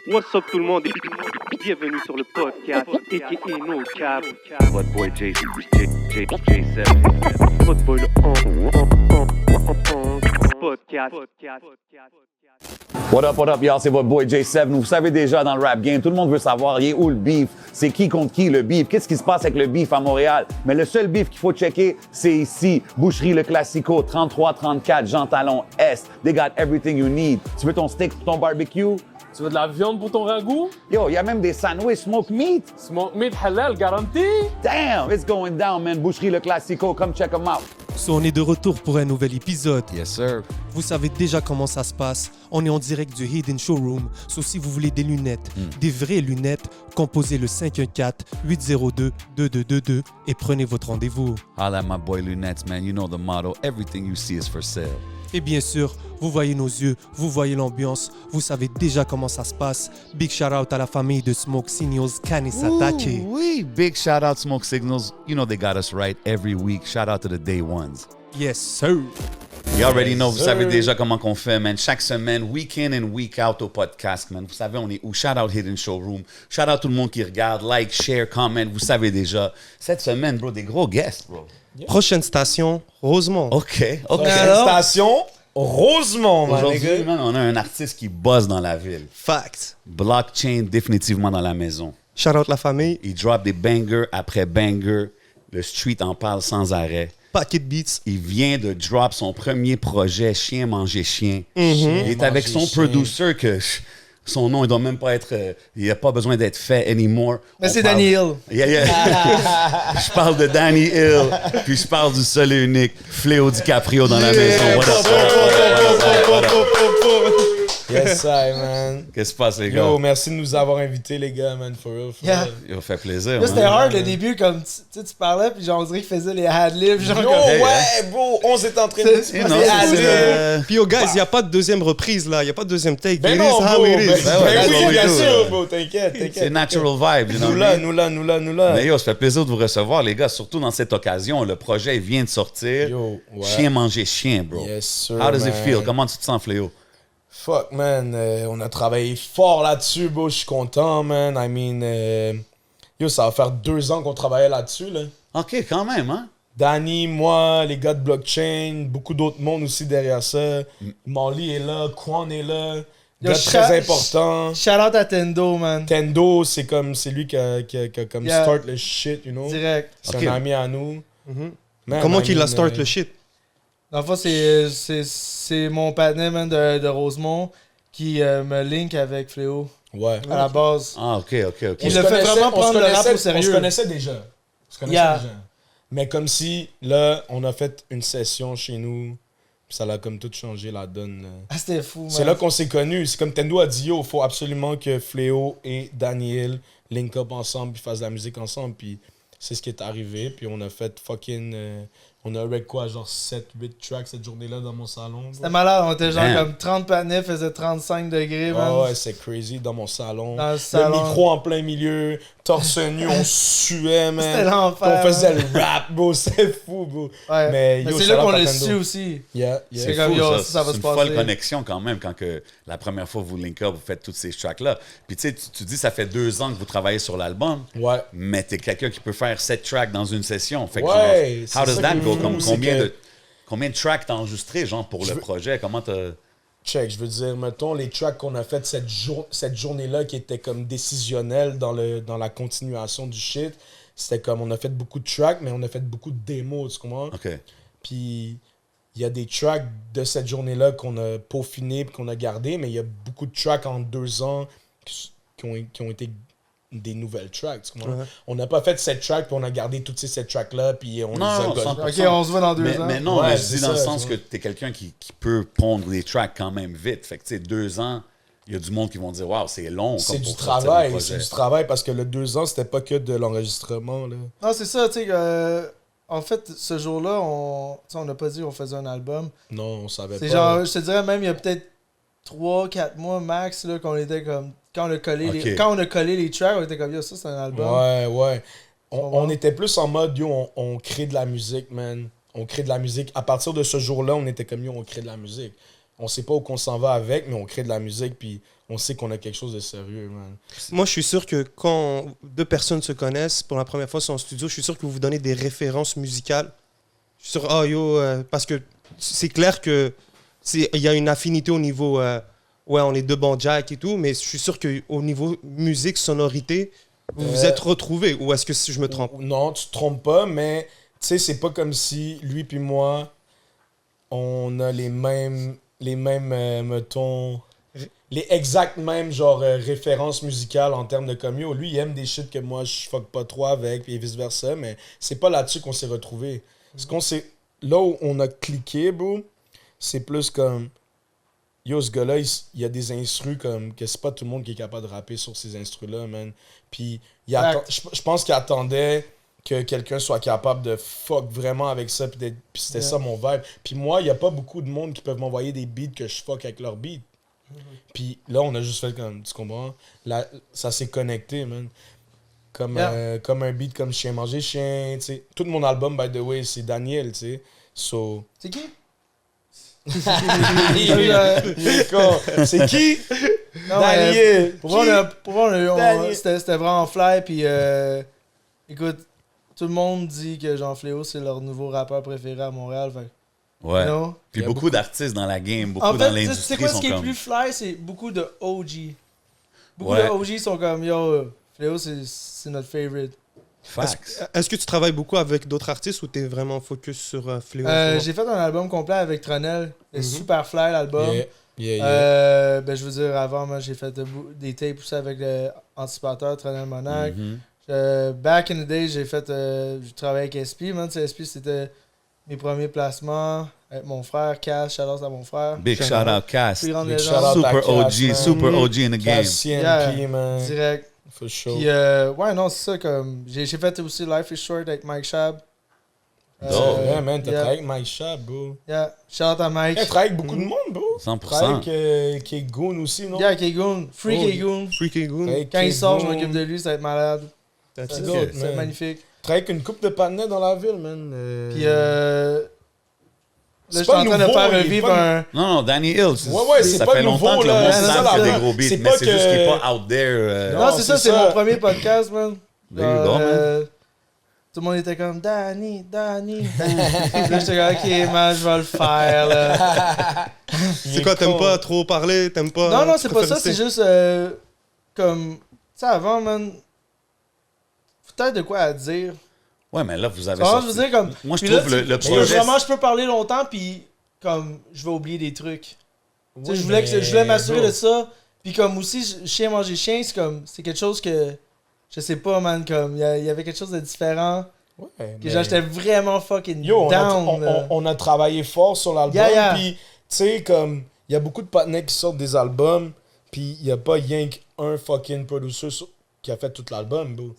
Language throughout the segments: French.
What's up tout le monde et bienvenue sur le podcast a.k.a. No Cap. What boy J7. Votre boy le podcast. What up, y'all? C'est votre boy J7. Vous savez déjà, dans le rap game, tout le monde veut savoir, il est où le beef? C'est qui contre qui, le beef? Qu'est-ce qui se passe avec le beef à Montréal? Mais le seul beef qu'il faut checker, c'est ici. Boucherie Le Classico, 33-34, Jean Talon Est. They got everything you need. Tu veux ton steak pour ton barbecue? Tu veux de la viande pour ton ragoût? Yo, il y a même des sandwichs smoked meat. Smoke meat halal garanti? Damn, it's going down, man. Boucherie Le Classico, come check them out. So, on est de retour pour un nouvel épisode. Yes, sir. Vous savez déjà comment ça se passe. On est en direct du Hidden Showroom. So, si vous voulez des lunettes, des vraies lunettes, composez le 514-802-2222 et prenez votre rendez-vous. Holla at my boy Lunettes, man. You know the motto. Everything you see is for sale. Et bien sûr, vous voyez nos yeux, vous voyez l'ambiance, vous savez déjà comment ça se passe. Big shout out à la famille de Smoke Signals, Kanisatake. Oui, big shout out Smoke Signals. You know they got us right every week. Shout out to the day ones. Yes, sir. You already know, vous savez déjà comment qu'on fait, man. Chaque semaine, week in and week out au podcast, man. Vous savez, on est où? Shout out Hidden Showroom. Shout out tout le monde qui regarde, like, share, comment. Vous savez déjà. Cette semaine, bro, des gros guests, bro. Prochaine station, Rosemont. OK. Station Rosemont, man, les Aujourd'hui, gars. man, on a un artiste qui buzz dans la ville. Fact. Blockchain définitivement dans la maison. Shout out la famille. Il drop des bangers après bangers. Le street en parle sans arrêt. Packet Beats. Il vient de drop son premier projet, Chien manger chien. Il est avec son producer que son nom, il doit même pas être... il n'a pas besoin d'être fait anymore. Mais On c'est parle- Danny Hill. Yeah, yeah. Je parle de Danny Hill, puis je parle du seul et unique Fléau DiCaprio dans la maison. What up, what up? Yes, I, man. Qu'est-ce qui se passe, les gars? Yo, merci de nous avoir invités, les gars, man, for real. For real. Il fait plaisir. Là, c'était man. hard le début, comme tu parlais, puis genre, on dirait qu'il faisait les ad-libs. Genre, Yo, comme... ouais, bro, on s'est entraîné. C'est- You know, c'est- c'est, c'est- Puis, yo, guys, il n'y a pas de deuxième reprise, là. Il n'y a pas de deuxième take. Ben It non, is how bro. it Ben is. ouais, oui, that's what bien we do, sûr, là. bro. T'inquiète. C'est natural vibe, you know Nous what I là, mean? nous là. Mais yo, ça fait plaisir de vous recevoir, les gars, surtout dans cette occasion. Le projet vient de sortir. Yo, ouais. Chien manger chien, bro. Yes, sir, How does it man. feel? Comment tu te sens, Fléau? Fuck, man. On a travaillé fort là-dessus, bro. Je suis content, man. I mean, yo, ça va faire 2 ans qu'on travaillait là-dessus, là. OK, quand même, hein? Danny, moi, les gars de blockchain, beaucoup d'autres mondes aussi derrière ça. Molly est là, Quan est là. Yo, Gars très important. Shout out à Tendo, man. Tendo, c'est lui qui a comme Yeah. start le shit, you know. Direct. C'est Ok. un ami à nous. Man, Comment I qu'il mean, a start le shit? Dans le fond, c'est mon partenaire, man, de Rosemont qui me link avec Fléau Ouais. à la base. Ah, OK. Il le fait vraiment prendre le rap au On sérieux. se connaissait déjà. On se connaissait Yeah. déjà. Mais comme si, là, on a fait une session chez nous, puis ça l'a comme tout changé la donne. Là. Ah, c'était fou, man. C'est là qu'on s'est connus. C'est comme Tendo a dit, yo, faut absolument que Fléau et Daniel link up ensemble, puis fassent de la musique ensemble. Puis c'est ce qui est arrivé. Puis on a fait fucking... on a avec quoi, genre 7-8 tracks cette journée-là dans mon salon. bro. C'était malade. On était genre Damn. comme 30 panneaux, faisait 35 degrés, man. Ah ouais, c'est crazy dans mon salon. Dans le salon. micro en plein milieu, torse nu, on suait, man. C'était l'enfer, On faisait man. le rap, bro, c'est fou, bro. Ouais. Mais Mais yo, c'est shout là out qu'on à l'a Tendo. su aussi. Yeah, C'est yeah. comme, Fou, yo, ça. ça va C'est se une folle passer. connexion quand même quand que la première fois vous link up, vous faites toutes ces tracks-là. Puis tu sais, tu dis ça fait 2 ans que vous travaillez sur l'album, Ouais. mais t'es quelqu'un qui peut faire 7 tracks dans une session. Fait que Ouais, genre, how c'est does ça that qui est go? fou, Comme, c'est combien, que- combien de tracks t'as enregistré, genre, pour le projet? Comment t'as... Check, je veux dire, mettons, les tracks qu'on a fait cette journée-là qui était comme décisionnelle dans la continuation du shit, c'était comme, on a fait beaucoup de tracks, mais on a fait beaucoup de démos, tu comprends? OK. Puis il y a des tracks de cette journée-là qu'on a peaufiné et qu'on a gardé, mais il y a beaucoup de tracks en 2 ans qui ont été des nouvelles tracks. Tu comprends? On n'a pas fait 7 tracks puis on a gardé toutes ces 7 tracks-là puis on les a Non, gossés. 100%. Ok, on se voit dans 2 ans. Mais non, Ouais, mais je c'est dis dans le ça, sens tu que vois. t'es quelqu'un qui peut pondre des tracks quand même vite. Fait que, tu sais, 2 ans, il y a du monde qui vont dire, waouh, c'est long. C'est comme du pour sortir un travail, projet. c'est du travail parce que le 2 ans, c'était pas que de l'enregistrement. Là. Non, c'est ça, tu sais. En fait, ce jour-là, on n'a pas dit qu'on faisait un album. Non, on savait pas. C'est genre, je te dirais même, il y a peut-être 3-4 mois max là, qu'on était comme. Quand on a collé les tracks, on était comme, yo, ça c'est un album. Ouais. On était plus en mode, yo, on crée de la musique, man. On crée de la musique. À partir de ce jour-là, on était comme, yo, on crée de la musique. on sait pas où qu'on s'en va avec, mais on crée de la musique, puis on sait qu'on a quelque chose de sérieux, man. Moi, je suis sûr que quand deux personnes se connaissent pour la première fois en studio, je suis sûr que vous vous donnez des références musicales. Je suis sûr, parce que c'est clair que il y a une affinité au niveau, ouais, on est deux bons jack et tout, mais je suis sûr qu'au niveau musique, sonorité, vous vous êtes retrouvés. Ou est-ce que je me trompe? Non, tu te trompes pas, mais tu sais, c'est pas comme si lui puis moi, on a les mêmes mettons, les exactes mêmes genre références musicales en termes de comio. Lui, il aime des shit que moi, je fuck pas trop avec, puis vice-versa, mais c'est pas là-dessus qu'on s'est retrouvés. Ce qu'on s'est... Là où on a cliqué, bro, c'est plus comme... Yo, ce gars-là, il y a des instrus comme... que c'est pas tout le monde qui est capable de rapper sur ces instrus-là, man. Puis je pense qu'il attendait que quelqu'un soit capable de fuck vraiment avec ça, puis c'était ça mon vibe. Puis moi, il y a pas beaucoup de monde qui peuvent m'envoyer des beats que je fuck avec leurs beats. Puis là, on a juste fait comme... Tu comprends? Là, ça s'est connecté, man. Comme un beat comme Chien manger chien, tu sais. Tout mon album, by the way, c'est Daniel, tu sais. So... C'est qui? Il est con. C'est qui? Non, Daniel. Pour moi, c'était vraiment fly. Puis, écoute, tout le monde dit que Jean Fléau, c'est leur nouveau rappeur préféré à Montréal. Fait, Ouais. you know? Puis beaucoup d'artistes dans la game, beaucoup En dans fait, l'industrie c'est quoi ce sont qui est comme... plus fly? C'est beaucoup de OG. Beaucoup Ouais. de OG sont comme, yo, Fléau, c'est notre favorite. Facts. Est-ce que tu travailles beaucoup avec d'autres artistes ou tu es vraiment focus sur Fléau? en ce moment? J'ai fait un album complet avec Tronel. C'est super fly l'album. Yeah. Ben, je veux dire, avant, moi, j'ai fait des tapes aussi avec Anticipateur, Tronel Monac. Back in the day, j'ai travaillé avec SP. Man. SP, c'était mes premiers placements avec mon frère, Cash. Shout-out à mon frère. Big shout-out Cass. Plus grande Big légende. shout-out à Super Cass, OG, man. super OG in the game. CNP, man. Direct. For sure. Puis, ouais, non, c'est ça. Comme j'ai fait aussi Life is Short avec Mike Shab. Yeah, man, t'as yeah. travaillé avec Mike Shab, bro. Yeah. Shout-out à Mike. T'as travaillé avec beaucoup de monde, bro. T'as travaillé 100%. avec Kegoon aussi, non? Yeah, Kegoon. Free Oh, Kegoon. Freaky Goon. Avec Quand il sort, je Kegoon. m'occupe de lui, ça va être malade. That's C'est it. good, c'est man. magnifique. Travaille avec une couple de partenaires dans la ville, man. Puis là, je C'est suis en pas train de nouveau, faire il est revivre pas un. Non, non, Danny Hill, Ouais, c'est ça pas fait nouveau, longtemps que le là. monde C'est savent ça, qu'il y a la- des gros beats, c'est mais pas c'est juste que- qu'il n'est pas out there. Non, c'est ça, c'est c'est ça. mon premier podcast, man. There you go, man. Tout le monde était comme Danny. Là, j'étais comme, ok, man, je vais le faire, là. C'est quoi, t'aimes pas trop parler? T'aimes pas. Non, tu c'est pas préfères ça, c'est rester- juste comme. Tu sais, avant, man. Peut-être de quoi à dire. Ouais, mais là, vous avez Comment sorti. je veux dire, comme. Moi, je puis là, trouve le mais projet... vraiment, je peux parler longtemps, puis comme, je vais oublier des trucs. Tu sais, Oui, je voulais m'assurer bro. de ça. Puis comme aussi, chien manger chien, c'est quelque chose que. Je sais pas, man, comme. Il y avait quelque chose de différent. Ouais, Que mais- genre, j'étais vraiment fucking Yo, down. là. on a travaillé fort sur l'album, Yeah. puis tu sais, comme, il y a beaucoup de partenaires qui sortent des albums, puis il y a pas rien qu'un fucking producer qui a fait tout l'album, bro.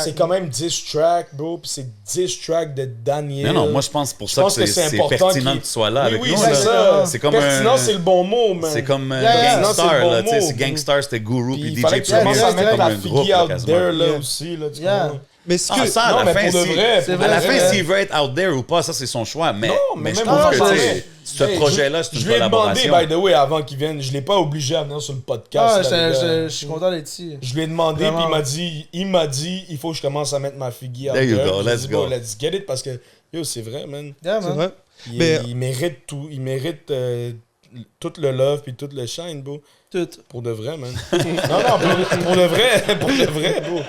C'est quand même 10 tracks, bro, puis c'est 10 tracks de Daniel. Mais non, moi, je pense pour ça pense que que c'est important pertinent qu'il- que tu sois là Oui, avec oui, nous. c'est là. ça. C'est comme Pertinent, un- c'est le bon mot, man. C'est comme Yeah. Gangstar, Non, c'est le là. bon Tu sais, mot. c'est Gangstar, c'était Guru, Puis puis il DJ fallait que tu Premier, commences à c'était mettre comme la un groupe, figure là, out quasiment. there, là, Yeah. aussi, là, tu Yeah. comprends? Mais ce que. Ah, ça, à Non, la mais fin, pour de si- vrai, c'est pour à de la vrai. fin, s'il veut être out there ou pas, ça, c'est son choix. Mais, Non, mais mais je même trouve pas que ça, tu sais, ce Hey, projet-là, c'est Je une lui ai demandé, collaboration. by the way, avant qu'il vienne. Je l'ai pas obligé à venir sur le podcast. Ah, là, les gars. je suis content d'être ici. Je lui ai demandé, Vraiment. puis il m'a dit, il faut que je commence à mettre ma figure. There you go, J'ai let's dit, go. bon, let's get it, parce que, yo, c'est vrai, man. Yeah, C'est man. vrai. Il, Mais- mérite tout. Il mérite tout le love, puis tout le shine, bro. Tout. Pour de vrai, man. non, pour de vrai, bro.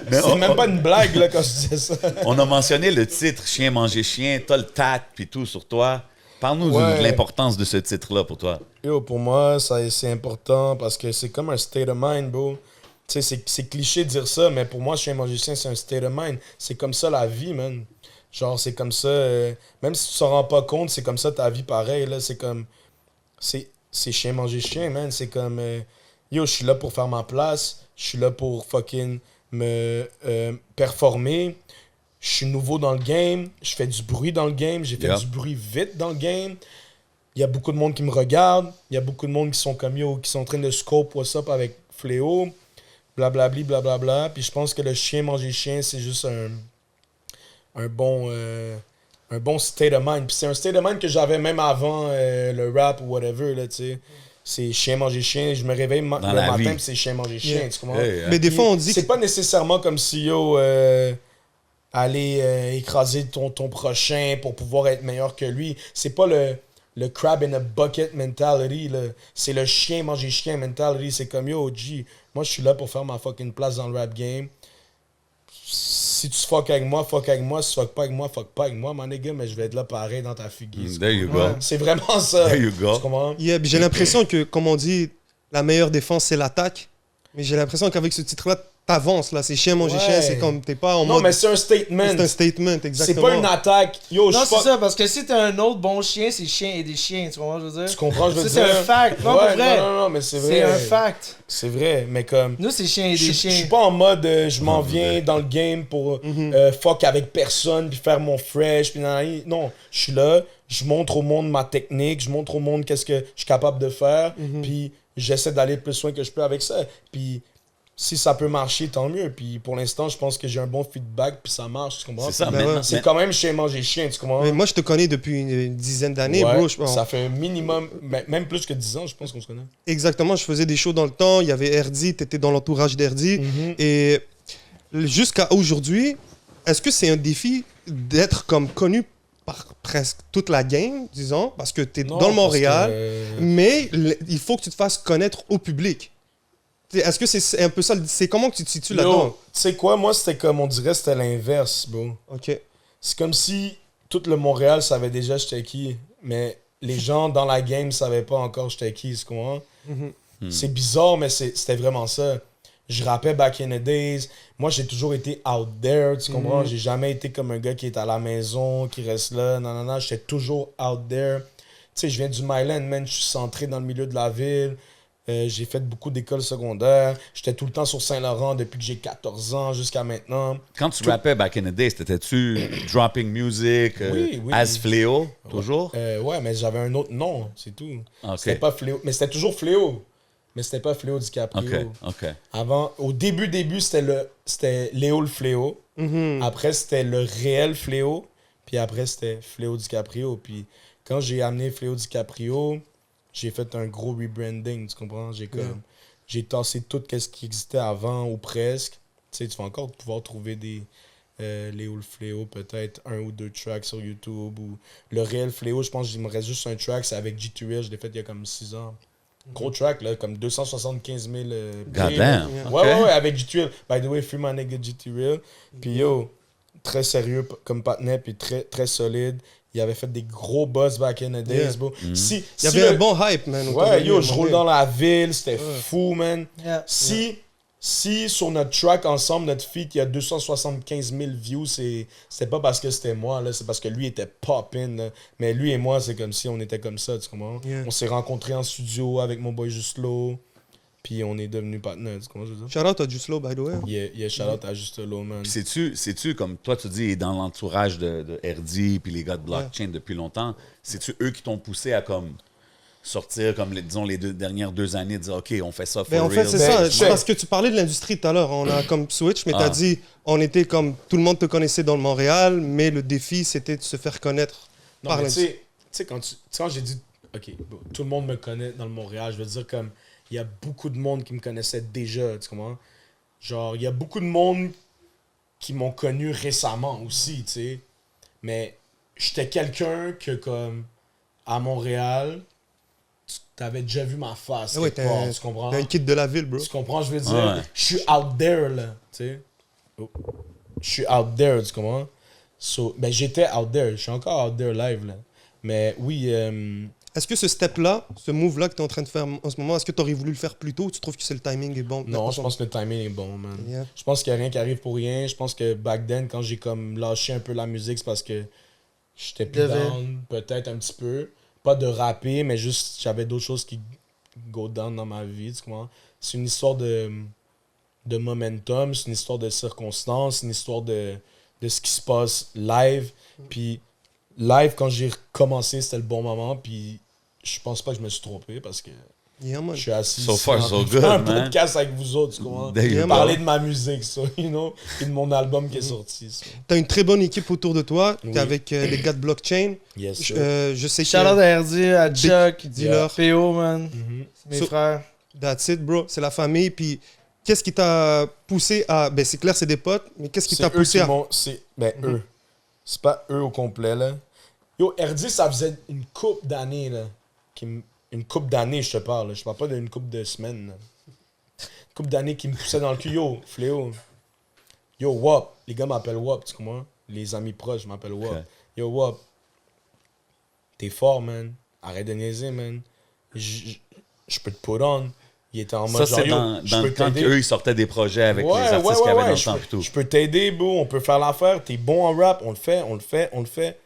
Mais C'est même pas une blague, là, quand je disais ça. On a mentionné le titre Chien manger chien, t'as le tact puis tout sur toi. Parle-nous Ouais. de l'importance de ce titre-là pour toi. Yo, pour moi, c'est important parce que c'est comme un state of mind, bro. Tu sais, c'est cliché de dire ça, mais pour moi, Chien magicien, c'est un state of mind. C'est comme ça la vie, man. Genre, c'est comme ça. Même si tu t'en rends pas compte, c'est comme ça ta vie pareil, là. C'est comme. C'est chien manger chien, man. C'est comme. Yo, je suis là pour faire ma place. Je suis là pour fucking me performer. Je suis nouveau dans le game. Je fais du bruit dans le game. J'ai fait Yeah. du bruit vite dans le game. Il y a beaucoup de monde qui me regarde. Il y a beaucoup de monde qui sont comme yo, qui sont en train de scope what's up avec Fléau. Blablabli, blablabla. Puis je pense que le chien manger chien, c'est juste un bon un bon state of mind. Puis c'est un state of mind que j'avais même avant le rap ou whatever, là, tu sais. C'est chien manger chien. Je me réveille le matin, puis c'est chien manger chien, tu comprends? Mais des fois, on dit c'est pas nécessairement comme si, yo, aller écraser ton prochain pour pouvoir être meilleur que lui. C'est pas le crab in a bucket mentality, là. C'est le chien manger chien mentality. C'est comme, yo, G, moi, je suis là pour faire ma fucking place dans le rap game. Si tu fuck avec moi, fuck avec moi. Si tu fuck pas avec moi, fuck pas avec moi, mon nigga, mais je vais être là pareil dans ta figure. There you go. C'est vraiment ça. There you go. Tu comprends? Yeah, puis j'ai l'impression que, comme on dit, la meilleure défense, c'est l'attaque. Mais j'ai l'impression qu'avec ce titre-là, t'avances, là. C'est chien manger chien, c'est comme, t'es pas en mode... Non, mais c'est un statement. C'est un statement, exactement. C'est pas une attaque. Yo, Non, je c'est fuck... ça, parce que si t'as un autre bon chien, c'est chien et des chiens, tu comprends, je veux dire? Tu comprends, je veux Ça, dire? c'est un fact. Non, Ouais, pour vrai. non, mais c'est vrai. C'est un fact. C'est vrai, mais comme... Nous, c'est chien et Je des suis chiens. pas en mode je m'en viens dans le game pour fuck avec personne puis faire mon fresh puis non, je suis là, je montre au monde ma technique, je montre au monde qu'est-ce que je suis capable de faire puis j'essaie d'aller le plus loin que je peux avec ça. Puis si ça peut marcher, tant mieux. Puis pour l'instant, je pense que j'ai un bon feedback puis ça marche, tu comprends? C'est ça, Ben maintenant. ouais. C'est quand même chien manger chien, tu comprends? Mais moi, je te connais depuis une dizaine d'années, Ouais, bro. ça fait minimum, même plus que 10 ans, je pense qu'on se connaît. Exactement, je faisais des shows dans le temps. Il y avait Erdi, t'étais dans l'entourage d'Erdi. Et jusqu'à aujourd'hui, est-ce que c'est un défi d'être comme connu par presque toute la game, disons, parce que t'es Non, dans le parce Montréal, que- mais il faut que tu te fasses connaître au public. Est-ce que c'est un peu ça? C'est comment que tu te situes là-dedans? Yo, tu sais quoi, moi, c'était comme, on dirait, c'était l'inverse, bro. Ok. C'est comme si tout le Montréal savait déjà j'étais qui, mais les gens dans la game savaient pas encore j'étais qui, tu comprends? C'est bizarre, mais c'était vraiment ça. Je rappais back in the days. Moi, j'ai toujours été out there, tu comprends? J'ai jamais été comme un gars qui est à la maison, qui reste là, non. J'étais toujours out there. Tu sais, je viens du Myland, man. Je suis centré dans le milieu de la ville. J'ai fait beaucoup d'écoles secondaires. J'étais tout le temps sur Saint-Laurent depuis que j'ai 14 ans jusqu'à maintenant. Quand tu rappais back in the days, t'étais-tu dropping music, Oui. as Fléau, toujours? Ouais, mais j'avais un autre nom, c'est tout. Ok. C'était pas Fléau. Mais c'était toujours Fléau. Mais c'était pas Fléau DiCaprio. OK. Avant, au début, c'était Léo le Fléau. Après, c'était le réel Fléau. Puis après, c'était Fléau DiCaprio. Puis quand j'ai amené Fléau DiCaprio, j'ai fait un gros rebranding, tu comprends? J'ai tassé tout ce qui existait avant ou presque. Tu sais, tu vas encore pouvoir trouver des Léo le Fléau, peut-être 1 ou 2 tracks sur YouTube. Ou le réel Fléau, je pense qu'il me reste juste un track, c'est avec G2L, je l'ai fait il y a comme 6 ans. Gros track, là, comme 275 000 God damn. Ouais, OK. avec G2L. By the way, free my nigga G2L. Puis yo, très sérieux comme partenaire, puis très, très solide. Il avait fait des gros buzz back in the days, Yeah. bro. Si Il y avait un bon hype, man. autour de Ouais, lui, yo, à un je moment roule donné. dans la ville, c'était fou, man. Yeah. Si sur notre track ensemble, notre feat, il y a 275 000 views, c'est pas parce que c'était moi, là, c'est parce que lui était poppin', là. Mais lui et moi, c'est comme si on était comme ça, tu comprends? Yeah. On s'est rencontrés en studio avec mon boy Justlo, puis on est devenus partenaires, tu comprends ce que je veux dire? Shout out à Juslo, by the way. Il y a shout-out à Justlo, man. Puis sais-tu, comme toi, tu dis, dans l'entourage de RD puis les gars de blockchain depuis longtemps, c'est-tu eux qui t'ont poussé à comme sortir, comme disons, les dernières 2 années, de dire, OK, on fait ça for Ben, en fait, real. c'est Ben, ça. Parce que tu parlais de l'industrie tout à l'heure. On a comme switch, mais t'as dit, on était comme, tout le monde te connaissait dans le Montréal, mais le défi, c'était de se faire connaître Non, par mais tu l'industrie. sais, quand j'ai dit, OK, bon, tout le monde me connaît dans le Montréal, je veux dire, comme, il y a beaucoup de monde qui me connaissait déjà, tu comprends? Genre, il y a beaucoup de monde qui m'ont connu récemment aussi, tu sais. Mais j'étais quelqu'un que, comme, à Montréal, tu avais déjà vu ma face, Ah ouais, quelque part, tu comprends? T'es un kid de la ville, bro. Tu comprends, je veux dire? Ouais. Je suis out there, là, tu sais. Oh. Je suis out there, tu comprends? So, ben, j'étais out there. Je suis encore out there live, là. Mais oui, Est-ce que ce step-là, ce move-là que tu es en train de faire en ce moment, est-ce que tu aurais voulu le faire plus tôt ou tu trouves que c'est le timing est bon? non, je pense que le timing est bon, man. Yeah. Je pense qu'il n'y a rien qui arrive pour rien. Je pense que back then, quand j'ai comme lâché un peu la musique, c'est parce que j'étais plus down, peut-être un petit peu. Pas de rapper, mais juste j'avais d'autres choses qui go down dans ma vie, tu comprends? C'est une histoire de momentum, c'est une histoire de circonstances, c'est une histoire de ce qui se passe live. Puis live, quand j'ai recommencé, c'était le bon moment. Puis je pense pas que je me suis trompé parce que Yeah, man. Je suis assis So ici far, en so train de faire good, un man. podcast avec vous autres, tu comprends? There you go. Parler de ma musique, ça, you know, et de mon album qui est sorti. Ça. T'as une très bonne équipe autour de toi. Oui. T'es avec les gars de Blockchain. Yes, sir. Je sais Shout-out que... à RD, à Chuck, Dis-leur. PO, man. Mhm. C'est mes So- frères. That's it, bro. C'est la famille. Puis, qu'est-ce qui t'a poussé à... Ben, c'est clair, c'est des potes. Mais qu'est-ce qui C'est t'a eux poussé qui à... m'ont- c'est ben eux. C'est pas eux au complet là. Yo, RD, ça faisait une couple d'années là. Une couple d'années, je te parle. Là. Je parle pas d'une couple de semaines. Là. Une couple d'années qui me poussait dans le cul. Yo, Fléau. Yo, Wop. Les gars m'appellent Wop, tu comprends? Les amis proches m'appellent Wop. Ok. Yo, Wop. T'es fort, man. Arrête de niaiser, man. Je peux te put on. Il était en mode Ça, c'est yo, dans je peux quand t'aider. eux, ils sortaient des projets avec les artistes qu'il y avait dans le temps et tout. Je peux t'aider, bro. On peut faire l'affaire. T'es bon en rap. On le fait.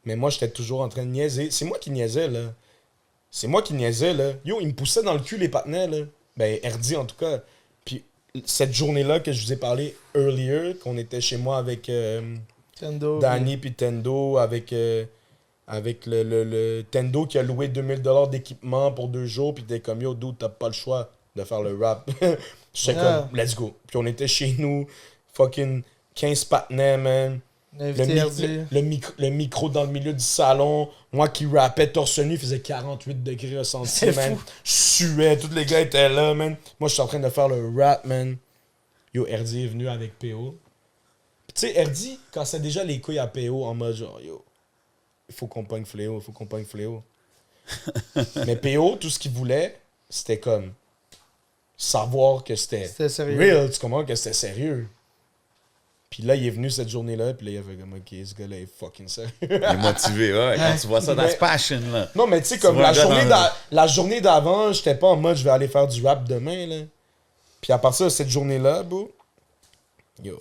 Mais moi, j'étais toujours en train de niaiser. C'est moi qui niaisais, là. Yo, ils me poussaient dans le cul, les partenaires, là. Ben, RD, en tout cas. Puis, cette journée-là que je vous ai parlé earlier, qu'on était chez moi avec Tendo. Danny puis Tendo, avec le Tendo qui a loué 2000$ d'équipement pour 2 jours, puis t'es comme, yo, dude, t'as pas le choix de faire le rap. J'étais Yeah. comme, let's go. Puis on était chez nous, fucking 15 partenaires, man. On a invité RD. Le micro dans le milieu du salon. Moi qui rappais torse nu, il faisait 48 degrés ressenti, C'est man. fou. Je suais, tous les gars étaient là, man. Moi, je suis en train de faire le rap, man. Yo, RD est venu avec PO. Puis tu sais, RD, quand c'est déjà les couilles à PO en mode genre, yo, il faut qu'on pogne Fléau. Mais PO, tout ce qu'il voulait, c'était comme savoir que c'était C'était sérieux. real, tu comprends, que c'était sérieux. Puis là, il est venu cette journée-là, puis là, il a fait comme, OK, ce gars-là est fucking sérieux. Il est motivé, ouais. Quand tu vois ça, that's Mais- passion, là. Non, mais tu sais, comme vois un gars dans la journée d'avant, j'étais pas en mode, je vais aller faire du rap demain, là. Puis à partir de cette journée-là, bro, yo,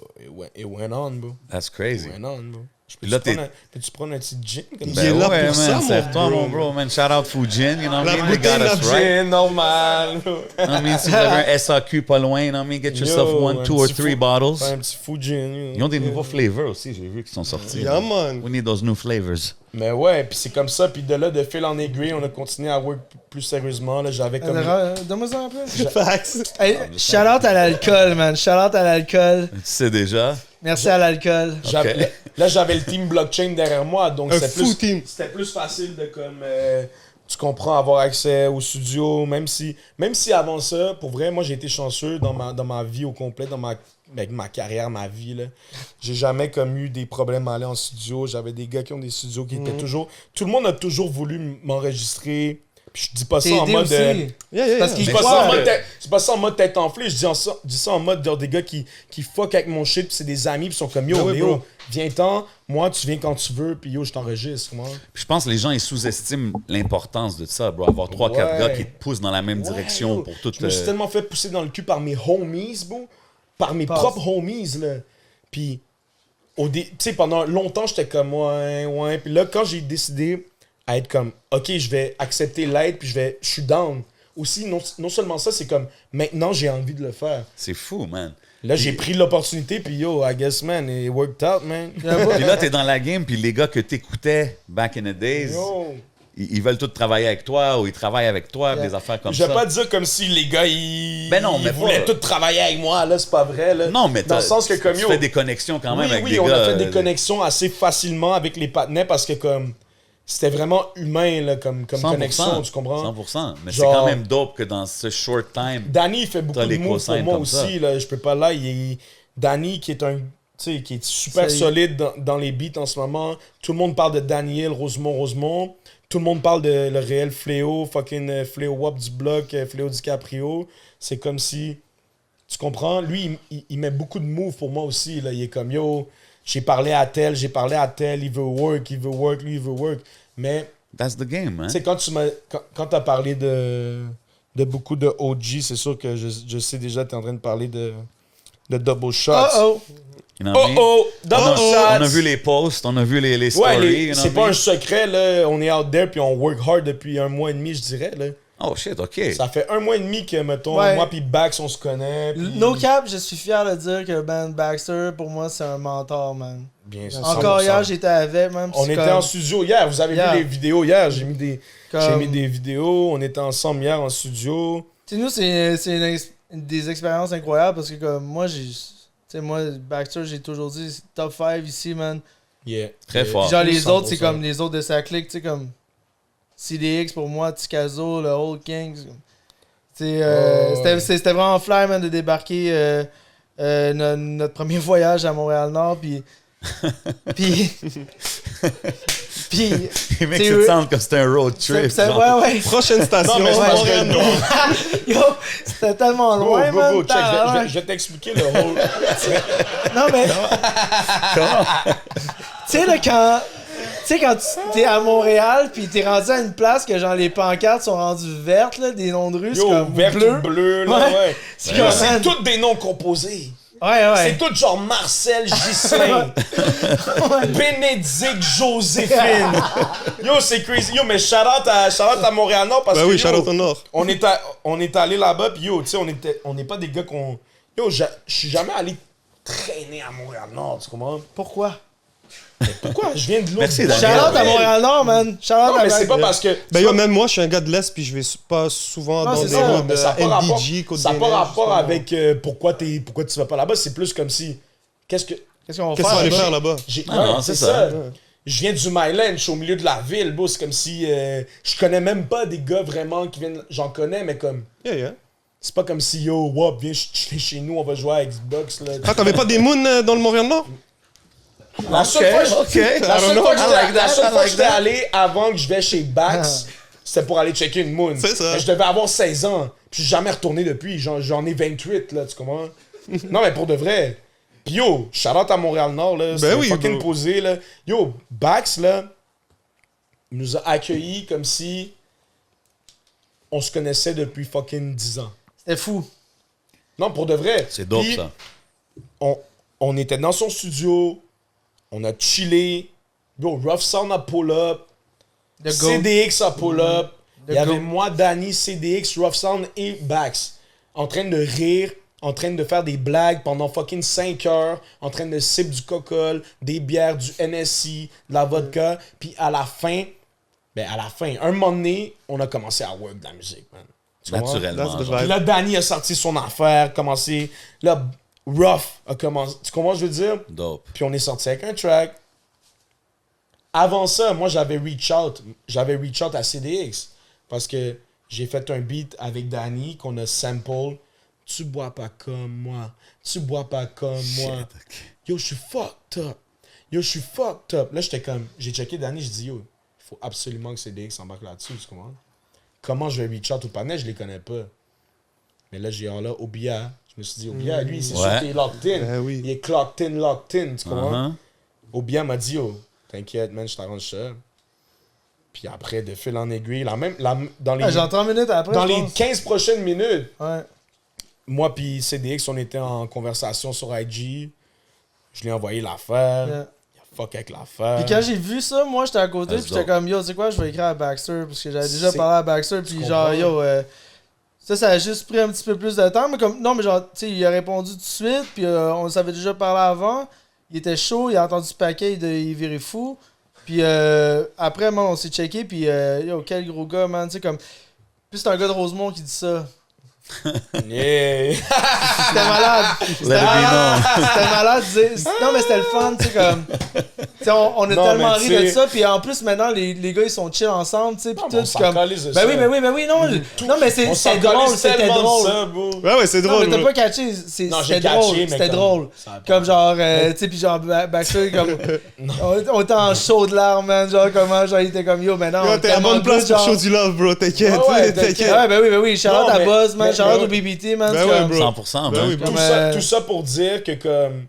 it went on, bro. That's It crazy. went on, bro. Là, Peux-tu prendre un petit gin comme Il ça? est là ouais, pour man, ça, mon serve-toi, bro. mon bro, man. Shout out Fujin, you know what I La mean? They got bouteille us de right. Gin, normal. You know what I mean? Si vous avez un SAQ pas loin, you know what I mean? Get yourself Yo, 1, un 2 or petit 3 fou- bottles. Un petit fou gin. Ils ont des nouveaux flavors aussi, j'ai vu qu'ils sont sortis. Yeah, man. We need those new flavors. Mais ouais, puis c'est comme ça, puis de là, de fil en aiguille, on a continué à work plus sérieusement, là. J'avais comme... Donne-moi ça un peu. Facts. Hey, shout-out à l'alcool, man. Shout-out à l'alcool. Tu sais déjà. Merci à l'alcool. J'avais- Là, j'avais le team blockchain derrière moi, donc Un c'était fou plus, team. c'était plus facile de comme tu comprends, avoir accès au studio, même si avant ça, pour vrai, moi j'ai été chanceux dans ma vie au complet, avec ma carrière, ma vie là. J'ai jamais comme eu des problèmes à aller en studio. J'avais des gars qui ont des studios qui étaient toujours, tout le monde a toujours voulu m'enregistrer. Puis je dis pas ça T'es en aidé mode aussi. Yeah, yeah, Parce yeah. qu'il je dis croit. pas ça en mode tête- je dis pas ça en mode tête enflée, je dis ça en mode genre des gars qui fuck avec mon shit, puis c'est des amis, puis sont comme yo, Ah ouais, Léo, bro. viens-t'en, moi tu viens quand tu veux, puis yo, je t'enregistre, moi. Puis je pense que les gens, ils sous-estiment l'importance de ça, bro. Avoir 3-4 Ouais. gars qui te poussent dans la même direction Ouais, pour tout... Je me suis tellement fait pousser dans le cul par mes homies, bro, par mes Passe. propres homies, là. Puis, tu sais, pendant longtemps, j'étais comme, ouais. Puis là, quand j'ai décidé à être comme, OK, je vais accepter l'aide, puis je suis down. Aussi, non seulement ça, c'est comme, maintenant, j'ai envie de le faire. C'est fou, man. Là, j'ai pris l'opportunité, puis yo, I guess, man, it worked out, man. Puis là, t'es dans la game, puis les gars que t'écoutais back in the days, Yo. ils veulent tous travailler avec toi ou ils travaillent avec toi, des affaires comme Je vais ça. pas dire comme si les gars, ils, Ben non, ils mais voulaient pas- tous travailler avec moi, là, c'est pas vrai, là. Non, mais dans le sens que comme tu yo, fais des connexions quand même avec oui, des on gars. a fait des connexions assez facilement avec les partenaires parce que comme c'était vraiment humain là, comme 100%, connexion, tu comprends? 100%. Mais Genre- c'est quand même dope que dans ce short time, Danny il fait beaucoup T'as de les moves pour cosignes moi comme aussi, ça. là, je peux pas là, Danny qui est un qui est super Ça y est. solide dans les beats en ce moment. Tout le monde parle de Daniel Rosemont. Tout le monde parle de le réel Fléau, fucking Fléau Wap du bloc, Fléau DiCaprio. C'est comme si, tu comprends? Lui, il met beaucoup de moves pour moi aussi. Là. Il est comme, yo, j'ai parlé à tel, il veut work, lui, il veut work. Mais, that's the game, hein? tu sais, quand t'as parlé de beaucoup de OG, c'est sûr que je sais déjà, t'es en train de parler de Double Shots. Oh You know what I mean? Double On Shots! a vu les posts, on a vu les Ouais, stories. you know c'est what pas I un mean? secret, là. On est out there, puis on work hard depuis 1 mois et demi, je dirais, là. Oh shit, ok. Ça fait 1 mois et demi que, mettons, Ouais. moi puis Bax, on se connaît. puis- No cap, je suis fier de dire que Ben Baxter, pour moi, c'est un mentor, man. Bien sûr. Encore 100%. hier, j'étais avec, même. On c'est était comme- en studio hier. Vous avez Hier. vu les vidéos hier. J'ai mis des comme- vidéos. On était ensemble hier en studio. Tu sais, nous, c'est des expériences incroyables parce que, comme, moi, moi, Baxter, j'ai toujours dit, c'est top 5 ici, man. Yeah. Très fort. Genre, les 100%. autres, c'est comme les autres de sa clique, tu sais, comme CDX pour moi, Tikazo, le Old King. C'était vraiment fly, man, de débarquer notre premier voyage à Montréal-Nord, puis. puis. puis. Les mecs c'est- se sentent comme c'était un road trip. genre. Ouais. Prochaine station, Non, mais c'est parce Montréal que- Nord. Yo, c'était tellement Bro, loin, man. check. tabarnak. Je vais t'expliquer le whole. Non, mais. Tu sais, là, quand. Tu sais, quand t'es à Montréal, puis t'es rendu à une place que, genre, les pancartes sont rendues vertes, là, des noms de rue, c'est Yo, comme vert bleu. ou bleu, là, Ouais. ouais. C'est Yo, comme, c'est man. tous des noms composés. Ouais. C'est tout genre Marcel, Ghislain, Bénédicte, Joséphine. Yo, c'est crazy. Yo, mais shout out à Montréal-Nord parce Ben que oui, yo, shout out au Nord. on est allé là-bas, puis yo, tu sais, on n'est pas des gars qu'on... Yo, je suis jamais allé traîner à Montréal-Nord, tu comprends? Pourquoi? Pourquoi? Je viens de l'autre. Merci, bout. Daniel. Shout-out à Montréal-Nord, man. Shout-out Non, à mais c'est pas parce que... Ben yo, même moi, je suis un gars de l'Est, puis je vais pas souvent Non, dans c'est des ça, routes mais ça n'a pas rapport, NDG, Côte ça a des pas Neiges, rapport justement. avec pourquoi tu vas pas là-bas. C'est plus comme si... Qu'est-ce qu'on Qu'est-ce qu'on va Qu'est-ce qu'on faire? va aller là? faire là-bas? Non, c'est ça. Je viens du Myland, je suis au milieu de la ville, bro. C'est comme si je connais même pas des gars vraiment qui viennent. J'en connais, mais comme. Yeah. C'est pas comme si yo, wop, viens chez nous, on va jouer à Xbox. Là. Ah, t'avais pas des moons dans le Montréal-Nord? La seule fois que I don't know. la seule fois que j'étais that. allé avant que je vais chez Bax, c'était pour aller checker une moon. C'est ça. Mais je devais avoir 16 ans. Puis je suis jamais retourné depuis. J'en ai 28, là, tu comprends? Non, mais pour de vrai. Puis yo, shout-out à Montréal-Nord, là. C'est oui, fucking bro. posé, là. Yo, Bax, là, nous a accueillis comme si on se connaissait depuis fucking 10 ans. C'était fou. Non, pour de vrai. C'est dope, Puis, ça. on était dans son studio, on a chillé. Bro, Rough Sound a pull up. The GOAT. CDX a pull up. Il y avait GOAT. moi, Danny, CDX, Rough Sound et Bax en train de rire, en train de faire des blagues pendant fucking 5 heures, en train de sip du coca, des bières, du NSC, de la vodka. Puis à la fin, un moment donné, on a commencé à work de la musique, man. Tu comprends? Naturellement. That's the genre. Puis là, Danny a sorti son affaire, commencé. Là, Rough a commencé. Tu comprends ce que je veux dire? Dope. Puis on est sorti avec un track. Avant ça, moi, j'avais reach out à CDX. Parce que j'ai fait un beat avec Danny qu'on a sample. Tu bois pas comme moi. Tu bois pas comme moi. Yo, je suis fucked up. Yo, je suis fucked up. Là, j'étais comme... J'ai checké Danny, je dis, yo, il faut absolument que CDX embarque là-dessus, tu comprends? Comment je vais reach out au panel, je les connais pas. Mais là, j'ai là, Obia. Je me suis dit, Obia, lui, c'est sûr Ouais. qu'il est locked in. Ben oui. Il est locked in, tu comprends? Uh-huh. Obia m'a dit, oh, t'inquiète, man, je t'arrange ça. Puis après, de fil en aiguille, dans les, Genre 30 minutes après. dans je les pense. 15 prochaines minutes, Ouais. moi puis CDX, on était en conversation sur IG. Je lui ai envoyé l'affaire. Yeah. Il a fuck avec l'affaire. Puis quand j'ai vu ça, moi j'étais à côté, That's puis j'étais dope. comme yo, tu sais quoi, je vais écrire à Baxter, parce que j'avais déjà C'est- parlé à Baxter, puis Tu genre comprends? yo, ça a juste pris un petit peu plus de temps, mais comme, non, mais genre, tu sais, il a répondu tout de suite, puis on s'avait déjà parlé avant, il était chaud, il a entendu ce paquet, il virait fou, puis après, man, on s'est checké, puis yo, quel gros gars, man, tu sais, comme, puis c'est un gars de Rosemont qui dit ça. Yeah. C'était malade. C'était Let it be malade. known. C'était malade. Non, mais c'était le fun, tu sais, comme. Tu sais, on a Non, tellement mais ri tu sais- de ça, puis en plus, maintenant, les gars, ils sont chill ensemble, tu sais, puis Non, mais tout. on s'en Comme... calisse de Ben ça. oui, non. Non, mais On s'en c'était drôle, calisse c'était tellement de drôle. ça, bro. Ouais, c'est Non, drôle. mais t'as bro. pas catché, Non, j'ai c'était catché, drôle, mais c'était comme- drôle. ça a pas- Comme genre, tu sais, puis genre, Baxter, comme, on était en chaud de larmes, man, genre, comment, genre, il était comme, yo, maintenant, Yo, on t'es à tellement bonne place good, pour genre. show du love, bro. T'inquiète, Ouais, t'inquiète. Ouais, ben oui, Charlotte Non, à mais- Buzz, man, mais- Charlotte mais- au BBT, man, Ben c'est ouais, comme- bro. 100%, Ben man. oui, bro. Comme, Tout ça pour dire que comme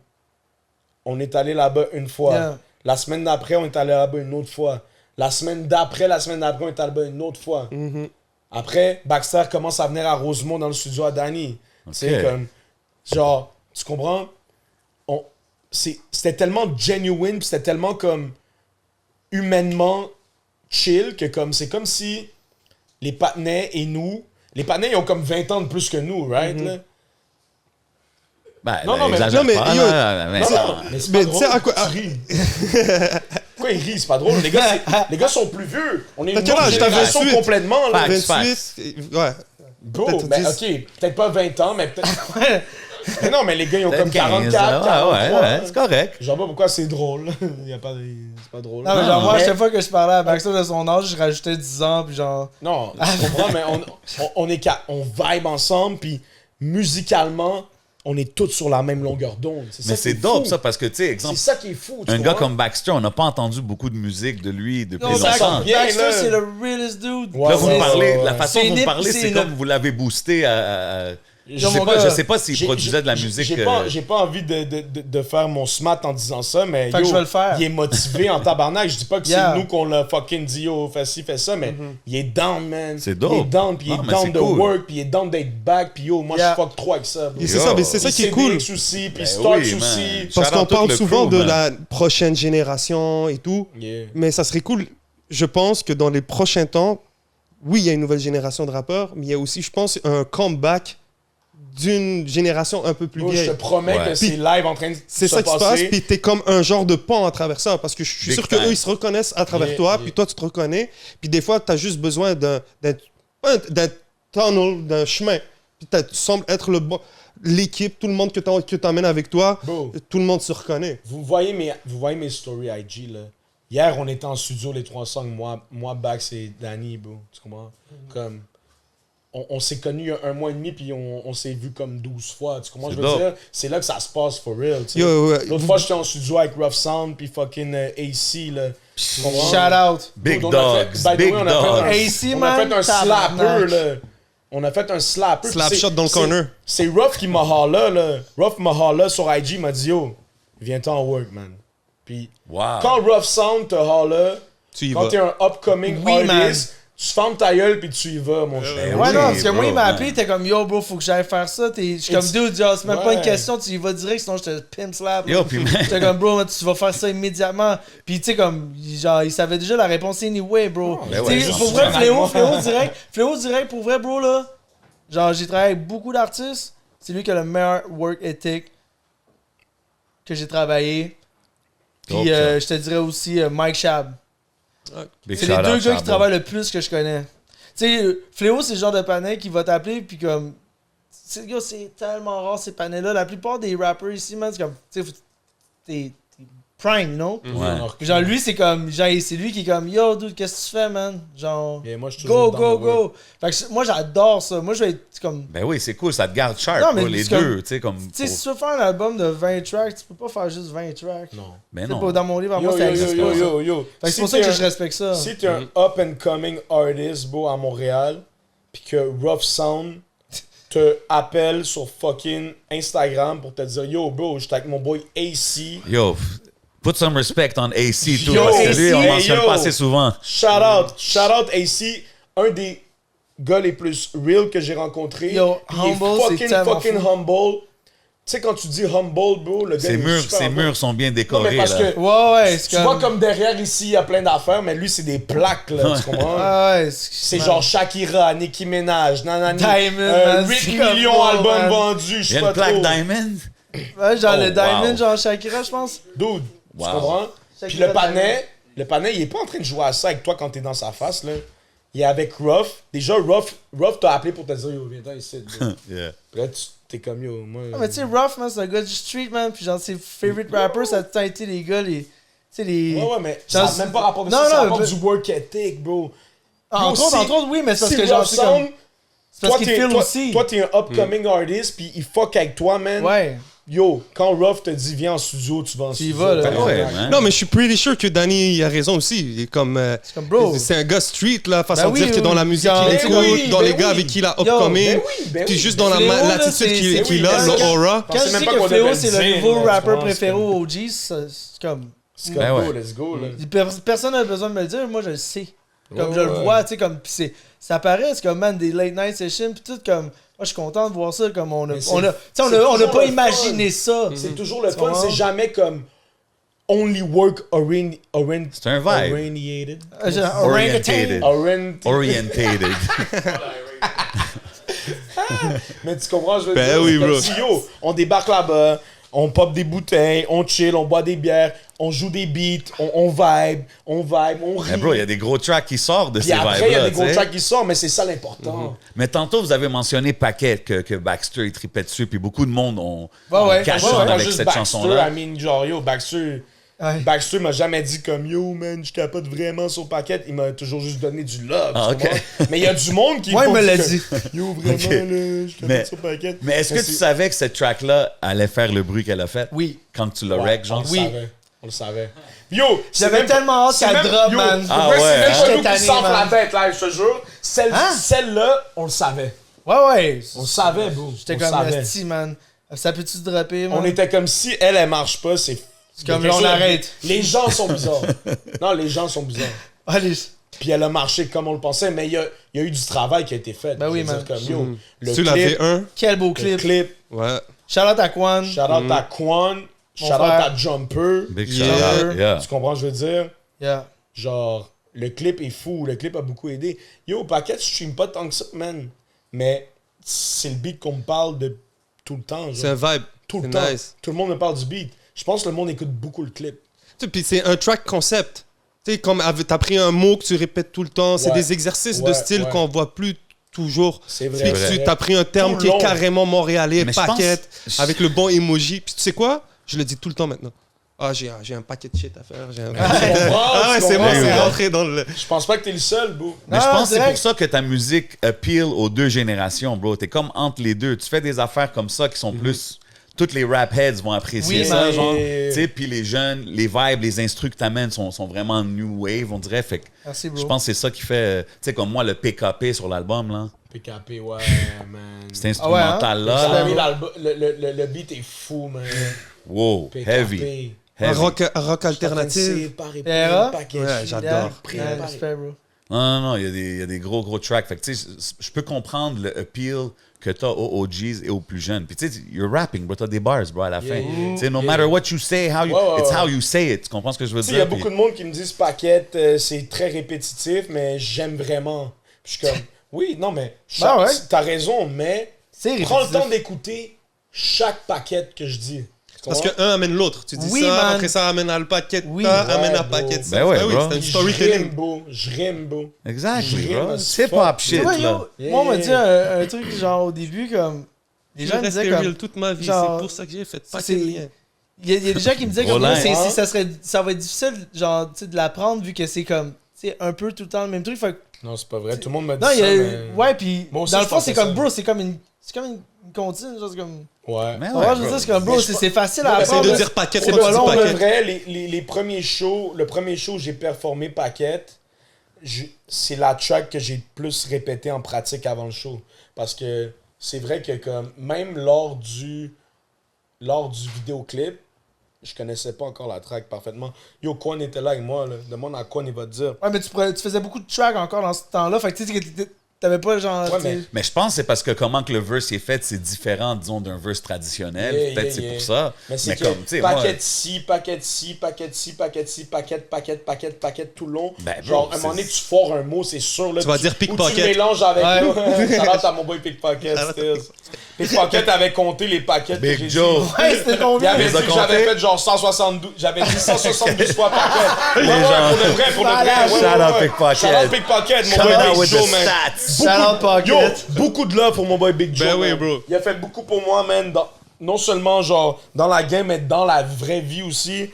on est allé là-bas une fois. Yeah. La semaine d'après, on est allé là-bas une autre fois. La semaine d'après, on est allé là-bas une autre fois. Mm-hmm. Après, Baxter commence à venir à Rosemont dans le studio à Danny. Tu sais, comme, genre, tu comprends? C'était tellement genuine, puis c'était tellement comme humainement chill que comme c'est comme si les partenaires et nous, les partenaires ils ont comme 20 ans de plus que nous, right? Mm-hmm. Là? Ben, Non, non, mais- exagère non, mais pas, yo- là, mais Non, ça- non, mais c'est Mais pas tu drôle. sais à quoi- Tu ris. Pourquoi ils rient? C'est pas drôle. Les gars sont plus vieux. On est une T'as quel autre âge? T'as génération 28? complètement. Là. Facts. 28, ouais. Bro, peut-être ben 10. ok, peut-être pas 20 ans, mais peut-être... Mais non, mais les gars, ils ont Peut-être comme 15, 44, 43. ouais, c'est correct. Je sais pas pourquoi c'est drôle. Il y a pas de... C'est pas drôle. Non, mais genre, moi, à mais- chaque fois que je parlais à Baxter de son âge, je rajoutais 10 ans, puis genre. Non, tu comprends, mais on vibe ensemble, puis musicalement, on est tous sur la même longueur d'onde. Mais ça c'est qui est dope, fou. ça, parce que, tu sais, C'est exemple, ça qui est fou. tu un gars comprends? comme Baxter, on n'a pas entendu beaucoup de musique de lui depuis Non, longtemps. bien, Baxter, là. c'est le realest dude. Ouais, Là, vous ouais, me parlez, ouais, la ouais. façon C'est dont vous une- me parlez, c'est c'est une- comme vous l'avez boosté à... Yo, mon Je gars, sais pas s'il produisait de la musique. J'ai pas envie de faire mon smat en disant ça, mais Fait que je vais le faire. il est motivé en tabarnak. Je dis pas que Yeah. c'est nous qu'on l'a fucking dit, yo, fais ci, fais ça, mais il est down, man. C'est dope. Il est down, puis il Non, est mais down c'est de cool. work, puis il est down d'être back, puis yo, moi Yeah. je fuck trop avec ça. bro. Et c'est Yo. ça, mais c'est ça Puis qui est cool. CDX aussi, puis Ben Starks oui, man. aussi. Parce Shout out qu'on tout parle le souvent crew, de man. la prochaine génération et tout. Yeah. Mais ça serait cool. Je pense que dans les prochains temps, oui, il y a une nouvelle génération de rappeurs, mais il y a aussi, je pense, un comeback d'une génération un peu plus Bro, je vieille. te promets Ouais. que c'est live en train de C'est se ça qui se passe, passer. puis t'es comme un genre de pont à travers ça, parce que je suis Big sûr time. qu'eux, ils se reconnaissent à travers Yeah, toi, yeah. puis toi, tu te reconnais, puis des fois, t'as juste besoin d'un tunnel, d'un chemin, puis tu sembles être l'équipe, tout le monde que t'emmènes avec toi, Bro. tout le monde se reconnaît. Vous voyez mes stories IG, là. Hier, on était en studio, les 3 songs, moi Bax et Danny, bro. Tu comprends? Comme... On s'est connus il y a 1 mois et demi, puis on s'est vu comme 12 fois. Tu comprends? C'est Je veux dope. dire, c'est là que ça se passe for real. tu sais. Yo, ouais. L'autre fois, j'étais en studio avec Rough Sound, puis fucking AC, là. Tu comprends? Shout out. Big Dude, on a fait- dogs, by the big way, on a fait dogs. un- AC, on a man, fait un slapper, tabarnak. là. On a fait un slapper. Slap puis shot dans le c'est- corner. C'est Ruff qui m'a holla, là. Ruff m'a holla sur IG, m'a dit, yo, viens-t'en work, man. Puis Wow. quand Rough Sound te holla, Tu y quand vas. t'es un upcoming Oui, artist, tu fermes ta gueule puis tu y vas, mon cher. Ben Ouais, oui, non, parce que moi, bro, il m'a man. appelé, t'es comme yo, bro, faut que j'aille faire ça. Je suis comme dude, genre, c'est même pas une Ouais. question, tu y vas direct, sinon je te pimp slap. Yo, puis man- J'étais comme, bro, tu vas faire ça immédiatement. Puis, tu sais, comme, genre, il savait déjà la réponse anyway, bro. ben Tu ouais, sais, juste pour vrai, finalement. Fléau direct, pour vrai, bro, là. Genre, j'ai travaillé avec beaucoup d'artistes. C'est lui qui a le meilleur work ethic que j'ai travaillé. Puis, Dope, ça. je te dirais aussi Mike Shab. Big C'est les shout deux out, gars qui Chabo. travaillent le plus que je connais. Tu sais, Fléau, c'est le genre de panel qui va t'appeler, puis comme. Gars, c'est tellement rare ces panels-là. La plupart des rappers ici, man, c'est comme. Tu sais, t'es prime, you know? Ouais. Genre, lui, c'est comme. Genre, c'est lui qui est comme, yo, dude, qu'est-ce que tu fais, man? Genre. Et moi, je suis Go, toujours go, dans le work. go. Fait que moi, j'adore ça. Moi, je vais être comme. Ben oui, c'est cool, ça te garde sharp, Non, mais bro, les c'est comme- deux, tu sais, comme... Tu sais, si tu veux faire un album de 20 tracks, tu peux pas faire juste 20 tracks. Non. Ben C'est non. pas dans mon livre, à moi, Yo, ça yo, existe yo, pas. yo, ça. yo, yo. Fait que Si c'est pour ça t'es que un- je respecte ça. Si t'es un up-and-coming artist, bro, à Montréal, pis que Rough Sound te appelle sur fucking Instagram pour te dire, yo, bro, j'étais avec mon boy AC. Yo, put some respect on AC, tout, Yo, parce que lui, on AC, mentionne yo. pas assez souvent. Shout out AC, un des gars les plus real que j'ai rencontré. Yo, Puis il est humble, c'est tellement fucking fou. humble. Tu sais, quand tu dis humble, bro, le gars Ses il est murs, super ses humble. murs sont bien Non, décorés, mais parce là. que Ouais, c'est tu vois comme derrière ici, il y a plein d'affaires, mais lui, c'est des plaques, là, tu comprends? Ah ouais, C'est genre Shakira, Nicki Minaj, nanani. Diamond, man, 8 c'est comme millions ça, d'albums man. vendus, je Il y sais a pas une plaque trop. Diamond? Ouais, genre Oh, le Diamond, wow. genre Shakira, je pense. Dude, Wow. tu comprends? Puis Shakira le panais, il est pas en train de jouer à ça avec toi quand t'es dans sa face, là. Il est avec Ruff. Déjà, Ruff t'a appelé pour te dire, yo, viens-t'en ici. bro. Yeah. Puis là, t'es comme, yo, moi... Ah, mais tu sais, Ruff, man, c'est un gars du street, man. Puis genre, ses favorite rappers, ça a tout le temps été les gars, les. Tu sais, les. Ouais, mais Genre, ça n'a même pas rapport de non, ça, ça non, rapporte mais- du work ethic, bro. Entre Yo, autres, oui, mais c'est parce si que genre, Rough c'est comme. Sound, C'est parce toi, qu'il t'es- feel toi- aussi. Toi, t'es un upcoming artist, puis il fuck avec toi, man. Ouais. Yo, quand Ruff te dit viens en studio, tu vas en Tu y studio. vas, là. Ben ouais, man. Non, mais je suis pretty sure que Danny il a raison aussi. Il est comme. C'est comme, bro. C'est un gars street, là, façon Ben de oui, dire que oui, dans la oui. musique Ben qu'il écoute, oui, dans ben les gars oui. avec qui il a Yo, upcoming, ben oui, ben puis oui. juste dans Fléau, là, l'attitude c'est- qu'il oui, a, quand- l'aura. Quand je même dis pas que qu'on Fléau, devait c'est le le dire, nouveau là, tu rapper vois, préféré c'est au OG, c'est comme. C'est Ben comme, ouais. go, let's go, là. Personne n'a besoin de me le dire, moi je le sais. Comme Ouais, je le ouais. vois, tu sais, comme. Pis ça paraît, c'est comme, man, des late night sessions, pis tout, comme. Moi, je suis content de voir ça, comme on a. Mais c'est- On a, tu sais, on c'est a, on a toujours pas le imaginé ça. C'est toujours le Tu fun, comprends? c'est jamais comme only work C'est un vibe. orientated. Genre, Orientated. orangutan. Orient... Orientated. Mais tu comprends, je veux Ben dire, oui, c'est comme bro. si, yo, on débarque là-bas, on pop des bouteilles, on chill, on boit des bières, on joue des beats, on vibe, on rit. Mais bro, il y a des gros tracks qui sortent de Puis ces après, il y a vibes-là, des gros tu sais. tracks qui sortent, mais c'est ça l'important. Mais tantôt, vous avez mentionné Paquet, que Baxter, il tripait dessus, puis beaucoup de monde ont Ouais. cash Ouais, on ouais. Pas avec juste cette Baxter, chanson-là. I mean, genre, yo, Baxter... Ouais. Baxter m'a jamais dit comme yo man, je capote vraiment sur Paquette. Il m'a toujours juste donné du love. Ah, tu ok. comprends? Mais il y a du monde qui Ouais, il me l'a que, dit. Yo vraiment Ok. là, je capote Mais- sur Paquette. Mais est-ce que tu c'est- savais que cette track-là allait faire le bruit qu'elle a fait? Oui. Quand tu l'as Ouais, rec, genre? on le savait. On le savait. Yo, c'est J'avais même pas- tellement hâte c'est qu'elle même- drop, yo, man. pour Ah vrai, ouais, c'est même hein? pas nous J'étais qui tanné, s'enfle la man. tête, là, je te jure. Hein? Celle-là, on le savait. Ouais. On le savait, bro. J'étais On comme le savait. esti, man. Ça peut-tu se dropper, man? On était comme si elle marche pas, c'est... comme quelque là, on chose- arrête. Les gens sont bizarres. Non, les gens sont bizarres. Allez. Puis elle a marché comme on le pensait, mais il y a eu du travail qui a été fait. Ben oui, Je veux man. dire, comme, yo, le Tu clip, l'avais un? Quel beau le clip. clip, Ouais. Shout-out à Quan. shout out à Quan, shout out frère. à Jumper. Big Yeah. shout out, yeah. Tu comprends, je veux dire? Yeah. Genre, le clip est fou, le clip a beaucoup aidé. Yo, Paquette, je stream pas tant que ça, man. Mais c'est le beat qu'on me parle de tout le temps. C'est un Genre. vibe. Tout le C'est temps. nice. Tout le monde me parle du beat. Je pense que le monde écoute beaucoup le clip. Tu sais, puis c'est un track concept. Tu sais, comme t'as pris un mot que tu répètes tout le temps. C'est Ouais. des exercices de Ouais, style ouais. qu'on voit plus toujours. C'est Puis vrai. que tu as pris un terme Tout qui est long. carrément montréalais, Mais je paquette, pense- avec le bon emoji. Puis tu sais quoi? Je le dis tout le temps maintenant. Ah, j'ai un paquet de shit à faire. Ah ouais, c'est bon, comprends, c'est ouais. rentré dans le... Je pense pas que t'es le seul, bro. Mais je Ah, pense que c'est direct. pour ça que ta musique appeal aux deux générations, bro. T'es comme entre les deux. Tu fais des affaires comme ça qui sont plus... Toutes les rap heads vont apprécier Oui, ça, mais- genre. Tu sais, puis les jeunes, les vibes, les instrus que t'amènes sont vraiment new wave, on dirait. Fait que Merci, bro. je pense que c'est ça qui fait... Tu sais, comme moi, le PKP sur l'album, là. PKP, ouais, man. Cet instrumental-là, Ça là. a mis le beat est fou, man. Wow, PKP. heavy. Un Heavy. rock alternatif. Era? Ouais, j'adore. Yeah. Préparé. Yeah, respect, bro. Non, il y a des gros tracks. Fait que, tu sais, je peux comprendre le appeal que t'as aux OGs et aux plus jeunes. Puis, tu sais, you're rapping, bro. T'as des bars, bro, à la fin. yeah, Tu sais, no yeah. matter what you say, Ouais, it's ouais. how you say it. Tu comprends ce que je veux Tu sais, il y dire? a beaucoup Puis- de monde qui me disent Paquette, c'est très répétitif, mais j'aime vraiment. Puis je suis comme, oui, non, mais Ben ouais. t'as raison, mais C'est prends le répétitif. temps d'écouter chaque Paquette que je dis. Tu Parce comprends? qu'un amène l'autre. Tu dis Oui, ça, man. après ça amène à le paquet, Oui. amène à Ouais, paquet. bro. ça. Ben ouais, oui, bro. c'est un Puis storytelling. je rime, bro. Exactly, Je bro. rime C'est as pop fuck. shit, Tu vois, là. yo, moi, on m'a dit un truc, genre, au début, comme... Les gens Je me disaient restais comme... real toute ma vie. genre, C'est pour ça que j'ai fait paquet c'est- de liens. Il y a des gens qui me disaient comme Roland, moi, hein? ça va être difficile, genre, tu sais, de l'apprendre vu que c'est comme, tu sais, un peu tout le temps le même truc. Fait que- Non, c'est pas vrai. Tout le monde m'a dit non, il y ça, a, mais... ouais, puis Moi aussi, dans le je fond, c'est pensais comme, ça. bro, c'est comme une comptine, genre, c'est comme... Ouais. Mais Tu ouais, vois, je veux bro. dire, c'est comme, bro, Mais c'est facile à mais Essaye apprendre. de là. dire paquet, C'est toi, pas tu dis long, paquet. le vrai. Les premiers shows, le premier show où j'ai performé Paquette, c'est la track que j'ai le plus répété en pratique avant le show. Parce que c'est vrai que comme même lors du vidéoclip, je connaissais pas encore la track parfaitement. Yo, Quan était là avec moi, là. Demande à Quan, il va te dire. Ouais, mais tu faisais beaucoup de tracks encore dans ce temps-là, fait que tu sais, t'avais pas genre... Ouais, tu sais- Mais je pense que c'est parce que comment que le verse est fait, c'est différent, disons, d'un verse traditionnel. Yeah, Peut-être yeah, c'est yeah. pour ça. Mais c'est que comme, tu sais, moi... paquette ci, paquette ci, paquette ci, paquette ci, paquette tout le long. Ben, bro, Genre, à un moment donné, c'est- tu foires un mot, c'est sûr. Là, Tu vas dire Ou tu pickpocket. le mélanges avec... Ouais. Shout-out à mon boy Pickpocket, Stills. Pickpocket avait compté les paquets que Big j'ai Joe. dit. Ouais, c'était Il combien? avait Les dit a que j'avais comptés? fait genre 172... J'avais dit 172 fois paquet. Ouais, gens- pour de vrai, pour de vrai. Ouais, Shout ouais, out ouais. Pickpocket. Shout out Pickpocket, mon Shout boy out Big with Joe, the man. stats. Shout out Pocket. Yo, beaucoup de love pour mon boy Big Joe. Ben oui, man. bro. Il a fait beaucoup pour moi, man. Non seulement genre dans la game, mais dans la vraie vie aussi.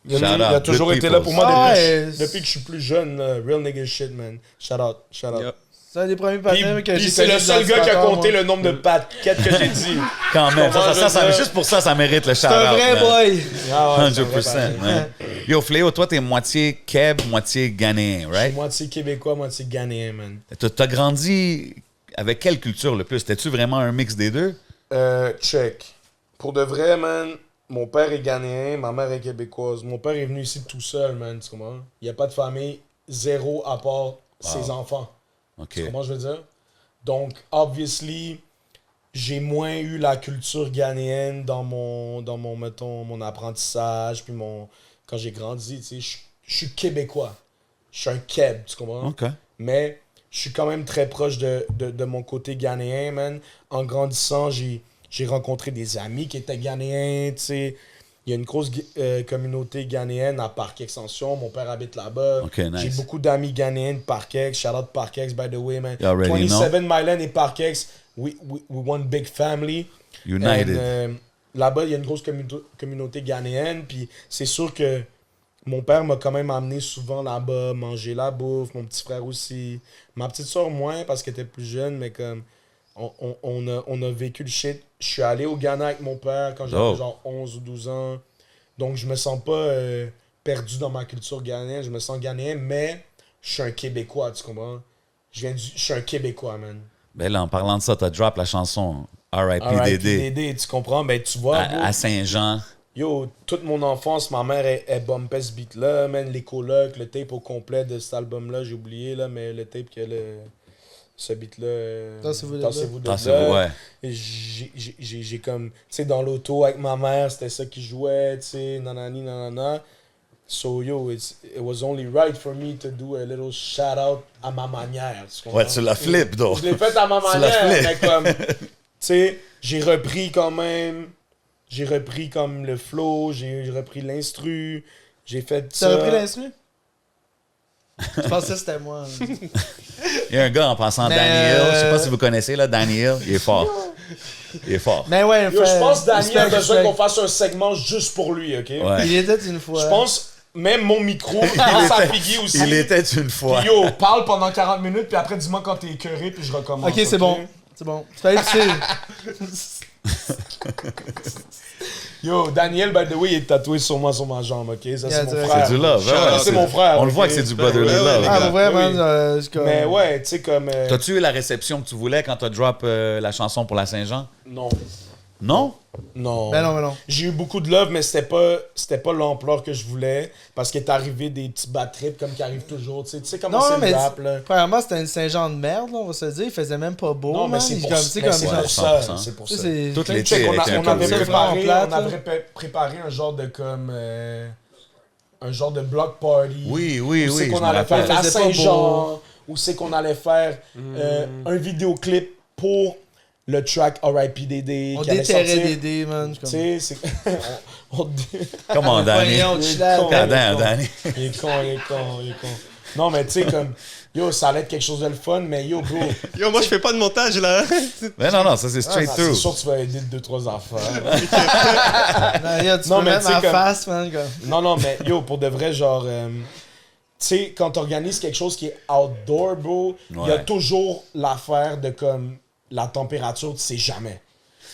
Il Shout a out, toujours good été là people. pour moi Ah, depuis, ouais. depuis que je suis plus jeune. Là. Real nigga shit, man. Shout out, shout out. Yep. C'est un des premiers Puis, patins que puis j'ai c'est connu le seul dans gars qui a Sport, compté moi. le nombre de paquettes que j'ai dit. Quand même, Comment je veux dire? juste pour ça, ça mérite le shout-out. C'est un vrai boy. Ah ouais, c'est un vrai 100%, patin. man. Yo, Fléau, toi, t'es moitié Keb, moitié Ghanéen, right? Moitié québécois, moitié ghanéen, man. T'as grandi avec quelle culture le plus? T'es-tu vraiment un mix des deux? Check. Pour de vrai, man, mon père est ghanéen, ma mère est québécoise. Mon père est venu ici tout seul, man, tu comprends? Il n'y a pas de famille, zéro à part ses enfants. OK. Tu comprends, je veux dire? Donc, obviously, j'ai moins eu la culture ghanéenne dans mon mettons, mon apprentissage, puis quand j'ai grandi, tu sais, je suis québécois. Je suis un Keb, tu comprends? OK. Mais je suis quand même très proche de mon côté ghanéen, man. En grandissant, j'ai rencontré des amis qui étaient ghanéens, tu sais. Il y a une grosse communauté ghanéenne à Parc-Extension. Mon père habite là-bas. Okay, nice. J'ai beaucoup d'amis ghanéens de Parc-Ex. Shout out Parc-Ex, by the way, man. You already 27 Myland et Parc-Ex, we one big family. United. And, là-bas, il y a une grosse communauté ghanéenne. Puis c'est sûr que mon père m'a quand même amené souvent là-bas, manger la bouffe. Mon petit frère aussi. Ma petite soeur moins parce qu'elle était plus jeune, mais comme on a vécu le shit. Je suis allé au Ghana avec mon père quand j'avais genre 11 ou 12 ans. Donc je me sens pas perdu dans ma culture ghanéenne. Je me sens ghanéen, mais je suis un Québécois, tu comprends? Je suis un Québécois, man. Ben là, en parlant de ça, t'as drop la chanson R.I.P. Dédé. Dédé, tu comprends? Ben tu vois, À Saint-Jean. yo, toute mon enfance, ma mère, elle bumpait ce beat-là, man. Les colocs, le tape au complet de cet album-là, j'ai oublié, là, mais le tape que ce beat-là. Tassez-vous de là. Ouais. Et j'ai comme, tu sais, dans l'auto avec ma mère, c'était ça qui jouait, tu sais, nanani, nanana. So, yo, it was only right for me to do a little shout-out à ma manière. Ouais, tu la flippes, donc. Je l'ai fait à ma Tu la manière, flippes. mais comme, tu sais, j'ai repris comme le flow, j'ai repris l'instru, j'ai fait ça. T'as repris l'instru? Je pensais que c'était moi. Il y a un gars en passant, Mais, Danny Hill. Je sais pas si vous connaissez, là, Danny Hill. Il est fort. Il est fort. Mais ouais, Yo, je pense que Daniel a respect, besoin respect. qu'on fasse un segment juste pour lui, ok? Ouais. Il était une fois. Je pense, même mon micro, dans sa figure aussi. Il était une fois. Puis yo, parle pendant 40 minutes, puis après, dis-moi quand t'es écœuré, puis je recommence. Ok, c'est bon. C'est bon. Tu fallait que Yo, Daniel, by the way, il est tatoué sur moi, sur ma jambe, ok? Ça, Yeah, c'est mon c'est frère. C'est du love. Ça, ouais, c'est mon frère. On le voit ok? que c'est du brotherly love, les Ah, gars. pour vrai, Oui. man, c'est comme... Mais ouais, tu sais, comme. T'as-tu eu la réception que tu voulais quand t'as drop la chanson pour la Saint-Jean? Non. Non? Non. Ben non, mais non. J'ai eu beaucoup de love, mais c'était pas l'ampleur que je voulais. Parce qu'il est arrivé des petits bad trips comme qui arrivent toujours. Tu sais comment Non, c'est mais le rap, là. premièrement, c'était une Saint-Jean de merde, là, on va se le dire. Il faisait même pas beau, Non, mais man. c'est Il- pour, comme, tu sais, mais comme c'est genre- pour ça. 100%. C'est pour Tu ça. sais, c'est- Tout tu sais, l'été Check, on, était un on peu avait weird. préparé, plate, on là. avait préparé un genre de comme un genre de block party. Oui, Où oui, c'est oui. qu'on je me allait rappelle. faire à faisait pas Saint-Jean, où c'est qu'on allait faire un vidéoclip pour le track R.I.P. Dédé On qui allait déterrait sortir. des dés, man. Tu sais, c'est on- Come on, Danny. Voyons, chill out. con. Damn, Danny. il est con. Non, mais tu sais, comme, yo, ça allait être quelque chose de le fun, mais yo, bro. Yo, moi, je fais pas de montage, là. Mais non, ça c'est straight C'est through. sûr que tu vas aider 2-3 affaires. Non, yo, tu Non, peux mais mettre tu sais, ma comme- face, man. Comme. Non, mais yo, pour de vrai, genre, tu sais, quand t'organises quelque chose qui est outdoor, bro, il y a Ouais. toujours l'affaire de comme la température, tu sais jamais.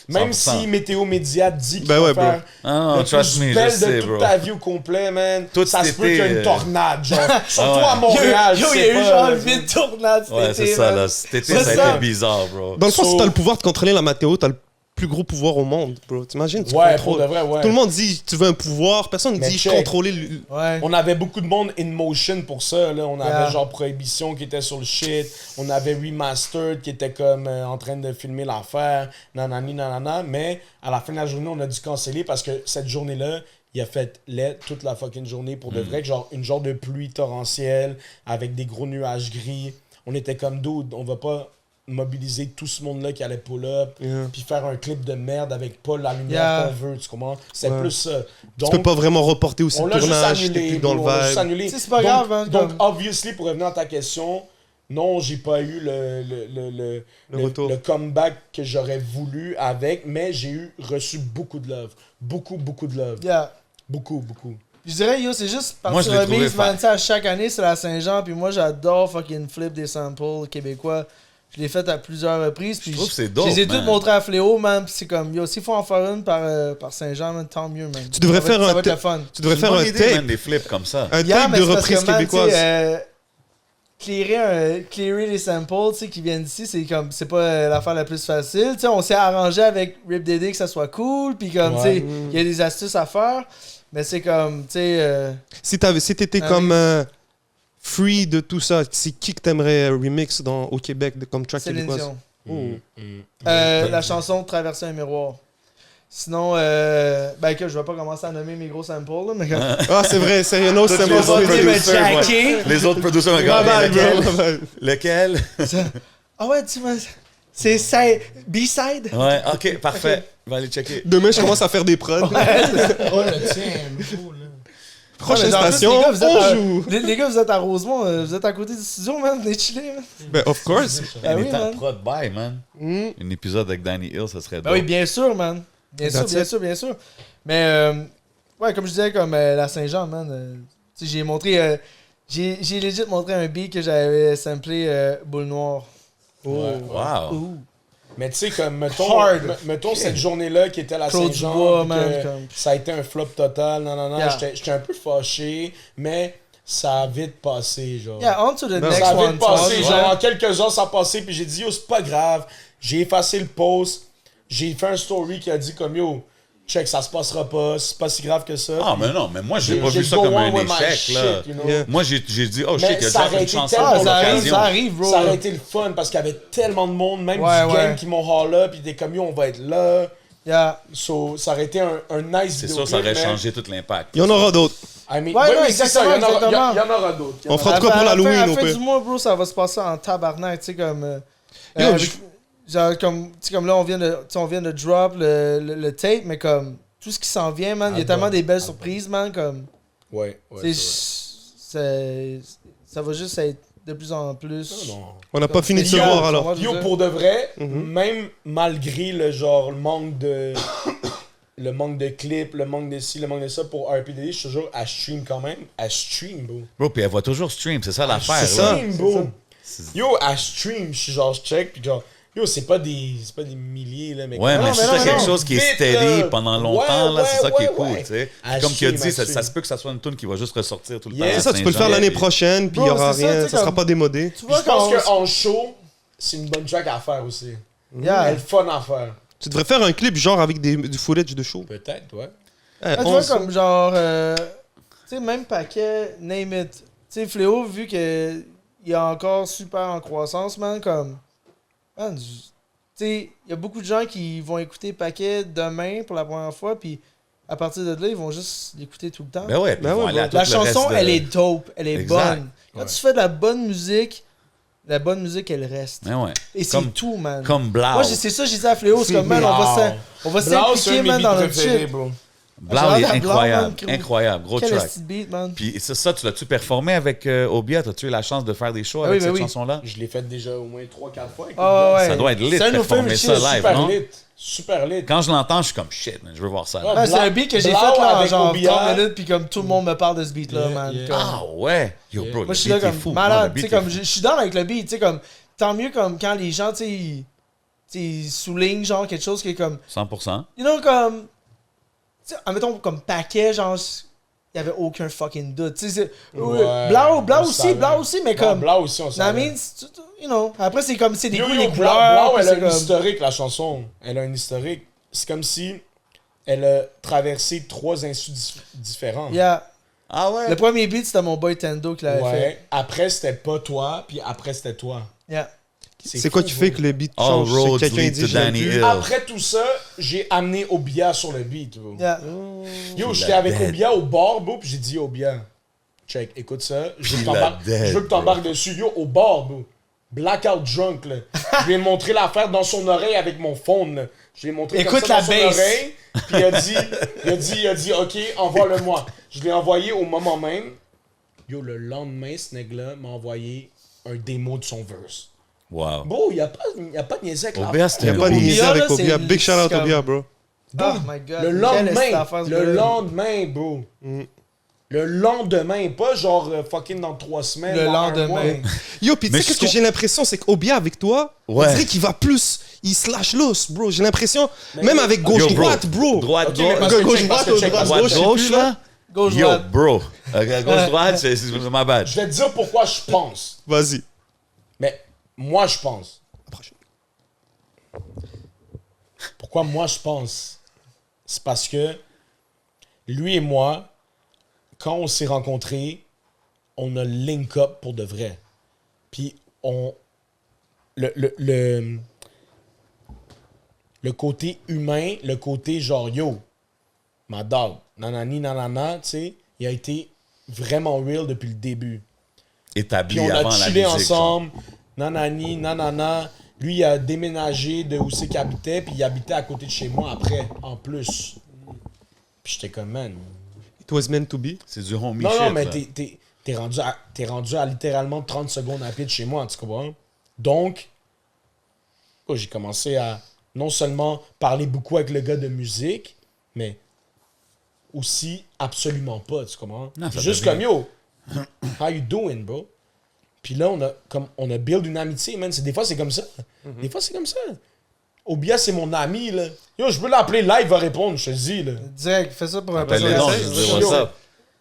Même 100%. si Météo Média dit qu'il Ben va ouais, bro. faire Ah non, le trust plus me, je belle sais, de toute bro. ta vie au complet, man, Tout ça se cet peut qu'il y ait été, une tornade, genre. Surtout ouais. à Montréal, Yo, il y c'est a eu pas- genre 8 tournades cet Ouais, été, c'est ça, man. là. Cet été, C'est ça a ça. été bizarre, bro. Dans le fond, So- si t'as le pouvoir de contrôler la météo, t'as le plus gros pouvoir au monde, bro. T'imagines, tu Ouais, pour contrôles. de vrai, ouais. Tout le monde dit, tu veux un pouvoir. Personne Mais dit check. contrôler Ouais. On avait beaucoup de monde in motion pour ça. Là. On avait Yeah. genre Prohibition qui était sur le shit. On avait Remastered qui était comme en train de filmer l'affaire. Nanani, nanana. Mais à la fin de la journée, on a dû canceller parce que cette journée-là, il a fait laid toute la fucking journée pour de vrai. Genre une genre de pluie torrentielle avec des gros nuages gris. On était comme dude, on va pas mobiliser tout ce monde-là qui allait pull-up puis faire un clip de merde avec pas la lumière Yeah. qu'on veut, tu comprends? C'est Ouais. plus ça. Tu peux pas vraiment reporter aussi On le l'a juste tournage, t'es annulé, plus dans le bro, on l'a juste vibe. annulé. Tu sais, c'est pas Donc- grave, hein, Donc, comme- obviously, pour revenir à ta question, non, j'ai pas eu Le retour. le comeback que j'aurais voulu avec, mais j'ai reçu beaucoup de love. Beaucoup de love. Yeah. Beaucoup. Je dirais, yo, c'est juste parce Moi, que je l'ai le trouvé mix, man, fat. tu sais, à chaque année, c'est la Saint-Jean, puis moi, j'adore fucking flip des samples québécois. Je l'ai fait à plusieurs reprises, puis trouve que c'est je dope, les ai toutes man. montrées à Fléau, man, puis c'est comme, yo, s'il faut en faire une par Saint-Jean, man, tant mieux, man. Tu devrais Ça va être- faire ça un va être ta- le fun. Tu devrais C'est faire une un bonne idée, man, tape, des flips comme ça. un Yeah, tape mais de c'est parce que, reprises man, québécoises. tu sais, clearer les samples, tu sais, qui viennent d'ici, c'est comme, c'est pas l'affaire la plus facile. Tu sais, on s'est arrangé avec Rip Dédé que ça soit cool, puis comme, tu sais, il y a des astuces à faire, mais c'est comme, tu sais, Si t'étais Ah comme free de tout ça, c'est qui que t'aimerais remix au Québec comme track Céline québécoise? Dion. Oh. La chanson Traverser un miroir. Sinon, ben que je vais pas commencer à nommer mes gros samples, là, mais comme... Ah, c'est vrai, c'est un autre Tous sample. les autres va dire, mais producers, ouais. Jackie. Les autres producers, Pas regarde, mal, lequel? bro. Lequel? Ah ouais, tu m'as... C'est B-side? Ouais, ok, parfait. Va aller checker. Demain, je commence à faire des prods. Oh, le tien, beau, là. Prochaine Ouais, mais en plus, station, les gars, vous êtes à- on joue. Les gars, vous êtes à Rosemont, vous êtes à côté du studio, man, venez chiller, man. Ben, of course. Ben On oui, est en man. prod by, man. Un épisode avec Danny Hill, ça serait Ben oui, dope. bien sûr, man. Bien sûr, That's bien it. sûr, bien sûr. Mais, ouais, comme je disais, comme la Saint-Jean, man, tu sais, j'ai montré... j'ai legit montré un beat que j'avais samplé Boule Noire. Ouais. Wow. Ouh. Mais tu sais, comme, mettons, Hard. mettons cette journée-là qui était à la Claude Saint-Jean, Dubois, puis man, que comme- ça a été un flop total, non, Yeah. j'étais un peu fâché, mais ça a vite passé, genre. Yeah, on to the Non, next Ça a one. vite passé, tu vois, genre en quelques heures ça a passé, puis j'ai dit yo c'est pas grave, j'ai effacé le post, j'ai fait un story qui a dit comme yo, check ça se passera pas, c'est pas si grave que ça. Ah, Puis mais non, mais moi, j'ai pas j'ai vu ça go comme on un with my échec, shit, là. you know. Yeah. Moi, j'ai dit, oh Mais shit, il y a ça déjà fait aurait une été chanson tellement- pour ça arrive, l'occasion. ça arrive, bro. Ça aurait été le fun parce qu'il y avait tellement de monde, même Ouais, du ouais. gang qui m'ont haul up, puis des comme yo on va être là. Yeah. So, ça aurait été un nice C'est vidéoclip. sûr, ça aurait mais- changé tout l'impact. Il y en aura d'autres. I mean, Ouais, non, oui, c'est ça, il y en aura- exactement, il y en aura d'autres. On fera de À quoi la pour fin- l'Halloween, À au la fin pire. du mois, bro, ça va se passer en tabarnak, tu sais, comme... Yo, avec- genre, comme, tu sais, comme là, on vient de drop le tape, mais comme, tout ce qui s'en vient, man, il y a tellement des belles surprises, man, comme... Ouais, tu sais, ça va juste être de plus en plus... Non. On n'a pas fini de se Yo, voir, alors. Yo, pour de vrai, même malgré le genre, le manque de clips, le manque de ci, le manque de ça pour RPD, je suis toujours à stream quand même. À stream, bro. Bro, puis elle va toujours stream, c'est ça l'affaire. c'est là. ça. Stream, bro. Yo, à stream, je suis genre, je check, puis genre, yo, c'est pas des milliers, là, mais Ouais, quand mais même. si mais t'as non, quelque non. chose qui est Vite, steady là. pendant longtemps, là, Ouais, c'est ça qui est ouais, cool, ouais. tu sais. À Comme tu as stream, dit, à ça stream. se peut que ça soit une tune qui va juste ressortir tout le Yeah. temps. à C'est ça, tu peux le faire Saint-Jean. l'année prochaine, puis il y Bro, aura c'est ça, rien, tu sais, ça sera comme- pas démodé. Tu Je vois, pense quand qu'en show, c'est une bonne track à faire aussi. Yeah. Elle est fun à faire. Tu devrais faire un clip genre avec du footage de show. Peut-être, ouais. Eh, tu vois, comme genre, tu sais, même paquet, name it. Tu sais, Fléau, vu qu'il est encore super en croissance, man, comme. Man, tu sais, il y a beaucoup de gens qui vont écouter paquet demain pour la première fois, puis à partir de là, ils vont juste l'écouter tout le temps. Ben ouais, puis Ben ils vont ouais, aller à bro. tout La le chanson, reste de- elle est dope, elle est Exact. bonne. Quand Ouais. tu fais de la bonne musique, elle reste. Ben ouais. Et c'est Comme- tout, man. Comme Blau. Moi, c'est ça, j'ai dit à Fléau, c'est comme, man, on va Blau, c'est un s'impliquer, de mes man, beats dans notre préférés, shit. bro. Blau, Genre, il est la Blau, incroyable. man, gros. Incroyable. Gros Quel track. esti de beat, man. Puis ça, tu l'as-tu performé avec Obia? As-tu eu la chance de faire des shows Ah avec oui, cette ben oui. chanson-là? Je l'ai fait déjà au moins 3-4 fois. avec Ah le gars. ouais. Ça doit être lit C'est un de de nos performer favorite ça shit, live, Super non? lit. Super lit. Quand je l'entends, je suis comme shit, man, je veux voir ça. Ouais. Ah, c'est un beat que j'ai fait Blau là, en avec genre Obia. 30 minutes, puis comme tout le monde me parle de ce beat-là, Yeah, man. yeah. Comme- Ah ouais! Yo, bro, Moi, le je suis là beat est comme fou. Non, malade, le tu sais, beat est comme, fou. je suis dans avec le beat, tu sais, comme, tant mieux comme quand les gens, tu sais, ils soulignent, genre, quelque chose qui est comme, 100%. you know, comme, tu sais, admettons, comme paquet, genre, il y avait aucun fucking doute, tu sais, Ouais, Blau on savait. aussi, mais comme, Blau aussi, on that savait. means, you know, après, c'est comme, c'est des Yo, goûts, yo, des Blau, couleurs, puis elle a c'est un comme, historique, la chanson. Elle a un historique. C'est comme si elle a traversé 3 insus différents. yeah. Ah ouais? Le premier beat, c'était mon boy Tendo qui l'avait fait. Ouais. Après, c'était pas toi, puis après, c'était toi. Yeah. C'est quoi fou, qui fait bro. que le beat All change? C'est roads quelqu'un lead dit to je l'aime Danny plus. Hill. Après tout ça, j'ai amené Obia sur le beat, bro. Yeah. Yo, Il j'étais l'a avec dead. Obia au bar, bro, puis j'ai dit Obia, check, écoute ça, je veux Il que l'a t'embarques- dead, je veux que t'embarques dessus. Yo, au bar, bro. Blackout drunk, là. Je lui ai montré l'affaire dans son oreille avec mon phone, là. Je lui ai montré Écoute comme ça la dans son bass. oreille, puis il a dit, ok, envoie-le-moi. Je l'ai envoyé au moment même. Yo, le lendemain, ce nègre-là m'a envoyé un démo de son verse. Wow. Bro, il y a pas de niaiser avec Obia, la c'était Il a un pas de Obia, niaiser là, avec c'est Obia. Big shout out comme- Obia, bro. Oh my god. Le Quelle lendemain, affaire, ce le gars-là. lendemain, bro. Le lendemain, pas genre fucking dans 3 semaines. Le dans un lendemain. mois. Yo, pis tu Mais sais je qu'est-ce que trouve- j'ai l'impression, c'est qu'Obia avec toi, Ouais. on dirait qu'il va plus, il slash loose, bro. J'ai l'impression, Mais même yo, avec Yo, bro. gauche-droite, bro. Droite, Ok, mais parce que Gauche, check, droite, parce que check, droite, parce que gauche, check. Gauche, là? Gauche Yo, droite. bro. Gauche-droite, c'est ma bad. Je vais te dire pourquoi je pense. Vas-y. Mais moi, je pense. Approche. Pourquoi moi, je pense? C'est parce que lui et moi, quand on s'est rencontrés, on a link up pour de vrai. Puis on... le côté humain, le côté genre, yo, ma dog, nanani, nanana, tu sais, il a été vraiment real depuis le début. Établi Puis on avant a la chillé musique. ensemble, nanani, nanana. Lui, il a déménagé de où c'est qu'il habitait, puis il habitait à côté de chez moi après, en plus. Puis j'étais comme, man. It was meant to be. C'est du homie Non, shit. non, mais là. t'es rendu à littéralement 30 secondes à pied de chez moi, tu comprends? Donc, j'ai commencé à non seulement parler beaucoup avec le gars de musique, mais aussi absolument pas, tu comprends? Non, ça Juste fait comme, yo, how you doing, bro? Puis là, on a build une amitié, man. Des fois, c'est comme ça. Des fois, c'est comme ça. Obia, c'est mon ami, là. Yo, je peux l'appeler live, il va répondre, je te dis, là. Direct, fais ça pour un Appelle-le donc, je dis, what's up?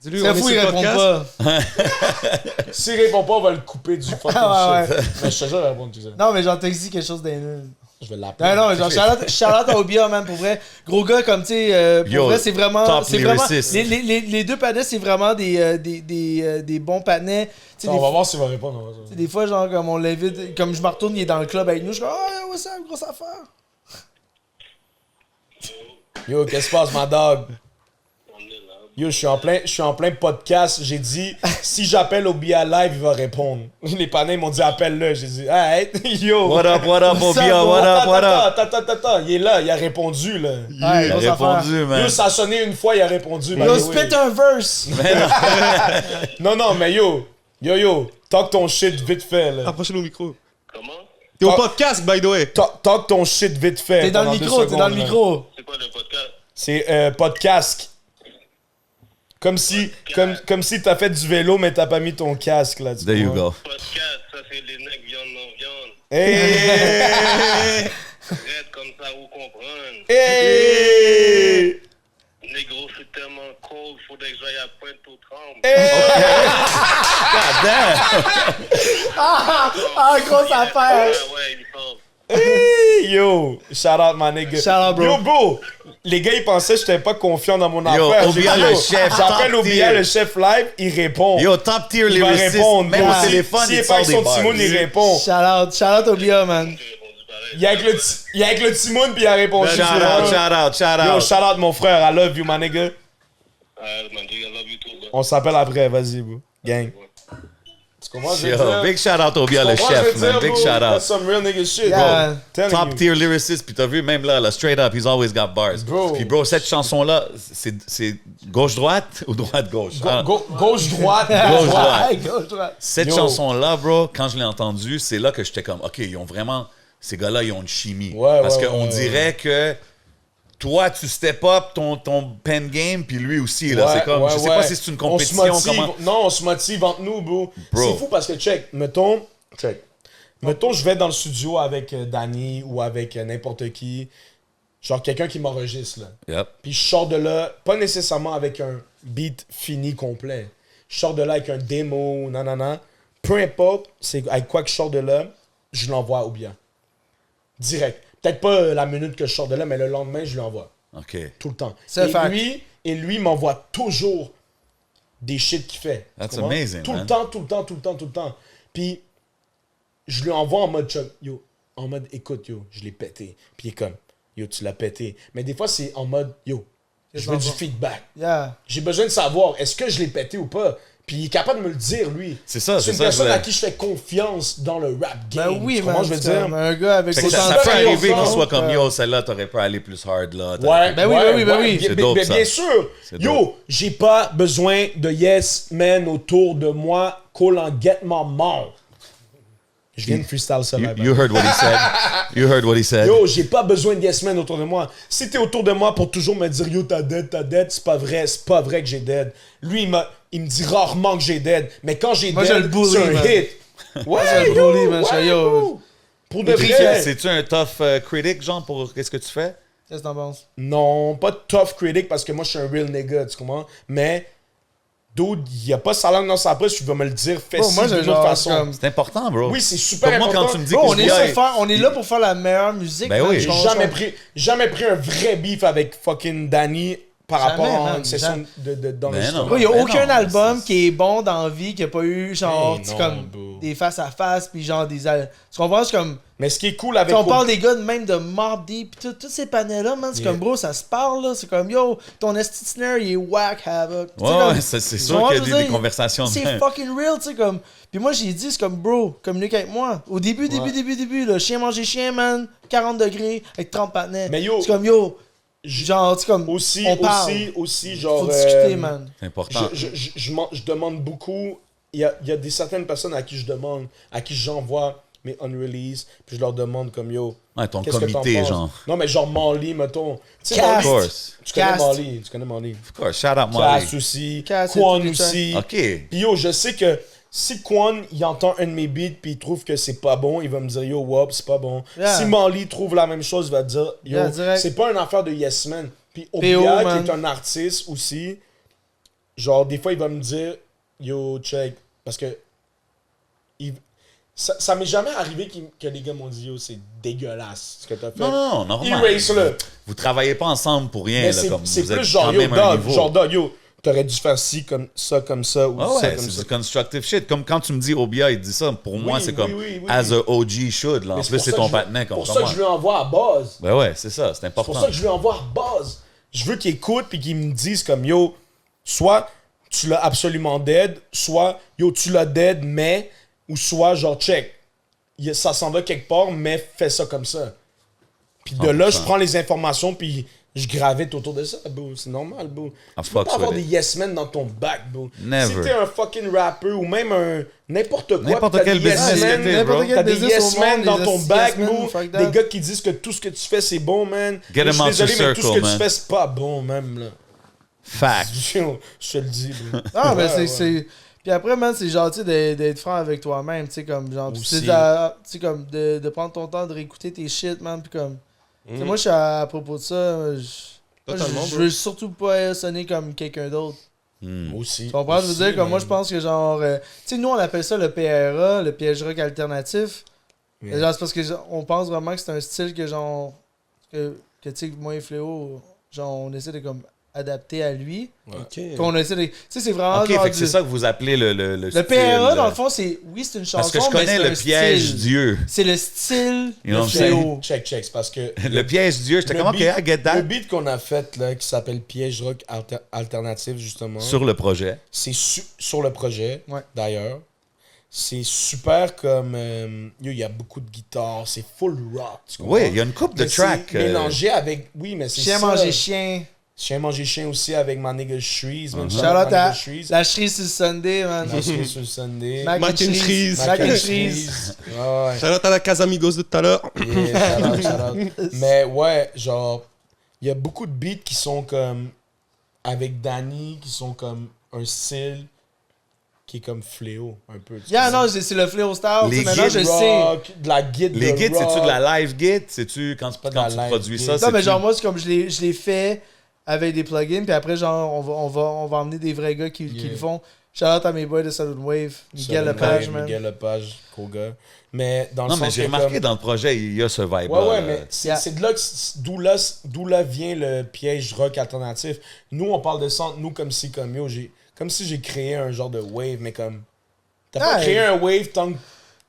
Dis-lui, C'est on est fou, sur il le répond podcast. pas. S'il répond pas, on va le couper du fucking Ah, shit. Mais je te jure, il va répondre tout ça. Non, mais genre, t'as dit quelque chose d'haineux. Je vais l'appeler. Non, genre, shout-out à Obia, man, pour vrai. Gros gars, comme, tu sais, pour Yo, vrai, c'est vraiment... top C'est vraiment lyricist. les deux panais, c'est vraiment des bons panais. Tu sais, On des va voir s'il va répondre. on va voir. des fois, genre, comme on l'invite, comme je me retourne, il est dans le club avec nous, je suis comme, oh, what's up, grosse affaire. Yo, qu'est-ce qui se passe, ma dog? Yo, je suis en plein podcast. J'ai dit, si j'appelle Obia live, il va répondre. Les panais m'ont dit, appelle-le. J'ai dit, hey, yo. What up, What's Obia, up, what up, what up? Attends. Il est là, il a répondu, là. Ouais, Il a grosse affaire. répondu, man. Yo, ça a sonné une fois, il a répondu. by Yo, the way. spit un verse. Non, mais yo, talk ton shit vite fait, là. Approchez le micro. Comment? T'es au Ah. podcast, by the way. Talk ton shit vite fait. T'es dans le pendant 2 micro, t'es dans le secondes, là. micro. C'est quoi le podcast? C'est podcast. Comme si t'as fait du vélo, mais t'as pas mis ton casque, là. tu There you comprends? go. Podcast, ça c'est les necks viande non viande. Hey! Reste comme ça, vous comprendre. Hey! Négro, c'est tellement cold, faudrait que j'aille à Pointe-aux-Trembles. Ah, grosse affaire. Ouais, il me semble. Hey! Yo! Shout out, my nigga. Shout out, bro. Yo, bro! Les gars, ils pensaient que j'étais pas confiant dans mon Yo, affaire. Obia, J'ai dit, le yo, chef, j'appelle top Obia, tier. le chef live, il répond. Yo, top tier il va lyricist. répondre. Même bro. au téléphone, S'il il est pas sort avec des son bars. Timoun, il répond. Shout out Obia, man. J'ai répondu pareil. Il est avec le Timoun, puis il a répondu. Shout out, shout Yo, out. shout out, mon frère. I love you, my nigga. Man, I love you too, bro. On s'appelle après, vas-y, bro. Gang. Tu comprends ce que je veux Yo, dire? big shout out Obia, le Tu comprends ce que chef, je veux dire, man. Big bro? shout That's out. some real nigga shit, Yeah. bro. Telling Top you. tier lyricist, puis t'as vu, même là, straight up, he's always got bars. Bro. Puis bro, cette chanson-là, c'est gauche-droite ou droite-gauche? Ah, Gauche-droite. Gauche-droite. Hey, gauche-droite. Cette Yo. chanson-là, bro, quand je l'ai entendue, c'est là que j'étais comme, OK, ils ont vraiment... Ces gars-là, ils ont une chimie. Ouais, Parce ouais, qu'on ouais, dirait que toi, tu step up ton pen game, puis lui aussi, là. C'est comme, je sais pas si c'est une compétition, On se motive. comment... Non, on se motive entre nous, bro. Bro. C'est fou parce que, mettons, je vais dans le studio avec Danny ou avec n'importe qui, genre quelqu'un qui m'enregistre, là. Yep. Puis je sors de là, pas nécessairement avec un beat fini complet. Je sors de là avec un démo, nanana. Peu importe, c'est avec quoi que je sors de là, je l'envoie au bien. Direct. Peut-être pas la minute que je sors de là, mais le lendemain, je lui envoie. OK. Tout le temps. C'est un fact. Lui m'envoie toujours des shit qu'il fait. Tu That's comprends? amazing, Tout man. le temps. Puis, je lui envoie en mode choc. Yo, en mode écoute, yo, je l'ai pété. Puis il est comme, yo, tu l'as pété. Mais des fois, c'est en mode, yo, je veux du feedback. Yeah. J'ai besoin de savoir, est-ce que je l'ai pété ou pas? Puis il est capable de me le dire, lui. C'est ça, C'est c'est une ça, personne je à voulais- qui je fais confiance dans le rap game. Ben oui, Tu comprends man. je veux c'est dire? comme un gars avec Fait que C'est ça ça, peut ça, arriver ça, qu'on ça, soit comme, ouais. yo, celle-là, t'aurais pu aller plus hard, là. Ouais, Ben oui, ouais, ben oui, ben ouais. oui. Bien, C'est dope, bien, ça. bien sûr. C'est Yo, dope. j'ai pas besoin de yes man autour de moi. Call en get my mouth. Je viens de freestyle ça là. You heard what he said. You heard what he said. Yo, j'ai pas besoin de yes man autour de moi. Si t'es autour de moi pour toujours me dire yo, t'as dead, c'est pas vrai que j'ai dead. Lui, il me dit rarement que j'ai dead. Mais quand j'ai Moi, je dead, le bully, c'est un man. hit. Ouais, je le bully, man. Je fais, yo. bro. Pour de Puis, vrai. c'est-tu un tough critic, genre, pour qu'est-ce que tu fais? Qu'est-ce que t'en penses? Non, pas tough critic parce que moi je suis un real nigga, tu comprends? Mais, dude, y a pas sa langue dans sa poche, tu vas me le dire, fais Bon, ci moi, j'ai d'une autre genre, façon. comme- C'est important, bro. Oui, c'est super Comme moi, important. quand tu me dis Bro, que on je est, dois- on est là pour faire la meilleure musique. Ben man. oui. J'ai Je jamais pris un vrai beef avec fucking Danny par Jamais, rapport à man, une session d'enregistrement. Bro, il n'y a Mais aucun non, album c'est- qui est bon dans la vie qui a pas eu genre Hey, tu sais, non, comme bro. des face à face puis genre des tu comprends c'est comme Mais ce qui est cool tu avec sais, on parle des gars de même de Mobb Deep pis tous ces panels là man c'est Yeah. comme bro ça se parle là c'est comme yo ton esti snare il est whack Havoc. Tu sais, Ouais, comme, ouais, c'est tu sûr vois, qu'il y je a veux des dire, conversations de c'est même. fucking real tu sais comme puis moi j'ai dit c'est comme bro communique avec moi au début là chien manger chien man 40 degrés avec 30 panels Mais yo, c'est comme yo genre tu sais comme aussi, on parle aussi, genre. faut discuter man C'est important. Je demande beaucoup. Il y a des certaines personnes à qui je demande, à qui j'envoie mes unreleased, puis je leur demande comme yo. Ouais, ton qu'est-ce que t'en comité, penses? genre. Non, mais genre Manly, mettons. Tu sais, Cast. Of course. Tu connais Cast. Manly. Tu connais Manly. Of course. Shout out, Molly. Cass aussi. Cass et Quan tous les aussi. OK. Puis yo, je sais que si Quan, il entend un de mes beats puis il trouve que c'est pas bon, il va me dire yo, wop, c'est pas bon. Yeah. Si Manly trouve la même chose, il va dire yo, Yeah, direct. c'est pas une affaire de Yes Man. Puis PO, Obia, man. qui est un artiste aussi, genre des fois il va me dire yo, check. Parce que ça m'est jamais arrivé que les gars m'ont dit yo, c'est dégueulasse ce que t'as fait. Non, normal. Erase-le. Vous travaillez pas ensemble pour rien, Mais là, comme c'est vous êtes plus genre quand yo, même à un dog, niveau. genre dog, yo, t'aurais dû faire ci comme ça, ou Ah ça ouais, comme c'est ça. du constructive shit. Comme quand tu me dis Obia, il dit ça, pour moi, Oui, c'est oui, comme oui, oui. as a OG should. Là. En Mais plus, pour c'est ça ton que je- patinet comme pour ça que je lui envoie à base. Ben ouais, c'est ça, c'est C'est important. pour ça que je lui envoie à base. Je veux qu'il écoute puis qu'il me dise comme yo, soit tu l'as absolument dead, soit yo, tu l'as dead, mais, ou soit genre check. Ça s'en va quelque part, mais fais ça comme ça. Puis de là, je 100%. prends les informations puis je gravite autour de ça, bro. C'est normal, bro. Ah, Tu peux fuck pas avoir with des it. yes men dans ton back, bro. Never. Si t'es un fucking rapper ou même un n'importe quoi, N'importe t'as quel des yes business men, que t'es, n'importe bro. quel T'as des business yes au men monde, dans des ton yes back, men, bro. fuck that. Des gars qui disent que tout ce que tu fais, c'est bon, man. Get Mais them je suis out désolé, your mais tout ce circle, que tu man. fais, c'est pas bon, même, là. Fact. Je te le dis, bro. Ah, mais Ouais, c'est. Puis après, man, c'est genre, tu sais, d'être franc avec toi-même, tu sais, comme, genre, pis Aussi. tu sais, comme, de prendre ton temps de réécouter tes shit, man, pis comme. Tu sais, moi, je suis à propos de ça, Totalement, je bro. veux surtout pas sonner comme quelqu'un d'autre. Aussi. Tu comprends? Je veux Aussi, dire, comme moi, man. je pense que, genre, tu sais, nous, on appelle ça le PRA, le piège rock alternatif. Yeah. Genre, c'est parce que, genre, on pense vraiment que c'est un style que, genre, que tu sais, moi et Fléau, genre, on essaie de, comme, adapter à lui. Ok. Qu'on essaie de. Tu sais, c'est vraiment. OK, genre fait que c'est du- ça que vous appelez le Le style, PRA, dans le fond, c'est. Oui, c'est une chanson. Parce que je mais connais c'est le un piège style. Dieu. C'est le style You know de what I'm saying? Fléau. Check, c'est parce que... Le piège Dieu, j'étais Le comme, OK, beat- I get Le that. beat qu'on a fait, là, qui s'appelle Piège Rock Alternatif, justement, Sur le projet. c'est sur le projet, Ouais. d'ailleurs. C'est super comme... yo, il y a beaucoup de guitare, c'est full rock, tu comprends? Oui, il y a une couple de Mais c'est tracks. mélangé avec... Oui, mais c'est Chien ça. manger chien. Chien manger chien aussi avec ma nigga Shreeze, man. Uh-huh. Shout out Shout-out ma à nigga Shreeze. la cerise sur Sunday, man. La Shreeze sur le Sunday. Mac Mac and cheese. Mac and and cheese. Ouais, ouais. Shout-out à la Casamigos de tout à l'heure. Yeah, shout out. Mais ouais, genre, il y a beaucoup de beats qui sont comme avec Danny, qui sont comme un style qui est comme Fléau, un peu. tu Yeah, vois. non, c'est le Fléau Star. Les tu sais, Maintenant, guides je sais. Rock, de la guide Les de guides, rock. c'est-tu de la live guide? C'est-tu quand pas de la tu live produis guide. ça? Non, c'est-tu- mais genre, moi, c'est comme je l'ai fait avec des plugins, puis après, genre, on va emmener des vrais gars qui Yeah. le font. Shout out à mes boys de Salute Wave, Miguel Ça, Lepage, ouais, man. Miguel Lepage, gros gars. Mais dans le Non, sens mais j'ai que remarqué comme- dans le projet, il y a ce vibe-là. Ouais, ouais, là. mais c'est de là d'où là vient le piège rock alternatif. Nous, on parle de ça, nous, comme si j'ai créé un genre de wave, mais comme. T'as pas Ouais. créé un wave tant que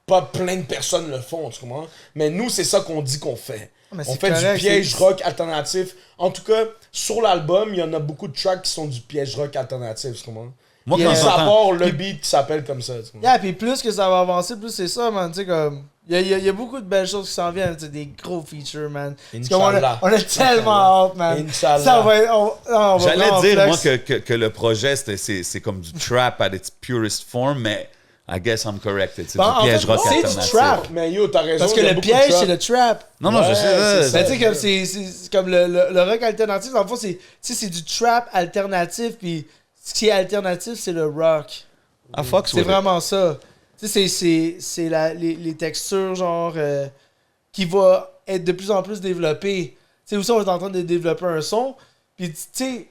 pas plein de personnes le font, tu comprends? Mais nous, c'est ça qu'on dit qu'on fait. Mais On c'est fait correct, du piège c'est- rock alternatif. En tout cas, sur l'album, il y en a beaucoup de tracks qui sont du piège rock alternatif, tu comprends? Moi, Yeah. quand Ça j'entends... part le beat qui s'appelle comme ça, tu comprends? Yeah, puis plus que ça va avancer, plus c'est ça, man. Tu sais, comme. Il y a beaucoup de belles choses qui s'en viennent, tu sais, des gros features, man. C'est comme Inch'Allah. on a tellement hâte, man. Inch'Allah. Ça va être. On va J'allais vraiment dire, flex. moi, que le projet, c'est comme du trap at its purest form, mais I guess I'm corrected. C'est Bon, du en piège fait, rock c'est du alternatif. trap. Mais yo, t'as raison. Parce que il y a le beaucoup de piège, trap. c'est le trap. Non, non, je Ouais, sais. c'est ça. Ben, tu sais, comme c'est comme le rock alternatif, dans le fond, c'est du trap alternatif, puis ce qui est alternatif, c'est le rock. Ah, fuck, C'est vraiment ça. Tu sais, c'est les textures, genre, qui va être de plus en plus développées. Tu sais, aussi, on est en train de développer un son, puis tu sais,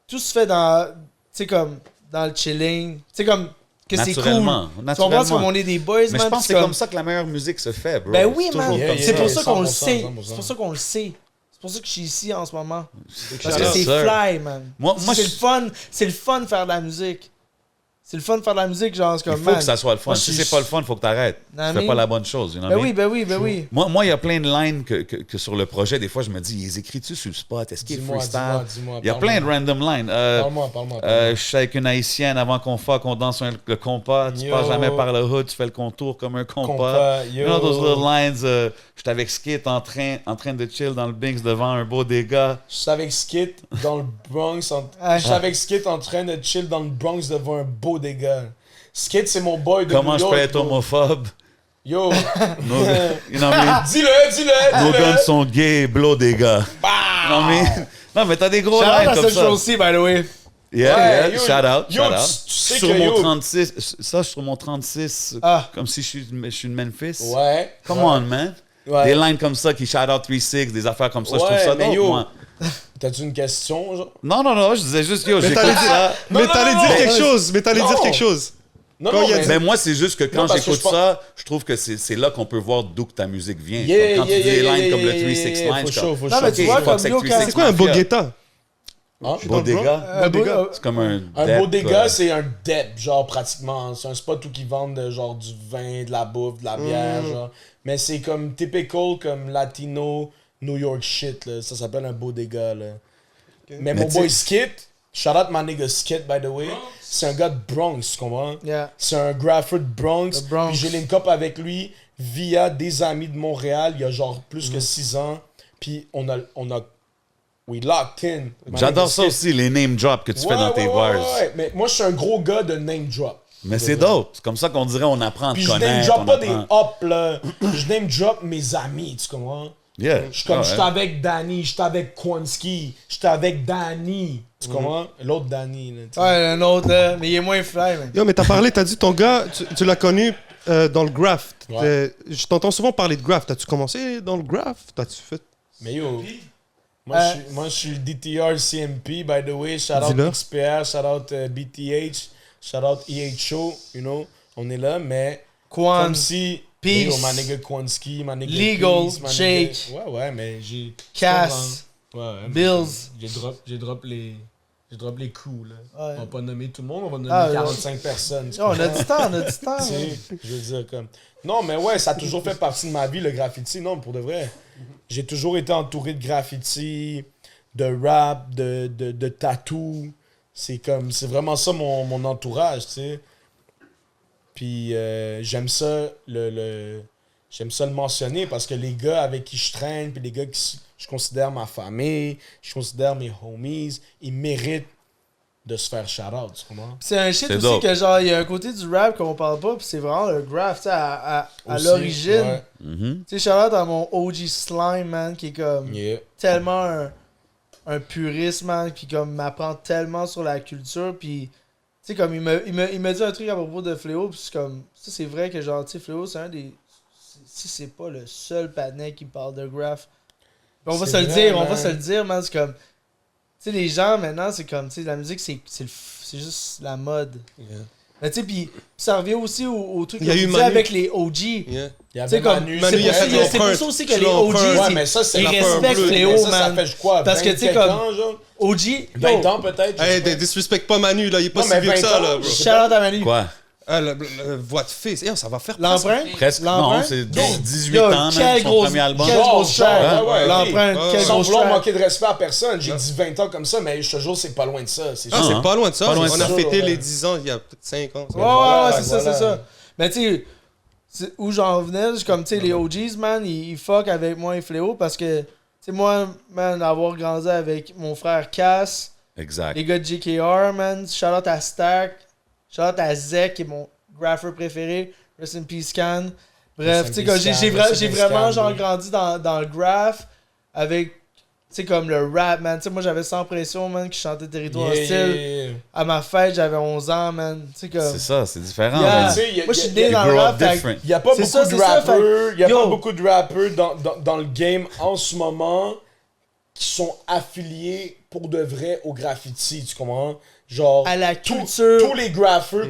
tout se fait dans, tu sais, comme, dans le chilling. Tu sais, comme, que c'est cool. Naturellement, Tu comprends, c'est comme on est des boys, Mais man. je pense que puis c'est comme ça que la meilleure musique se fait, bro. Ben oui, C'est man. toujours Yeah, comme yeah, C'est ça. pour ça qu'on le 100%, sait. 100%. C'est pour ça qu'on le sait. C'est pour ça que je suis ici en ce moment. Parce Yes, que c'est sir. fly, man. Moi, C'est le fun de faire de la musique. C'est le fun de faire de la musique, genre, c'est Il comme, faut man, que ça soit le fun. moi, Si je- c'est pas le fun, il faut que t'arrêtes. Non, Tu fais mais- pas la bonne chose. You know Ben what I oui, mean? ben oui, ben oui. Moi, il y a plein de lines que sur le projet, des fois, je me dis, ils écrits-tu sur le spot? Est-ce qu'il est Dis-moi, freestyle? dis-moi, Il y a plein de random lines. Parle-moi. Je suis avec une haïtienne avant qu'on fasse, qu'on danse le compas. Tu Yo. passes jamais par le hood, tu fais le contour comme un compas. Compas, yo. You know those little lines. Je suis avec Skit en train de chill dans le Binks devant un beau dégât. Je suis avec Skit dans le Bronx. Je suis avec Skit en train de chill dans le Bronx devant un beau dégât. Skit, c'est mon boy de Comment New je York, peux être bro. homophobe? Yo, Nos, you know what I mean? dis-le. Nos guns sont gays, blow des gars. You know what I mean? Non, mais t'as des gros Shout lines out à comme cette ça. chose-ci, by the way. Yeah, Ouais, yeah, yo, shout out, yo, shout out. tu sais Sur que, mon yo- 36, ça, sur mon 36, Ah. comme si je suis de Memphis. Ouais. Come ouais. on, man. Ouais. Des lines comme ça qui shout out 3-6, des affaires comme ça, je trouve Ouais, ça mais dope, yo. moi. T'as-tu une question, genre? Non, je disais juste, yo, j'écoute t'allais dire- ça. Mais non, t'allais non, dire non. quelque chose. Mais t'allais Non. dire quelque chose. Non, Quand il y a mais- du- Mais moi, c'est juste que quand Non, parce que j'écoute je pense- ça, je trouve que c'est là qu'on peut voir d'où que ta musique vient. Yeah, Comme quand yeah, tu dis des yeah, lines yeah, comme le yeah, 3-6 yeah, line, for je sure, comme, for Non, mais sure. tu vois, fuck comme cette yo, 3-6 C'est quoi un Mafia. boguetta? Hein? Bodega? Bodega. C'est comme un Un dep, bodega, c'est un dep, genre, pratiquement. C'est un spot où ils vendent, genre, du vin, de la bouffe, de la bière, genre. Mais c'est comme typical, comme latino, New York shit, là. Ça s'appelle un bodega, là. Mais mon tu boy sais- Skit, shout out my nigga Skit, by the way, c'est un gars de Bronx, tu comprends? Yeah. C'est un grapher de Bronx. The Bronx. Puis j'ai link up avec lui via des amis de Montréal, il y a genre plus que 6 ans. Puis on a we locked in. My J'adore nigga ça Skit. aussi, les name drops que tu fais dans tes bars. Ouais. Mais moi, je suis un gros gars de name drop. Mais c'est dope. C'est comme ça qu'on dirait on apprend à te Puis je name connaître. drop on pas des apprend- hop, là. Je name drop mes amis, tu comprends? Yeah. Je suis comme, Ah, j'étais ouais. avec Danny, j'étais avec Kwanski, j'étais avec Danny. Tu comprends? L'autre Danny, là. tu sais. Ouais, un autre, là. Mais il est moins fly, man. Yo, mais t'as dit ton gars, tu l'as connu dans le graft. Ouais. Je t'entends souvent parler de graft. T'as-tu commencé dans le graft? T'as-tu fait. Mais yo, moi je suis DTR CMP, by the way. Shout out Dis-le. XPR, shout out BTH, shout out EHO, you know. On est là, mais Quan, comme si. Peace. Yo, ma nigga Kwanski, ma nigga Legal, Peace, ma Shake. nigga- Ouais, mais j'ai. Cass, Ouais, mais Bills. J'ai drop les coups, là. Ouais. On va pas nommer tout le monde, on va nommer Ah, 45 personnes. tu Yo, on a comprends? du temps, on a du temps. Tu sais, je veux dire comme non mais ouais, ça a toujours fait partie de ma vie, le graffiti. Non, pour de vrai, j'ai toujours été entouré de graffiti, de rap, de tatou. C'est vraiment ça mon entourage, tu sais. Puis j'aime ça j'aime ça le mentionner parce que les gars avec qui je traîne, puis les gars que je considère ma famille, je considère mes homies, ils méritent de se faire shout-out, tu comprends? C'est un shit C'est aussi dope. que genre, il y a un côté du rap qu'on parle pas, puis c'est vraiment le graft, tu sais, à Aussi, l'origine. ouais. Mhm. Tu sais, shout-out à mon OG Slime, man, qui est comme Yeah. tellement un puriste, man, puis comme m'apprend tellement sur la culture, puis tu sais, comme il m'a dit un truc à propos de Fléau, puis c'est comme, ça c'est vrai que genre, tu sais, Fléau, c'est un des, si c'est pas le seul patinet qui parle de graph. Puis on va C'est se le vrai, dire, on va man. se le dire, man, c'est comme, tu sais, les gens maintenant, c'est comme, tu sais, la musique, c'est juste la mode. Yeah. Mais tu sais, puis ça revient aussi au truc Il y a que eu tu dis Manu. avec les OG. Yeah. Il y Tu sais, avait comme, Manu, Manu, il a fait c'est pour ça aussi que tu les l'as OG, offert. Ouais, mais ça, c'est ils la respectent bleu. Fléau, Mais ça man. fait quoi? Parce que, tu sais, 27 comme- ans, genre? OG, 20 yo, ans, peut-être? je Hey, sais pas. disrespect pas Manu, là. Il est pas Non, si mais vieux que 20 ça, ans, là, bro. je- shout out à Manu. Quoi? Ah, la voix de fils. Eh, ça va faire L'empreinte? Presque. Non, L'empreinte? c'est Yo, 18 yo, ans, quel même, son gros- premier album. quel gros track. L'empreinte, Ouais. quel Sans gros vouloir track. manquer de respect à personne, j'ai dit 20 ans comme ça, mais je te jure, c'est pas loin de ça. C'est Ah, sûr. c'est pas loin de ça. Pas loin de On ça. a fêté Ouais. les 10 ans il y a peut-être 5 ans. Ouais, Voilà, ouais, c'est ça, voilà. c'est ça. Mais tu sais, où j'en venais, c'est comme, tu sais, les OGs, man, ils fuck avec moi et Fléau parce que, tu sais, moi, man, avoir grandi avec mon frère Cass, Exact. les gars de JKR, man, shout out à Stack, shout out à Zek, qui est mon grapher préféré, Rest in Peace Can. Bref, Rest in tu sais, peace, comme, Can, j'ai Rest in j'ai peace, vraiment, Can, genre, bro. grandi dans le graph avec, tu sais, comme le rap, man. Tu sais, moi, j'avais Sans Pression, man, qui chantait Territoire Yeah, Hostile. yeah, yeah. À ma fête, j'avais 11 ans, man. Tu sais, comme... C'est ça, c'est différent. Yeah. man. Tu sais, il y a- Moi, je suis il y a- né You dans le grow rap, up fait que- different. Il n'y a pas C'est beaucoup ça, de c'est ça, rappeurs, il y a yo. pas beaucoup de rappeurs dans le game en ce moment qui sont affiliés pour de vrai au graffiti, tu comprends? Genre À la tous culture. les graffeurs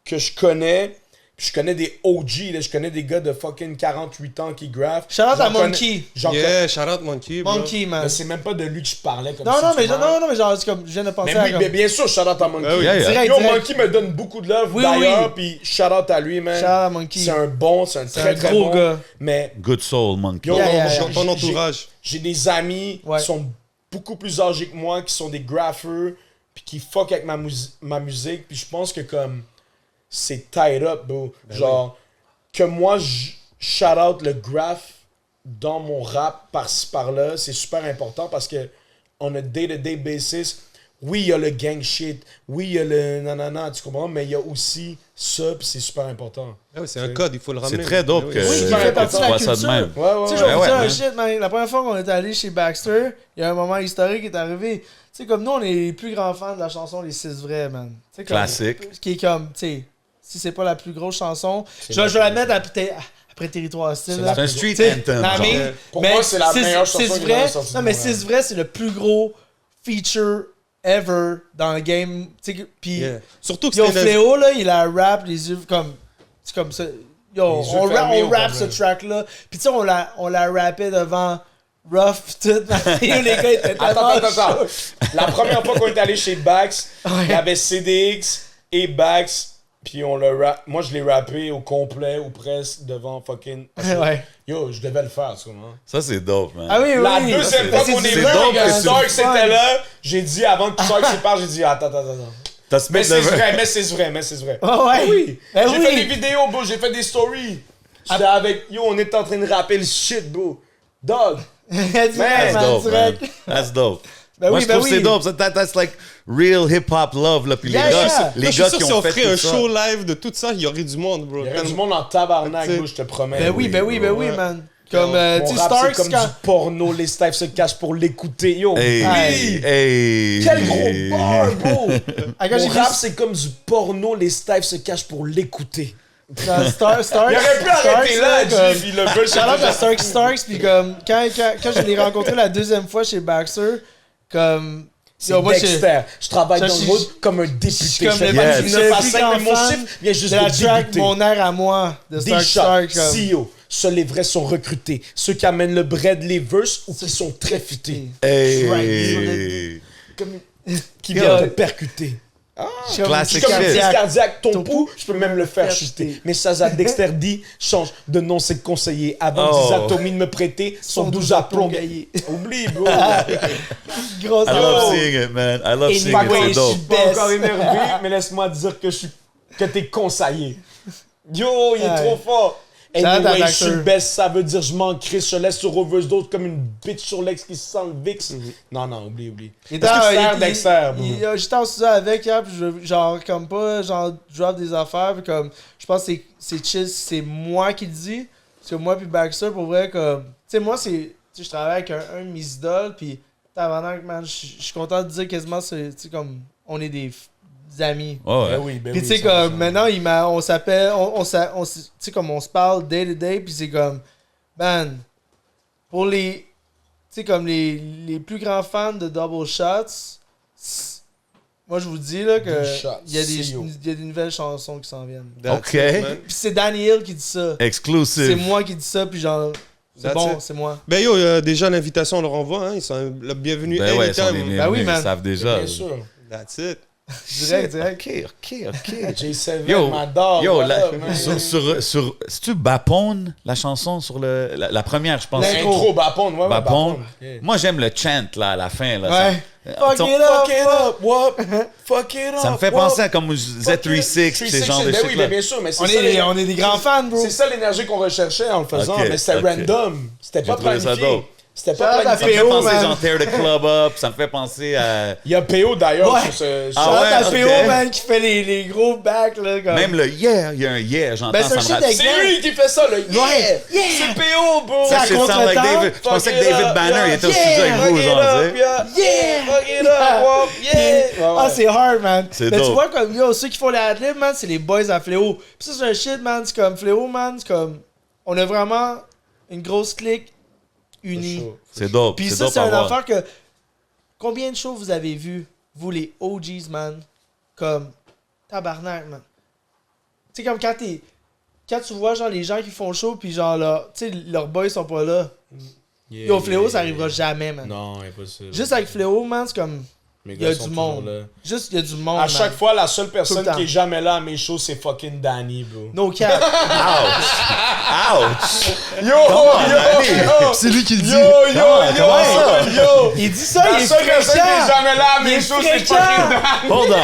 que je connais, Puis je connais des OG, là, je connais des gars de fucking 48 ans qui graffent. Shout out J'en à connais- Monkey. j'en Yeah, shout out Monkey, bro. Monkey, man. Mais c'est même pas de lui que je parlais comme Non, si non, tu mais, m'as- non, mais genre, c'est comme, je viens de penser Mais à oui, comme... mais bien sûr, shout out à Monkey. Ah oui. Yeah, yeah. Direct, Yo, direct. Monkey me donne beaucoup de love Oui, d'ailleurs, oui. puis shout out à lui, man. Shout out à Monkey. C'est un bon, c'est un C'est très un très gros bon gars. Mais Good soul, monkey. yo, Yeah, yeah, j'ai- yeah. Ton j'ai- entourage. J'ai des amis Ouais. qui sont beaucoup plus âgés que moi, qui sont des graffeurs, puis qui fuck avec ma musique, puis je pense que comme c'est tied up, bro. Genre, que moi, je shout out le graph dans mon rap par-ci par-là, c'est super important parce que on a day-to-day basis. Oui, il y a le gang shit, oui, il y a le nanana, tu comprends, mais il y a aussi ça, puis c'est super important. Ah oui, c'est un code, il faut le ramener. C'est très dope Ah que oui. Oui, c'est qui fait partie tu de la vois ça de culture. même. Ouais, ouais, Tu sais, ouais. je vais vous Ouais, dire man. un shit, man. La première fois qu'on est allé chez Baxter, il y a un moment historique qui est arrivé. Tu sais, comme nous, on est les plus grands fans de la chanson Les 6 Vrais, man. Tu sais, comme- Classique. Ce qui est comme, tu sais, si c'est pas la plus grosse chanson, je vais la mettre après Territoire Hostile. C'est là. C'est un street Tu sais, anthem. non, genre. mais- Pour mais moi, c'est la Six- meilleure Six chanson qui Vrais- est sortie Non, de mais Montréal. 6 Vrais, c'est le plus gros feature ever dans le game. Tu sais, puis Yeah. Surtout que Yo, c'était Fléau, là, il a rap les yeux comme. C'est comme ça. Yo, Les yeux on fermés au rappe ce complet. track-là. Puis tu sais, on l'a rappé devant Ruff, tout. Yo, les gars étaient Attends, tellement attends. chauds. La première fois qu'on est allé chez Bax, Ouais. il y avait CDX et Bax, puis on le rap. Moi, je l'ai rappé au complet ou presque devant fucking. Ouais. Yo, je devais le faire, tu comprends? Ça, c'est dope, man. Ah oui, oui. La deuxième fois C'est qu'on du est vrai, venu, dope que que tu Stark le c'était fun. là, j'ai dit avant que Stark sépare, j'ai dit attends. T'as Mais spit c'est le- vrai, mais c'est vrai, mais c'est vrai. Ah ouais. Ben oui. Ben J'ai oui. fait des vidéos, bro, j'ai fait des stories. J'étais avec. Yo, on était en train de rapper le shit, bro. Dog. Direct, That's man, dope, man. direct. That's dope. Ben Moi, oui, je ben trouve que c'est oui. dope. That's like real hip-hop love, là. Puis Yeah, les gars, yeah. les Moi, je suis gars sûr qui si ont on fait ferait tout un ça. show live de tout ça, il y aurait du monde, bro. Il y aurait du monde en tabarnak, T'sais. bro, je te promets. Ben oui, ben oui, man. Comme, Mon tu sais, rap, Starks, c'est comme quand. du porno, les staffs se cachent pour l'écouter. Yo, Hey, oui! hey. Quel gros bar, bro! Ah, quand Mon j'ai vu rap, c'est comme du porno, les staffs se cachent pour l'écouter. Starks. Il aurait pu arrêter là, comme- Jeff, il le veut. Shout-out à Starks, puis comme, quand je l'ai rencontré la deuxième fois chez Baxter, comme... C'est Yo, moi, Dexter. Je travaille Ça, dans je le suis- road comme un je député. suis comme Je fais le pas plus- du je 9 suis à le plus 5, mais mon grand fan chiffre vient juste de la de track débuter. Mon air à moi de Des Stark shots, Stark. comme- CEO. Seuls les vrais sont recrutés. Ceux qui amènent le bread, les verses ou qui sont très futés. Hey. Qui viennent te percuter. Je suis comme- Classic Je suis comme un shit. crise cardiaque, ton Ton pouls, je peux même le faire chuter. Mais ça, Dexter dit, change de nom, c'est conseiller. Avant Oh. 10 atomies de me prêter, son 12 à plomb gaillé. Oublie, bro. Grosse I love seeing it, man. I love seeing it. Anyway, C'est dope. Pas encore énervé, mais laisse-moi dire que t'es conseillé. Yo, il est Ouais. trop fort. Shout out à Anyway, je Baxter. suis le best, ça veut dire je m'en crisse, je laisse sur overs d'autres comme une bitch sur l'ex qui se sent le VIX. Non, oublie. Il Est-ce que tu sers il- Dexter, bro? J'étais en studio avec hier, puis genre, comme pas, genre, drop des affaires, puis comme, je pense que c'est chill, c'est moi qui le dis. Parce que moi, puis Baxter, pour vrai, comme, tu sais, moi, c'est, tu sais, je travaille avec un de mes idoles, puis, tabarnak, man, je suis content de dire quasiment, tu sais, comme, on est des amis. Ouais, ouais. oui, Puis tu sais, comme, maintenant, on s'appelle, tu sais, comme, on se parle day to day, puis c'est comme, man, pour les, tu sais, comme les plus grands fans de Double Shots, moi, je vous dis, là, que Double Shots, il y a CEO. des nouvelles chansons qui s'en viennent. OK. Puis c'est Danny Hill qui dit ça. C'est Exclusive. moi qui dis ça, puis genre, c'est That's bon, it. c'est moi. Ben yo, déjà l'invitation, on leur envoie, hein. Ils sont le bienvenu Ben ouais, ils sont les anytime. Ben oui, bienvenus, man. ils savent déjà. Bien sûr. That's it. Direct. OK. J7, Yo, ma dog. Yo, voilà, la- man. sur c'est-tu Bapone, la chanson sur la première, je pense. L'intro, Bapon, ouais, Bapone. Yeah. Moi, j'aime le chant, là, à la fin, là. Ouais. Fuck Ça- it up, Fuck it up, whoop. Fuck it up. Ça me fait whoop. penser à comme Z36, ces genres de Ben oui, shit mais là. bien sûr, mais c'est On ça, on est des grands fans, bro. c'est ça l'énergie qu'on recherchait en le faisant, Ok, mais c'était ok. random. C'était pas trouvé ça planifié. dope. C'était Shout out pas à Ça me planifié. fait PO, penser man. genre Tear the Club Up, ça me fait penser à... Il y a PO d'ailleurs Ouais. sur ce. Ah Shout out ouais, à ok. PO, man, qui fait les gros backs, là, comme. Même le yeah, il y a un yeah, j'entends, Ben, c'est ça un me shit rappelle. avec- C'est lui qui fait ça, le yeah! Ouais. Yeah. C'est PO, bro! Ça, à shit sound like contre-temps. David. Je pensais que Fuck it David up, Banner, yeah. il était au studio avec Fuck vous, it genre, up, tu sais. yeah. Yeah! Fuck it up, whoop, yeah! Ah, c'est hard, man. C'est Mais tu dope. vois, comme, yo, ceux qui font les adlibs, man, c'est les boys à Fléau. Pis ça, c'est un shit, man. C'est comme Fléau, man. C'est comme. On a vraiment une grosse clique unie. C'est dope, Puis c'est ça, dope c'est à une voir. affaire que. Combien de shows vous avez vu, vous, les OGs, man? Comme. Tabarnak, man. Tu sais, comme quand t'es. quand tu vois genre les gens qui font show puis genre là, tu sais leurs boys sont pas là. Yo, Fléau, ça arrivera jamais, man. Non, impossible. Juste avec Fléau, man, c'est comme Mes il y a gars du sont monde. toujours là. Juste il y a du monde. À man. chaque fois, la seule personne Tout le temps. qui est jamais là à mes shows, c'est fucking Danny, bro. No cap. Ouch! Yo, yo! C'est lui qui le dit. Yo! Il dit ça, La il est seule personne qui est fréquent. jamais là à Il mes est shows, c'est fréquent. fucking Danny. Hold on!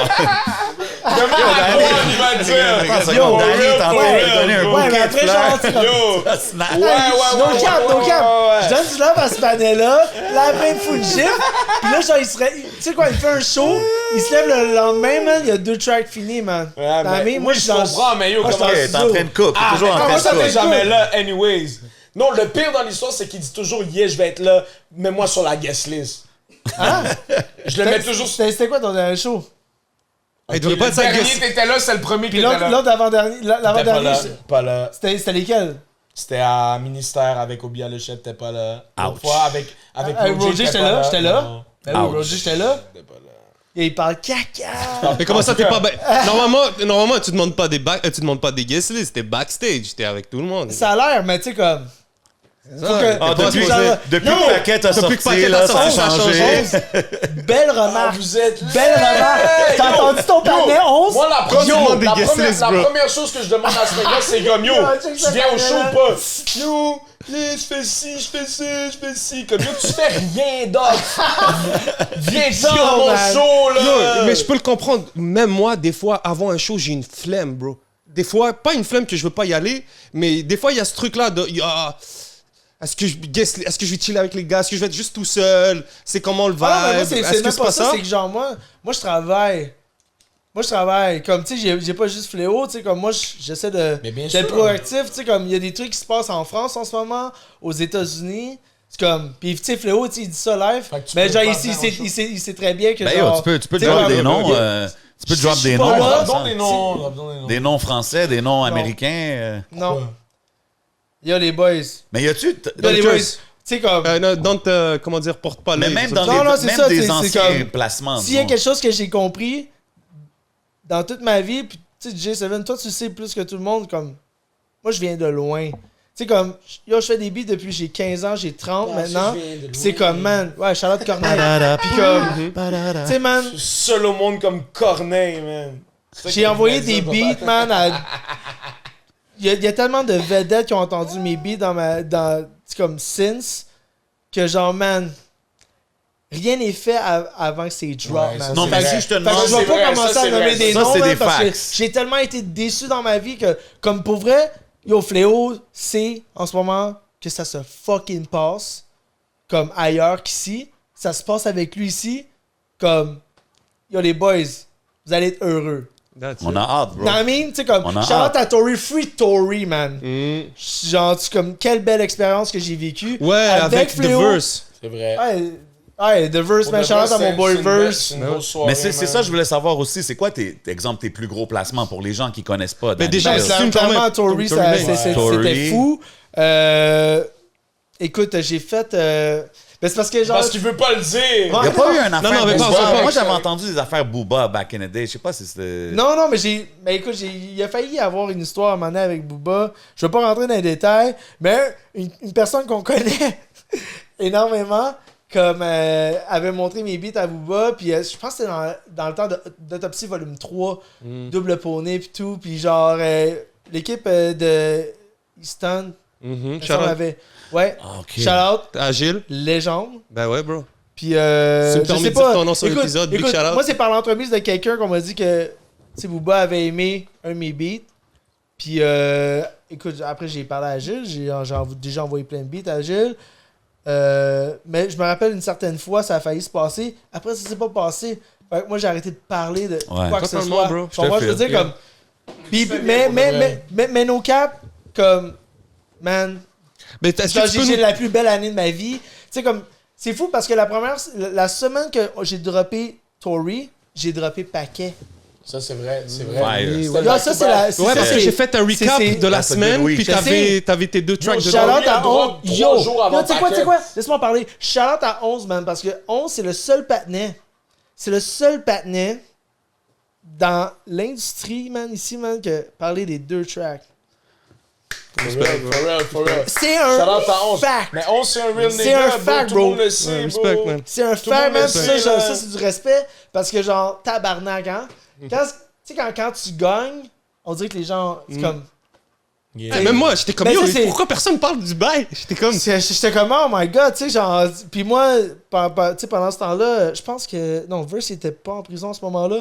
Demande à Juan, il va dire. Attends, Yo, Danny est en train de donner un Ouais, mais bouquet de après, fleurs. genre, tu comme. Yo! Snap. No cap, no cap. Je donne du love à ce panel-là. Là, après, il fout une gifle. Puis là, genre, il serait. Tu sais quoi, il fait un show. Il se lève le lendemain, man. Il y a 2 tracks finis, man. Ouais, T'as mais mis? Moi, oui, je suis dans. comprends, mais yo, moi, je suis comment dans T'es en train de cook. T'es toujours en comment train ça de t'es cook. jamais là, anyways? Non, le pire dans l'histoire, c'est qu'il dit toujours, yeah, je vais être là, mets-moi sur la guest list. Hein? Je le mets toujours sur. C'était quoi ton dernier show? Il devrait pas Le être sa dernier, guest. t'étais là, c'est le premier qui Puis était là. l'autre avant-dernier. T'étais pas L'avant-dernier, là. Pas là. c'était lesquels? C'était à Ministère avec Obi Alechette, t'étais pas là. L'autre Ouch. fois avec Roger, j'étais là, j'étais là. Non, Ben oui, Ouch. Roger, j'étais là. t'étais pas là. Et il parle caca. Mais comment ça, t'es pas. Normalement, tu demandes pas des guest lists, t'es backstage, t'es avec tout le monde. Ça a l'air, mais tu sais, comme. Faut que. Ah, faut depuis que genre- depuis Non, que Paquette a depuis que sorti, Paquette là, a ça a sorti, ça a changé. Belle Ah, remarque. vous êtes Belle remarque. T'as entendu ton panel 11? Moi, la première, des guest lists, la bro. première chose que je demande à ce mec-là, c'est comme yo, check tu ça, viens au show Daniel. ou pas? Yo, je fais ci, je fais ça, je fais ci. Comme yo, tu fais rien d'autre. Viens ici Non, dans mon man. show, là. Mais je peux le comprendre. Même moi, des fois, avant un show, j'ai une flemme, bro. Des fois, pas une flemme que je veux pas y aller, mais des fois, il y a ce truc-là de. Est-ce que je vais chiller avec les gars? Est-ce que je vais être juste tout seul? C'est comment le vibe? Ah non, mais moi, c'est Est-ce même que c'est pas pas ça. ça? C'est que genre, moi, je travaille. Moi, je travaille. Comme, tu sais, j'ai pas juste Fléau, tu sais, comme moi, j'essaie de Mais bien d'être sûr. proactif. Tu sais, comme, il y a des trucs qui se passent en France en ce moment, aux États-Unis. C'est comme, puis tu sais, Fléau, tu sais, il dit ça live. Fait que tu Mais peux genre, pas ici, faire un il sait très bien que Ben genre. yo, tu peux tu sais, drop comme- des noms. Tu peux drop des pas noms. là. Donne des noms, donne des noms. Des noms français, des noms américains. Non. Yo, les boys. Mais y a-tu. Yo, les boys. Tu sais, comme. Non, don't, comment dire, porte pas Mais les- même dans Non, non, c'est même ça, des c'est anciens comme- placements. S'il y a disons. quelque chose que j'ai compris dans toute ma vie, puis tu sais, J7, toi tu sais plus que tout le monde, comme moi je viens de loin. Tu sais, comme yo, je fais des beats depuis j'ai 15 ans, j'ai 30 maintenant. Puis c'est comme, man, ouais, Charlotte Corneille. Puis comme, tu sais, man, Seul au monde comme Corneille, man. C'est ça j'ai qu'il envoyé voulait des dire, beats, man, à. Il y a tellement de vedettes qui ont entendu mes beats c'est comme since que genre, man. Rien n'est fait avant que c'est drop, Ouais, man. ça, Non, c'est mais vrai. si je te Fait que demande. je vais c'est pas vrai, commencer ça, à c'est nommer vrai. des Ça, noms, c'est man, des parce que facts. j'ai tellement été déçu dans ma vie que, comme pour vrai, yo, Fléau sait en ce moment que ça se fucking passe comme ailleurs qu'ici. Ça se passe avec lui ici. Comme, yo, les boys, vous allez être heureux. That's On it. a hâte, bro. Non, I mean, tu sais, comme, On a shout-out hâte. à Tory, free Tory, man. Mm. Genre, comme, quelle belle expérience que j'ai vécue. Ouais, avec The Verse. C'est vrai. Ouais, The Verse, man, shout-out à mon boy Verse. Mais c'est ça, je voulais savoir aussi. C'est quoi tes plus gros placements pour les gens qui connaissent pas? Mais Danny déjà, Mills? c'est- Clairement, Tory, Tory Lanez. c'était Tory. fou. Écoute, j'ai fait. Ben, c'est parce que genre. Parce qu'il veut pas le dire. Il n'y a pas eu un affaire non, mais Booba. pas- Moi, j'avais entendu des affaires Booba back in the day. Je sais pas si c'était. Non, mais j'ai. Ben écoute, il a failli y avoir une histoire à un moment donné avec Booba. Je vais pas rentrer dans les détails, mais une personne qu'on connaît énormément, comme avait montré mes beats à Booba, puis je pense que c'était dans le temps d'Autopsie volume 3, double poney puis tout, puis genre l'équipe de Easton, Mhm. ça Shout out. m'avait. Ouais, Ah, ok. shout out, Agile. légende. Ben ouais, bro. Puis Tu me je permets sais de dire pas. ton nom sur Écoute, l'épisode, big écoute, shout out. moi c'est par l'entremise de quelqu'un qu'on m'a dit que tu sais Booba avait aimé un de mes beats. Puis écoute, après j'ai parlé à Gilles, j'ai déjà envoyé plein de beats à Gilles. Mais je me rappelle une certaine fois, ça a failli se passer. Après ça s'est pas passé. Fait que moi j'ai arrêté de parler de quoi que ce Totalement, soit. bro. Je te Moi je veux file. dire comme puis, mais no cap comme man. Mais est-ce Genre, que tu peux j'ai nous- la plus belle année de ma vie. Tu sais, comme, c'est fou parce que la semaine que j'ai droppé Tory, j'ai droppé Paquet. Ça, c'est vrai. C'est Fire. vrai. Ouais, Là, ça, c'est la. Ouais, parce que j'ai fait un recap c'est- de la That's a semaine, good week. puis Je sais. t'avais tes deux tracks Yo, de Shout out Tory a à drop 11. 3 Yo, jours avant tu sais quoi, Paquet. laisse-moi parler. Shout out à 11, man, parce que 11, c'est le seul patinet. C'est le seul patinet dans l'industrie, man, ici, man, que parler des deux tracks. For real. C'est Shout un out à 11. fact. Mais 11, c'est un real C'est nigga, un fact, Tout le bro. monde le sait, Respect, bro. man. C'est un Tout le fact, monde man. le Ça, sait, genre, là. ça, c'est du respect. Parce que, genre, tabarnak, hein. Quand, tu sais, quand tu gagnes, on dirait que les gens, c'est comme. Yeah. Même moi, j'étais comme, Mais yo, ça, c'est- pourquoi personne parle du bail? J'étais comme... J'étais comme, oh my god, tu sais, genre. Puis moi, tu sais, pendant ce temps-là, je pense que. Non, Verse, il était pas en prison à ce moment-là.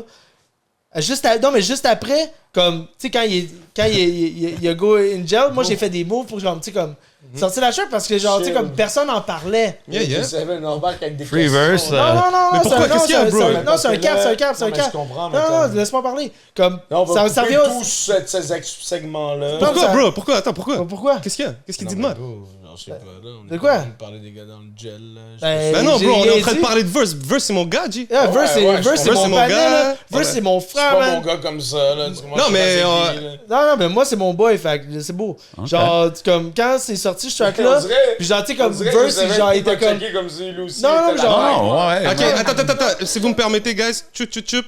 Non, mais juste après, comme, tu sais, quand il a go in jail, moi, j'ai fait des moves pour, genre, tu sais, comme. Sortir la chute parce que, genre, tu sais, comme personne en parlait. Yeah. Seven, on embarque avec des Free questions, verse, là. Non, Mais pourquoi? Qu'est-ce qu'il y a, bro? Non, c'est un cap, c'est un cap, c'est un Non, mais cap. je comprends, mais Non, comme- non, laisse-moi parler. Comme, Non, on va ça couper revient tout ces segments-là. Non, Pourquoi, ça- bro? Pourquoi? Attends, pourquoi? Pourquoi? Qu'est-ce qu'il y a? Qu'est-ce qu'il dit de Non, mal? mais bro, je sais pas, là. On De est quoi? en train de parler des gars dans le gel, là. Ben, Ben non, j'ai bro, on est en rien train de dit. parler de Verse. Verse, c'est mon gars, G. Yeah, Verse, Ouais, ouais, Verse, c'est Verse, mon c'est mon panel, gars. là. Verse, Ouais. c'est mon C'est frère, pas man. mon gars comme ça, là. Tu comprends? Non, Je mais, sais pas c'est qui, là. Non, mais moi, c'est mon boy, fait que c'est beau. Genre, comme, quand c'est sorti, ce track-là, puis genre, tu sais, comme, Verse, genre, il était comme... comme si lui aussi. Non, non, était genre- là. Non, ouais. Ok, ouais. attends. Si vous me permettez, guys, chup.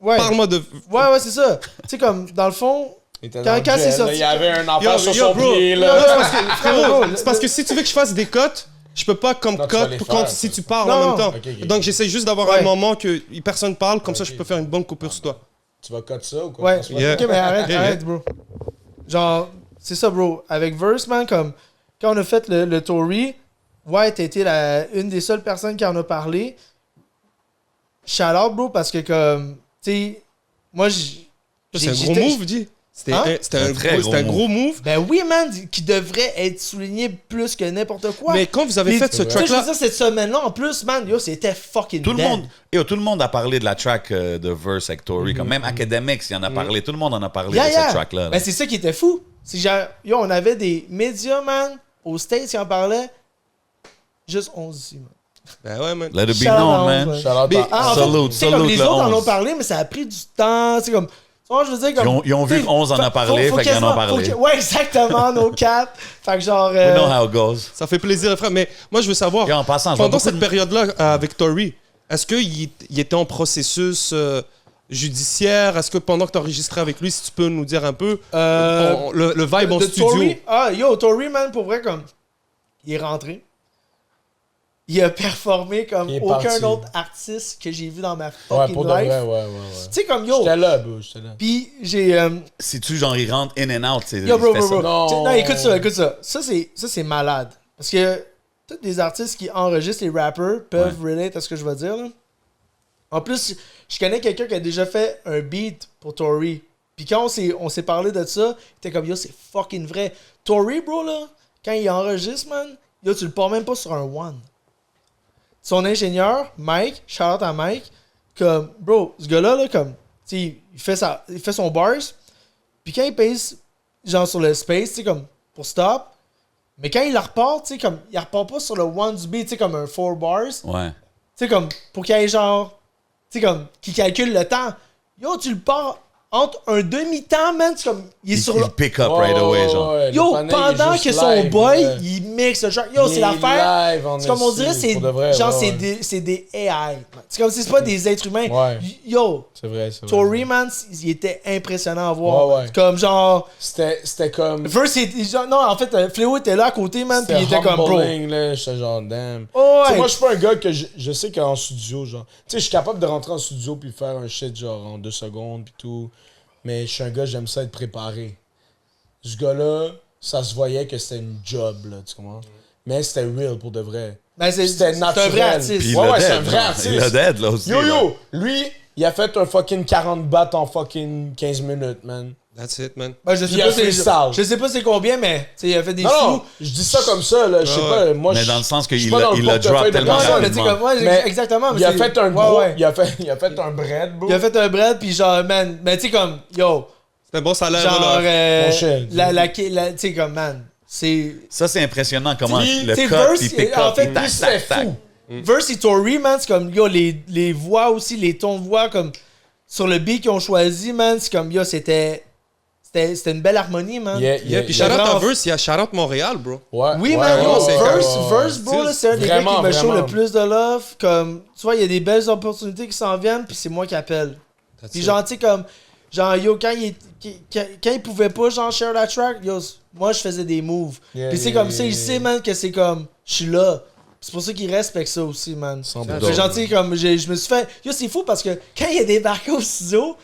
Ouais, Parle-moi de... ouais, c'est ça. Tu sais, comme, dans le fond... Il était Quand- dans le quand c'est gel, sorti- là, il y avait un enfant Yo, sur yo, son bro. pied, Non, là. c'est parce que, frérot, Frérot, c'est parce que si tu veux que je fasse des cotes, je peux pas comme Non, tu vas cote les pour faire, quand si ça. tu parles Non, en même non. temps. Ok. Donc j'essaie juste d'avoir Ouais. un moment que personne parle, comme ça je Ok. peux faire une bonne coupure sur toi. Tu vas cut ça ou quoi? Ouais, François? Yeah. ok, mais arrête, Yeah, arrête, bro. Genre, c'est ça, bro. Avec Verse, man, comme, quand on a fait le Tory, ouais, t'as été une des seules personnes qui en a parlé. Shout out, bro, parce que, comme, tu sais, moi, C'est un gros move, dis. C'était Hein? c'était un très c'était un gros gros move. Ben oui, man, qui devrait être souligné plus que n'importe quoi. Mais quand vous avez Puis, fait ce tu sais, je veux track-là, dire, cette semaine-là, en plus, man, yo, c'était fucking Tout le dead. monde, tout le monde a parlé de la track de Verse avec Tory. Comme même Academics, il en a parlé. Tout le monde en a parlé de cette track-là. là. Ben, c'est ça qui était fou. C'est genre, yo, on avait des médias, man, aux States qui en parlaient. Juste 11 ici, man. ben ouais, man. Let it be Shout out known, à man. 11, Shout out Mais- à- Ah, en Salute, fait, c'est comme salute les le autres en 11. ont parlé, mais ça a pris du temps. C'est comme. Tu vois, je veux dire, comme. Ils ont vu t'sais, que 11 en a parlé, fait qu'ils en ont parlé. Ouais, exactement, nos cap. Fait que genre. We know how it goes. Ça fait plaisir, frère. Mais moi, je veux savoir, Et en passant, je vois pendant beaucoup cette de- période-là avec Tory, est-ce qu'il était en processus judiciaire? Est-ce que pendant que tu enregistrais avec lui, si tu peux nous dire un peu le vibe en de studio? Tory, yo, Tory, man, pour vrai, comme. Il est rentré. Il a performé comme Il est aucun parti. autre artiste que j'ai vu dans ma Ouais, fucking pour de life. vrai, ouais. Tu sais, comme yo. J'étais là, bro, j'étais là. Puis j'ai. Si tu, genre, il rentre in and out, c'est Yo, bro, il fait bro, ça. bro. Non. Non, écoute ça. Ça, c'est malade. Parce que tous les artistes qui enregistrent les rappers peuvent relate à ce que je vais dire. Là. En plus, je connais quelqu'un qui a déjà fait un beat pour Tory. Puis quand on s'est parlé de ça, il était comme, yo, c'est fucking vrai. Tory, bro, là, quand il enregistre, man, yo, tu le pars même pas sur un one. Son ingénieur, Mike, shout out à Mike, comme, bro, ce gars-là, là, comme, tu sais, il fait son bars, puis quand il pèse, genre sur le space, tu sais, comme, pour stop, mais quand il la repart, tu sais, comme, il repart pas sur le one du beat, tu sais, comme un 4 bars, tu Ouais. sais, comme, pour qu'il y ait genre, tu sais, comme, qu'il calcule le temps. Yo, tu le pars entre un demi-temps, man, c'est comme, il est sur le... Il pick up right away, genre. Ouais, Yo, le panel, il est pendant juste que son live, boy, ouais. il mixe le track. Yo, Il c'est est l'affaire. live en C'est comme on esti, dirait, c'est pour de vrai, genre, ouais, c'est des AI. C'est comme si c'est pas des êtres humains. Ouais. Yo, C'est vrai, c'est vrai. Tory, man, il était impressionnant à voir. Ouais, ouais. Comme genre. C'était comme... Verse, non, en fait, Fléau était là à côté, man, puis il était comme bro. humbling, là, j'étais genre, damn. Oh, Tu sais, ouais. moi, je suis pas un gars que je sais qu'en studio, genre... Tu sais, je suis capable de rentrer en studio puis faire un shit, genre, en 2 secondes puis tout. Mais je suis un gars, j'aime ça être préparé. Ce gars-là, ça se voyait que c'était une job, là, tu comprends? Mais c'était real, pour de vrai. Ben, c'est C'était un naturel. vrai artiste. Puis il Ouais, l'a ouais, c'est un dead, vrai genre. artiste. Il l'a dead, là aussi. Yo, là. yo! Lui, il a fait un fucking 40 bahts en fucking 15 minutes, man. That's it, man. Ben, je sais Il a pas fait c'est sale. je sais pas c'est combien, mais tu sais, il a fait des Non, sous. non, je dis ça comme ça, là, je sais Ouais, pas, moi, Mais je- dans le sens je suis qu'il pas dans a, le il a drop portefeuille de tellement Non, non, mais tu sais, rapidement. comme, ouais, Mais exactement. mais il a c'est- fait un ouais, gros, ouais. il a fait un bread, bro. Il a fait un bread, puis genre, man, mais tu sais, comme, yo, C'est un bon salaire, genre, là. Mon cher. tu sais, comme, man, c'est. Ça, c'est impressionnant comment Puis, le t'sais, cut, Verse, il pick en up, fait, il tac, Lui, c'était tac, tac. fou. Verse et Tory, man, c'est comme, yo, les voix aussi, les tons de voix, comme, sur le beat qu'ils ont choisi, man, c'est comme, yo, c'était une belle harmonie, man. Yeah, puis il y a shout out à vraiment- Verse, il y a shout out Montréal, bro. Ouais, Oui, ouais, man, ouais, yo, c'est Verse, bro, là, c'est un des gars qui Vraiment, me show vraiment. le plus de love. Comme, tu vois, il y a des belles opportunités qui s'en viennent, puis c'est moi qui appelle. That's Puis it. genre, tu sais, comme, Genre, yo, quand il pouvait pas, genre, share la track, yo, moi, je faisais des moves. Yeah, Puis c'est yeah, comme ça, il sait, man, que c'est comme, je suis là. C'est pour ça qu'il respecte ça aussi, man. C'est gentil, comme, je me suis fait... Yo, c'est fou parce que quand il a débarqué au studio,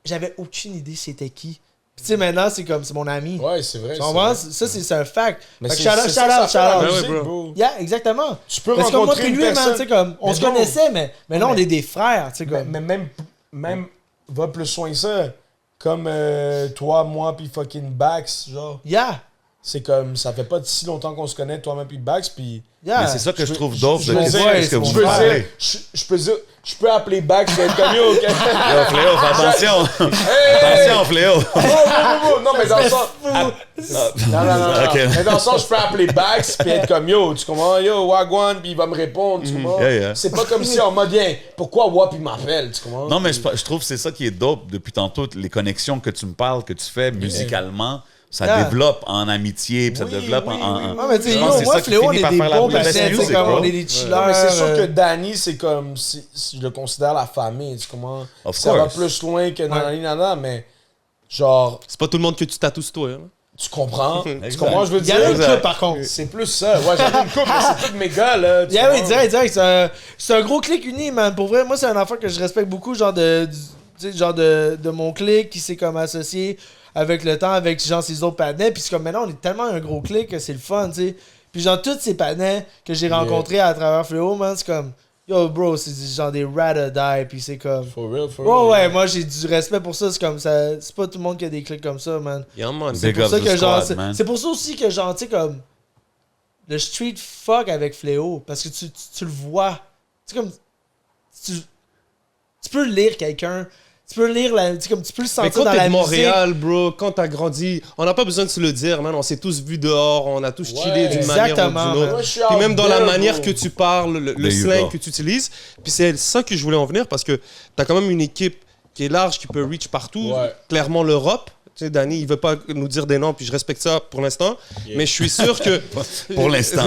j'avais aucune idée c'était qui. Puis tu sais, maintenant, c'est comme, c'est mon ami. Ouais, c'est vrai. Tu comprends? Ça, c'est un fact. Mais Fait que c'est ça, ça fait la musique, bro. Yeah, exactement. Tu peux Parce que moi, rencontrer puis une lui, man, personne... tu sais, comme, on Mais se non. connaissait, mais là, on est des frères, tu sais, comme. Mais même va plus loin que ça. Comme toi, moi, puis fucking Bax, genre. Yeah. C'est comme, ça fait pas si longtemps qu'on se connaît, toi-même, puis Bax, puis... Yeah. Mais c'est ça que je trouve dope de veux qu'est-ce dire, que vous je peux parlez. dire, je peux appeler Bax et être comme yo, ok? Yo, Fléau, fais attention. Hey! Attention, Fléau. Non, mais dans le sens... Non. Ok. Mais dans le sens, je peux appeler Bax puis être comme yo, tu comprends? Yo, Wagwan, puis il va me répondre, tu comprends? yeah. C'est pas comme si en mode, bien, pourquoi Wap il m'appelle, tu comprends? Non, mais je trouve que c'est ça qui est dope depuis tantôt, les connexions que tu me parles, que tu fais musicalement. Ça Yeah. développe en amitié, puis ça Oui, développe oui, en... oui, Ah, mais tu sais, Je pense que c'est moi, ça qui Fléau, on finit est par des faire la bons best patients, tu music, sais, comme bro. on est des Non, chillers. mais c'est sûr que Danny, c'est comme, je le considère la famille, tu comprends? Of Ça va course. plus loin que nanana, mais genre, C'est pas tout le monde que tu tatoues sur toi. Hein? tu comprends? Tu Exact. comprends, je veux Il y en a dire? une couple, par contre. C'est plus ça. Ouais, j'en ai une couple, mais c'est tous mes gars, là. tu Yeah, oui, comprends? direct. C'est un gros clic uni, man. Pour vrai, moi, c'est un enfant que je respecte beaucoup, genre tu sais, genre de mon clic qui s'est comme associé avec le temps, avec genre ses autres panais. Puis c'est comme maintenant, on est tellement un gros clic que c'est le fun, tu sais. Puis genre, tous ces panais que j'ai rencontrés à travers Fléau, man, c'est comme, yo, bro, c'est genre des ride or die. Puis c'est comme. For real, for Bro, real. ouais, moi j'ai du respect pour ça. C'est comme ça. C'est pas tout le monde qui a des clics comme ça, man. Yeah, man. Big Pour up ça the que genre, squad, man. c'est pour ça aussi que genre, tu sais, comme. Le street fuck avec Fléau. Parce que tu le vois. Tu sais, comme. Tu peux lire quelqu'un. Tu peux lire la. Tu sais, comme tu peux le Mais sentir quand dans t'es la de musique. Montréal, bro, quand t'as grandi, on n'a pas besoin de se le dire, man. On s'est tous vus dehors, on a tous chillé d'une manière ou exactement, d'une autre. Moi, je suis Puis même out dans la there, manière bro. que tu parles, le There you slang go. que tu utilises. Puis c'est ça que je voulais en venir parce que t'as quand même une équipe qui est large, qui peut reach partout. Ouais. Clairement, l'Europe. Tu sais, Danny, il veut pas nous dire des noms, puis je respecte ça pour l'instant. Mais je suis sûr que. Pour l'instant.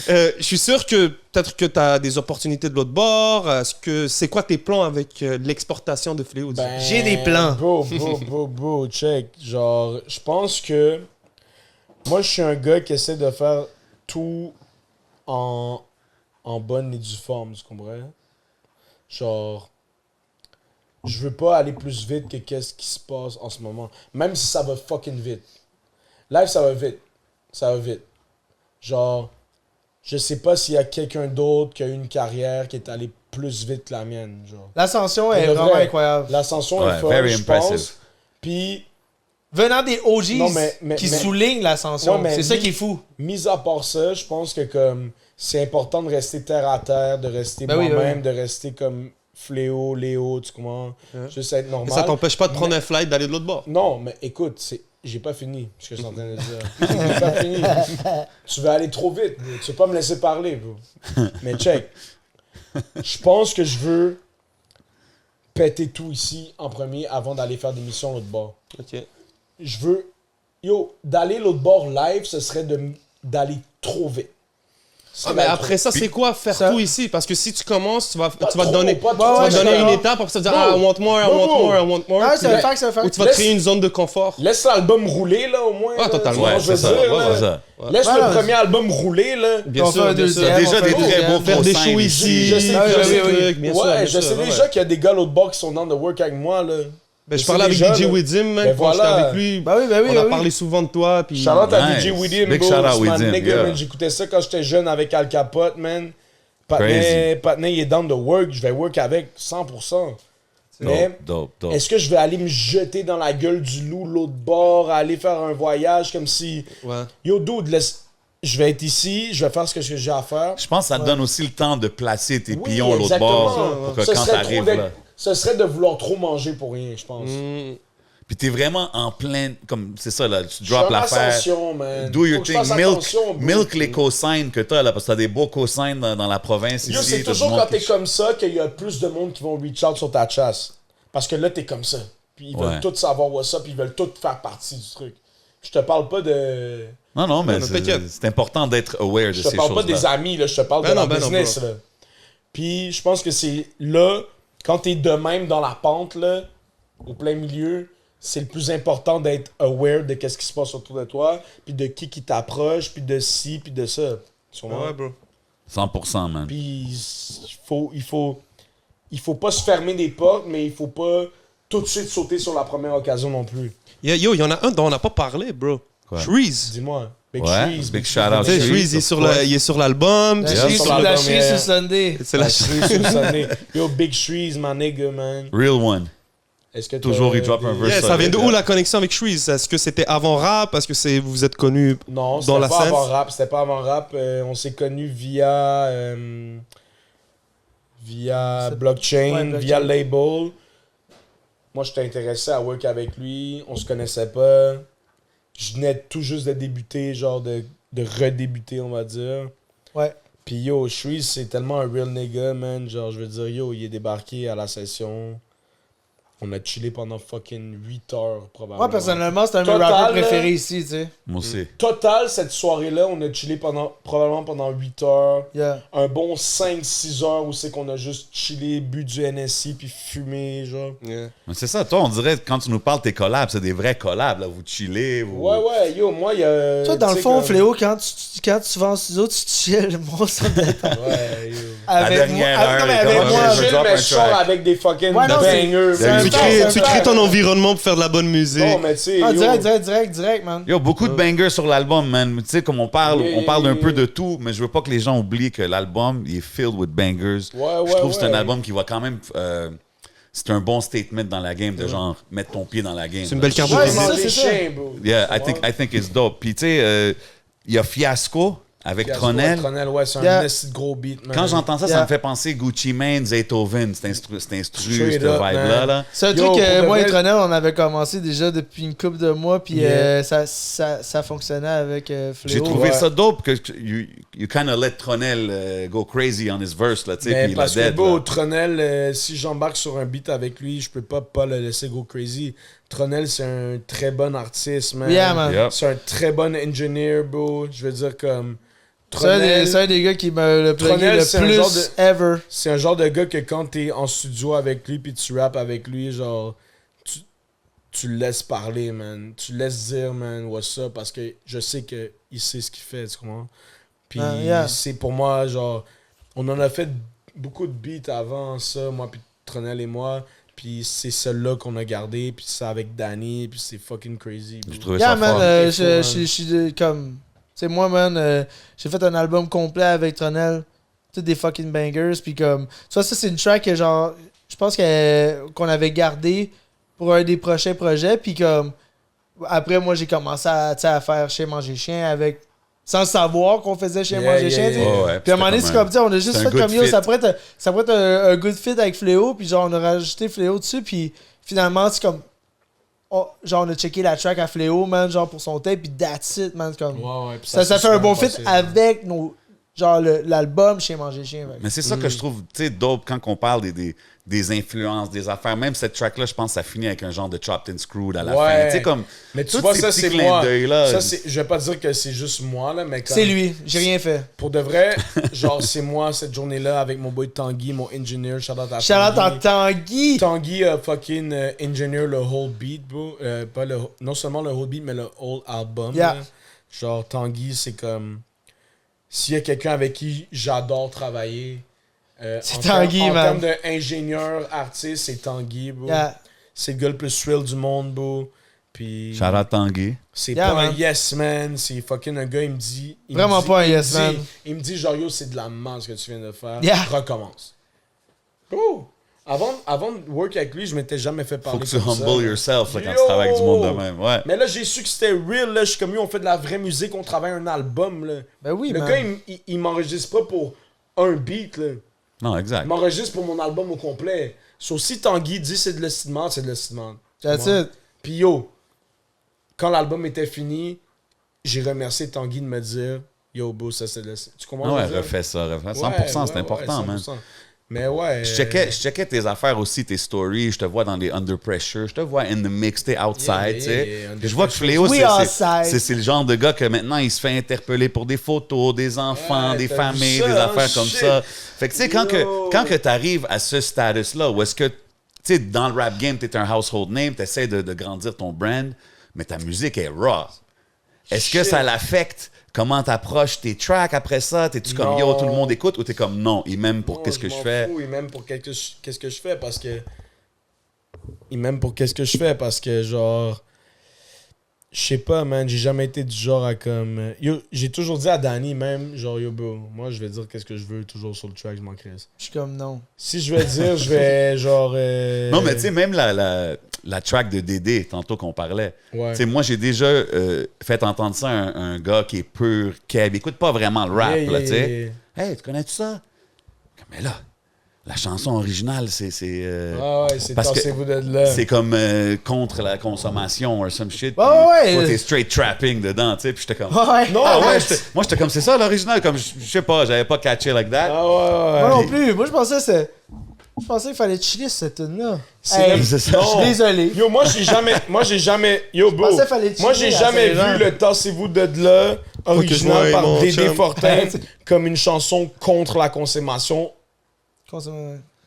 Je suis sûr que peut-être que tu as des opportunités de l'autre bord. C'est quoi tes plans avec l'exportation de Fléau? Ben, J'ai des plans. Bro, check. Genre, je pense que moi, je suis un gars qui essaie de faire tout en bonne et due forme, tu comprends? Genre, je veux pas aller plus vite que qu'est-ce qui se passe en ce moment. Même si ça va fucking vite. Live, ça va vite. Ça va vite. Genre, je sais pas s'il y a quelqu'un d'autre qui a eu une carrière qui est allé plus vite que la mienne. Genre. L'ascension est Pour de vraiment vrai. incroyable. L'ascension Ouais, est folle, very je impressive. pense. Puis, Venant des OGs Non, mais- qui mais- soulignent l'ascension. Ouais, mais C'est ça mi- qui est fou. mis à part ça, je pense que comme c'est important de rester terre à terre, de rester Ben oui, moi-même, ben de rester comme Fléau, Léo, tu comprends? Juste être Mais normal. ça t'empêche pas de prendre Mais- un flight d'aller de l'autre bord. Non, mais écoute, j'ai pas fini ce que je suis en train de dire. J'ai pas fini. Tu veux aller trop vite, bro. Tu veux pas me laisser parler, bro. Mais check. Je pense que je veux péter tout ici en premier avant d'aller faire des missions l'autre bord. Ok. Je veux... Yo, d'aller l'autre bord live, ce serait d'aller trop vite. Ah, mais après ça, c'est quoi faire Ça- tout ici? Parce que si tu commences, tu vas te trop, donner, pas tu trop, vas te donner ouais, une ouais. étape, après ça, tu vas Bro. dire, ah, I want more, I Bro. want more, I want more. Ah, c'est Puis- un fact, c'est un Ou fact. tu vas Laisse- créer une zone de confort. Laisse l'album rouler, là, au moins. Ah, là. totalement. Tu vois Ouais, ce que je c'est veux ça. dire, Ouais, là. c'est ça. Laisse Voilà. le premier album rouler, là. Bien On sûr, fait un bien sûr. deuxième. Déjà on fait des un très deuxième. beaux Faire des cosignes shows ici. ici, Je sais, faire je des sais, trucs, bien sûr, Ouais, bien je sûr, sais ouais, déjà ouais. qu'il y a des gars l'autre bord qui sont dans the work avec moi, là. Ben, je sais parlais avec déjà, DJ là. Widim, man, Ben quand j'étais voilà. avec lui. Bah oui, bah oui, On bah a oui. parlé souvent de toi. Puis... Shout out à Nice. DJ Widim, Big bro. shout out C'est ma Widim, nigga, yeah. man. J'écoutais ça quand j'étais jeune avec Al Capote, man. Crazy. Patnay, il est down the work. Je vais work avec 100%. Mais Dope. est-ce que je vais aller me jeter dans la gueule du loup l'autre bord, aller faire un voyage comme si... Ouais. Yo, dude, je vais être ici, je vais faire ce que j'ai à faire. Je pense que ça te donne aussi le temps de placer tes Oui, pions l'autre exactement. bord pour que Ce quand serait trop t'arrives d'être- là. Ce serait de vouloir trop manger pour rien, je pense. Puis t'es vraiment en plein, comme c'est ça là, tu Je suis drops en l'affaire. ascension, man. Do your Faut que je thing, fasse milk, attention, bro. milk les cosignes que t'as là, parce que t'as des beaux cosignes dans la province Yo, ici. c'est t'as du toujours monde quand qui- t'es comme ça qu'il y a plus de monde qui vont reach out sur ta chasse. Parce que là, t'es comme ça. Puis ils veulent Ouais. tout savoir what's up, puis ils veulent tout faire partie du truc. Je te parle pas de... Non, mais Non, t'inquiète. c'est important d'être aware de Je ces te parle pas choses-là. des amis, là. Je te parle Ben de non, la ben non, business, bro. là. Puis je pense que c'est là, quand t'es de même dans la pente, là, au plein milieu, c'est le plus important d'être aware de qu'est-ce qui se passe autour de toi, puis de qui t'approche, puis de ci, puis de ça. Ouais, bro. 100%, man. Puis il faut pas se fermer des portes, mais il faut pas tout de suite sauter sur la première occasion non plus. Yo, il y en a un dont on n'a pas parlé, bro. Quoi? Shreeze. Dis-moi. Big Ouais, Shreeze, big shout-out. Tu sais, Shreeze, Shreeze, il est sur l'album. La Yeah. chemise Sur la l'album, chemise yeah. sur Sunday. C'est La la Shreeze sur Sunday. Yo, Big Shreeze, my nigga, man. Real one. Est-ce que Toujours, il drop un verse. Yeah, ça vient de où la connexion avec Shreeze? Est-ce que c'était avant rap? Est-ce que vous êtes connus Non, dans c'était la pas scène? avant rap. C'était pas avant rap. On s'est connus via blockchain, Ouais, blockchain. via label. Moi, j'étais intéressé à work avec lui. On se connaissait pas. Je venais tout juste de débuter, genre de redébuter, on va dire. Ouais. Puis yo, Shreeze, c'est tellement un real nigga, man. Genre, je veux dire, yo, il est débarqué à la session. On a chillé pendant fucking 8 heures, probablement. Moi, personnellement, c'est un de mes Total, rappeurs là. préférés ici, tu sais. Moi aussi. Total, cette soirée-là, on a chillé probablement pendant 8 heures. Yeah. Un bon 5-6 heures où c'est qu'on a juste chillé, bu du NSI puis fumé, genre. Yeah. Mais c'est ça, toi, on dirait, quand tu nous parles de tes collabs, c'est des vrais collabs, là. Vous chillez, vous... Ouais, yo, moi, il y a... Toi, dans le tu sais, fond, comme- Fléau, quand tu vas en studio, tu chill, mon son de temps. Ouais, yo. Avec moi. dernière Ah, non, mais heure, avec il moi. commence Chill, drop mais un je sors track. avec des fucking Ouais, non, c'est- bangers. c'est un man. fact, Tu crées ton environnement pour faire de la bonne musique. Non, mais tu sais, Ah, yo, direct, man. Yo, beaucoup de bangers sur l'album, man. Tu sais, comme on parle d'un peu de tout, mais je veux pas que les gens oublient que l'album, il est filled with bangers. Ouais, Je trouve que c'est un ouais. album qui va quand même... c'est un bon statement dans la game, de genre, mettre ton pied dans la game. C'est une belle carte de Ouais, visite. c'est ça, manger c'est ça. chien, bro. Yeah, I think it's dope. Puis, tu sais, il y a Fiasco avec Tronel. Tronel, ouais, c'est un Yeah. esti de gros beat, man. Quand j'entends ça, ça Yeah. me fait penser Gucci Mane, Zaytoven, cet instru, cette Straight vibe-là. up, man. Là. C'est un Yo, truc que pour moi de et vrai- Tronel, on avait commencé déjà depuis une couple de mois, puis Yeah. ça fonctionnait avec Fléau. J'ai trouvé Ouais. ça dope que you kind of let Tronel go crazy on his verse, là, tu sais, Mais puis il a parce que, dead, beau, là. Tronel, si j'embarque sur un beat avec lui, je peux pas le laisser go crazy. Tronel, c'est un très bon artiste, man. Yeah, man. Yep. C'est un très bon engineer, bro. Je veux dire, comme... C'est un des gars qui m'a le plugué Tronel, le c'est un plus genre de- ever. C'est un genre de gars que quand t'es en studio avec lui puis tu rappes avec lui, genre, tu le laisses parler, man. Tu le laisses dire, man, what's up, parce que je sais qu'il sait ce qu'il fait, tu comprends? Puis Yeah. c'est pour moi, genre, on en a fait beaucoup de beats avant ça, moi puis Tronel et moi, puis c'est celui-là qu'on a gardé, puis ça avec Danny, puis c'est fucking crazy. bro. Je trouvais Yeah, ça man, fort. je suis comme... Tu sais, moi, man, j'ai fait un album complet avec Tronel. Tous des fucking bangers. Puis comme... Tu vois, ça, c'est une track que, genre... Je pense qu'on avait gardé pour un des prochains projets. Puis comme... Après, moi, j'ai commencé à faire Chez Manger Chien avec... Sans savoir qu'on faisait Chez Manger Chien, tu sais. Ouais, ouais, Puis à un moment donné, c'est comme, tu sais, on a juste c'est un fait comme good yo, fit. ça pourrait être un good fit avec Fléau, puis genre, on a rajouté Fléau dessus, puis finalement, c'est comme, genre, on a checké la track à Fléau, man, genre, pour son tape, puis that's it, man, c'est comme, Ouais, ouais, puis ça s'est fait un super bon fit passé, avec nos, genre, l'album Chez Manger Chien, man. Mais c'est ça que je trouve, tu sais, dope quand on parle des influences, des affaires. Même cette track-là, je pense que ça finit avec un genre de chopped and screwed à la Ouais. fin. Tu sais, comme. Mais tu tous vois, ces ça, petits c'est clins moi. d'œil-là. Ça, je vais pas dire que c'est juste moi, là, mais comme... C'est lui, j'ai rien fait. Pour de vrai, genre, c'est moi cette journée-là avec mon boy Tanguy, mon engineer. Shout-out à Shout-out en Tanguy. Tanguy! Tanguy a fucking engineer le whole beat, bro. Pas non seulement le whole beat, mais le whole album. Yeah. là. Genre, Tanguy, c'est comme... S'il y a quelqu'un avec qui j'adore travailler... C'est en Tanguy, termes- man. En termes d'ingénieur, artiste, c'est Tanguy, bro. Yeah. C'est le gars le plus thrill du monde, bro. Puis... Shout out Tanguy. C'est Yeah, pas man. un yes man, c'est fucking un gars, il me dit... Vraiment pas un yes man. Il me dit genre yo, c'est de la merde ce que tu viens de faire. Yeah. Recommence. Bro, avant de work avec lui, je m'étais jamais fait Faut parler que tu comme ça, humble là. yourself là, quand Yo! tu travailles avec du monde de même. Ouais. Mais là, j'ai su que c'était real, là. Je suis comme, yo, on fait de la vraie musique, on travaille un album, là. Ben oui, Le man. gars, il m'enregistre pas pour un beat, là. Non, exact. Il m'enregistre pour mon album au complet. Sauf si Tanguy dit c'est de l'estimement, c'est de l'estimement. That's it. Puis yo, quand l'album était fini, j'ai remercié Tanguy de me dire yo, bro, ça c'est de l'estimement. Tu comprends? Ah ce que je ouais, veux dire? refais ça. Ouais, 100%, c'est ouais, important, ouais, man. 100%. Mais ouais. Je checkais tes affaires aussi, tes stories. Je te vois dans les Under Pressure. Je te vois in the mix, t'es outside, Yeah, tu sais. yeah, yeah, Under Puis je vois que Pressure. Fléau, We outside. c'est le genre de gars que maintenant, il se fait interpeller pour des photos, des enfants, Ouais, des t'as familles, vu ça, des affaires oh, comme shit. ça. Fait que tu sais, quand Yo. que t'arrives à ce status-là, où est-ce que Tu sais, dans le rap game, t'es un household name, t'essaies de grandir ton brand, mais ta musique est raw. Est-ce que ça l'affecte? Comment t'approches tes tracks après ça? T'es-tu comme, yo, tout le monde écoute? Ou t'es comme, non, il m'aime pour qu'est-ce que je fais? Il m'aime pour qu'est-ce que je fais parce que... Il m'aime pour qu'est-ce que je fais parce que, genre... Je sais pas, man, j'ai jamais été du genre à comme... Yo, j'ai toujours dit à Danny même, genre, yo, bro, moi, je vais dire qu'est-ce que je veux toujours sur le track, je m'en crisse. Je suis comme non. Si je vais dire, je vais, genre... Non, mais tu sais, même la track de Dédé, tantôt qu'on parlait. Ouais. Tu sais, moi, j'ai déjà fait entendre ça à un gars qui est pur Kev. Écoute pas vraiment le rap, là, tu sais. Hey, tu connais-tu ça? Mais là, la chanson originale, c'est Ah ouais, c'est parce que Tassez-vous de là. c'est comme contre la consommation or some shit. Ouais, puis ouais. toi, t'es straight trapping dedans, tu sais. Puis j'étais comme... Ouais. Non, Ah ouais, mais moi, j'étais comme, c'est ça l'original? Comme, je sais pas, j'avais pas catché like that. Ah ouais, Moi non plus. Moi, je pensais qu'il fallait chiller cette tune-là. même- C'est ça. Je suis désolé. Yo, moi, j'ai jamais... Yo, bro, pensais qu'il fallait moi, tirer j'ai à jamais Saint-Jean. vu le Tassez-vous de là, que je original vois par mon Dédé chum. Fortin, comme une chanson contre la consommation. OK,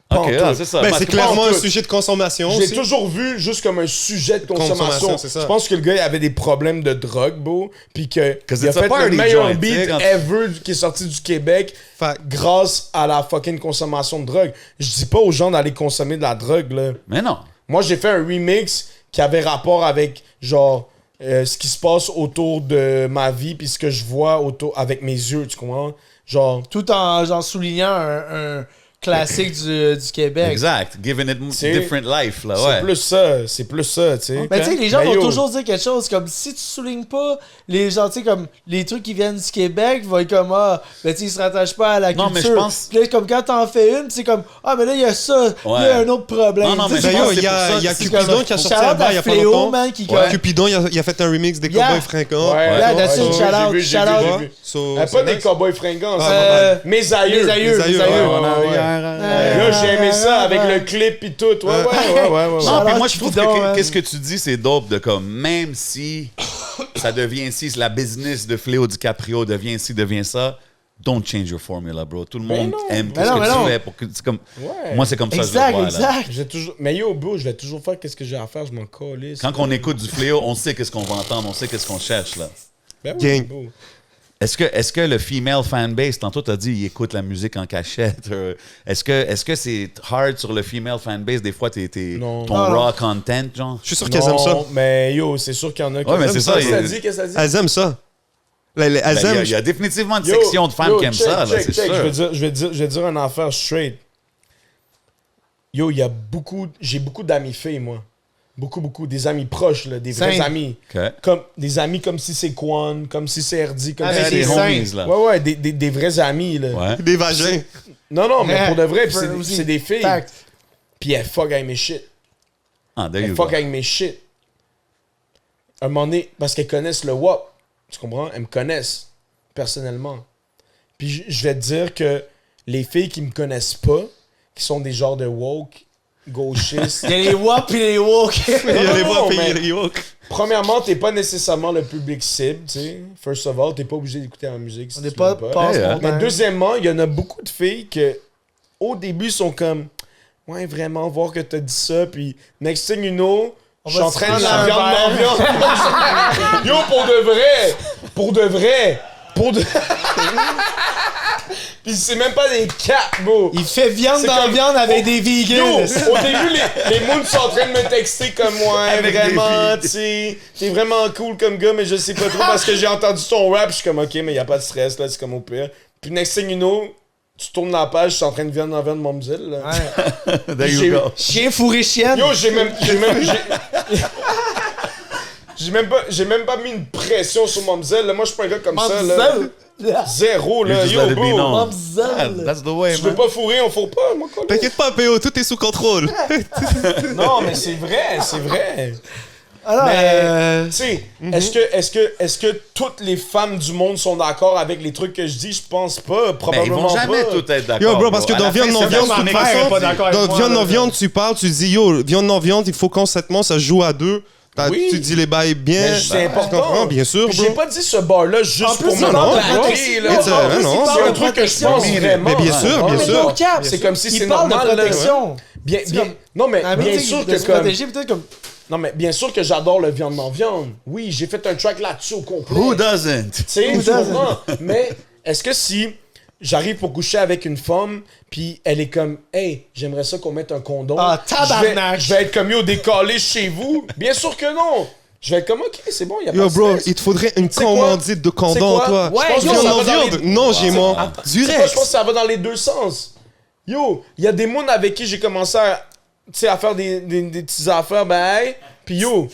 Pantoute. ah, c'est ça. Ben, Parce c'est que clairement un pantoute. sujet de consommation J'ai aussi. toujours vu juste comme un sujet de Consommation, consommation. c'est ça. Je pense que le gars il avait des problèmes de drogue, bro. Puis qu'il a 'Cause fait it's a le party meilleur joint, tu sais, beat quand- ever qui est sorti du Québec Fait- grâce à la fucking consommation de drogue. Je dis pas aux gens d'aller consommer de la drogue, là. Mais non. Moi, j'ai fait un remix qui avait rapport avec, genre, ce qui se passe autour de ma vie puis ce que je vois autour avec mes yeux, tu comprends? Genre... Tout en genre, soulignant un classique du Québec. Exact. Giving it C'est- different life, là, C'est ouais. c'est plus ça, tu sais. Mais tu sais, les gens Mais vont yo, toujours dire quelque chose comme si tu soulignes pas les gens, tu sais, comme les trucs qui viennent du Québec, vont être comme ben tu sais, ils se rattachent pas à la Non, culture. mais je pense- Puis là, comme quand t'en fais une, c'est comme mais là, il y a ça, il y a un autre problème. Non, non, Tu sais, mais c'est je D'ailleurs, pense que il y a, c'est pour il y a ça- Cupidon qui a sorti shout-out un bail il y à a pas Fléau, longtemps. man, qui Ouais. Cupidon, il a fait un remix des Yeah. Cowboys Fringants. Ouais, Yeah, that's it, ouais, shout j'ai out, vu, shout j'ai out. vu, j'ai vu. So, Pas c'est des nice. cowboys fringants, Ah, mes aïeux. mes aïeux, Les aïeux, mes aïeux. ouais. Là, j'ai aimé ça avec le clip et tout. Ouais. Non, Shout puis out moi, je trouve Cupidon, que man. qu'est-ce que tu dis, c'est dope de comme, même si ça devient ici, la business de Fléau DiCaprio devient ici, devient ça, don't change your formula, bro. Tout le monde non. aime Mais ce non, que mais tu non. fais. Pour que, c'est comme, Ouais. moi, c'est comme ça que je Exact, le vois, là. exact. J'ai toujours... Mais yo, bro, je vais toujours faire qu'est-ce que j'ai à faire, je m'en calisse. Quand on écoute du Fléau, on sait qu'est-ce qu'on va entendre, on sait qu'est-ce qu'on cherche, là. Ben oui, Gang. bro. Est-ce que le female fanbase, tantôt tu as dit, il écoute la musique en cachette. Est-ce que c'est hard sur le female fanbase? Des fois, Non. ton Non, non. raw content, genre? Je suis sûr qu'elles aiment ça. Non, mais yo, c'est sûr qu'il y en a qui Ouais, mais aiment c'est ça, Qu'est-ce que il- t'as dit? Qu'est-ce que t'as dit? Elles aiment ça. Elles Ben, aiment. il y a définitivement une Yo, section de femmes yo, qui aiment check, ça, là, check, c'est check. sûr. Je vais dire une affaire straight. Yo, il y a j'ai beaucoup d'amis filles, moi. Beaucoup. Des amis proches, là, des vrais Cinq. amis. OK. Comme, des amis comme si c'est Quan, comme si c'est Erdi, comme Avec si des c'est... des homies, là. Ouais, des vrais amis, là. Ouais. Des vagins. Non, mais Ouais. pour de vrai, pis For- aussi. c'est des filles. Fact. Puis elles fuck avec mes shit. Ah, there Elles you fuck go. avec mes shit. Un moment donné, parce qu'elles connaissent le WAP. Tu comprends? Elles me connaissent, personnellement. Puis je vais te dire que les filles qui me connaissent pas, qui sont des genres de woke, gauchistes... Il y a les WAP et les woke. Il y a les non, voix mais- payées, les woke. Premièrement, t'es pas nécessairement le public cible, tu sais. First of all, t'es pas obligé d'écouter la musique si On n'est tu pas l'aimes passe Hey, mon hein. Mais temps. deuxièmement, il y en a beaucoup de filles que, au début, sont comme... Ouais, vraiment, voir que t'as dit ça, puis next thing you know, je suis va en se train de prendre la un viande verre. dans viande. Yo, pour de vrai. Puis c'est même pas des caps, bro. Il fait viande C'est dans comme- viande avec des Yo, vegans. au début, les moons sont en train de me texter comme moi, Avec des vraiment, filles. tu sais, t'es vraiment cool comme gars, mais je sais pas trop parce que j'ai entendu ton rap, je suis comme, ok, mais y a pas de stress, là, c'est comme au pire. Puis next thing you know, tu tournes la page, je suis en train de viande dans viande, Momzille, là. Ouais. There J'ai- you go. Chien fourré chienne. Yo, j'ai même pas mis une pression sur Momzelle, là. Moi, je suis pas un gars comme ça, là. Mamzelle. Zéro, You là. just Yo, let it be bro. known. Mamzelle. Ah, that's the way, Tu veux man. pas fourrer, on fourre pas, moi, quoi. T'inquiète pas, PO, tout est sous contrôle. Non, mais c'est vrai. Alors, Mais, tu sais, est-ce que toutes les femmes du monde sont d'accord avec les trucs que je dis? Je pense pas, Ben, ils probablement vont jamais pas. tout être d'accord. Yo, bro, parce que À dans la Viande fin, non c'est viande, juste de toute ma mère façon, est pas d'accord avec dans moi, Viande là. non viande, tu parles, tu dis, yo, Viande non viande, il faut concrètement, ça se joue à deux. Oui. Tu dis les bails bien. Mais c'est Tu important. comprends, bien sûr, J'ai bro. pas dit ce bar-là juste en plus, pour il me parle de non, protection. là. En plus, il non, parle C'est de un truc que je protection. pense vraiment. Mais bien sûr, hein. bien Mais sûr. no cap, C'est comme si il c'est parle normal, de là. protection. Bien, C'est bien, comme- non, mais Ah, mais bien tu sais, sûr de que se comme... protéger, peut-être comme. Non, mais bien sûr que j'adore le viande dans viande. Oui, j'ai fait un track là-dessus au complet. Who doesn't? Tu sais, Who tu doesn't? comprends? Mais est-ce que si j'arrive pour coucher avec une femme, puis elle est comme, hey, j'aimerais ça qu'on mette un condom. Ah, tabarnak! Je vais être comme yo décalé chez vous. Bien sûr que non. Je vais être comme, ok, c'est bon, y a pas Yo, de bro, stress. il te faudrait une C'est quoi? commandite de C'est condom, quoi? toi. Ouais, Je pense yo, que ça viande va en dans viande. les- Non, j'ai mon C'est quoi, je Durex. pense que ça va dans les deux sens. Yo, il y a des mouns avec qui j'ai commencé à, tu sais, à faire des petites affaires, ben, hey, pis yo,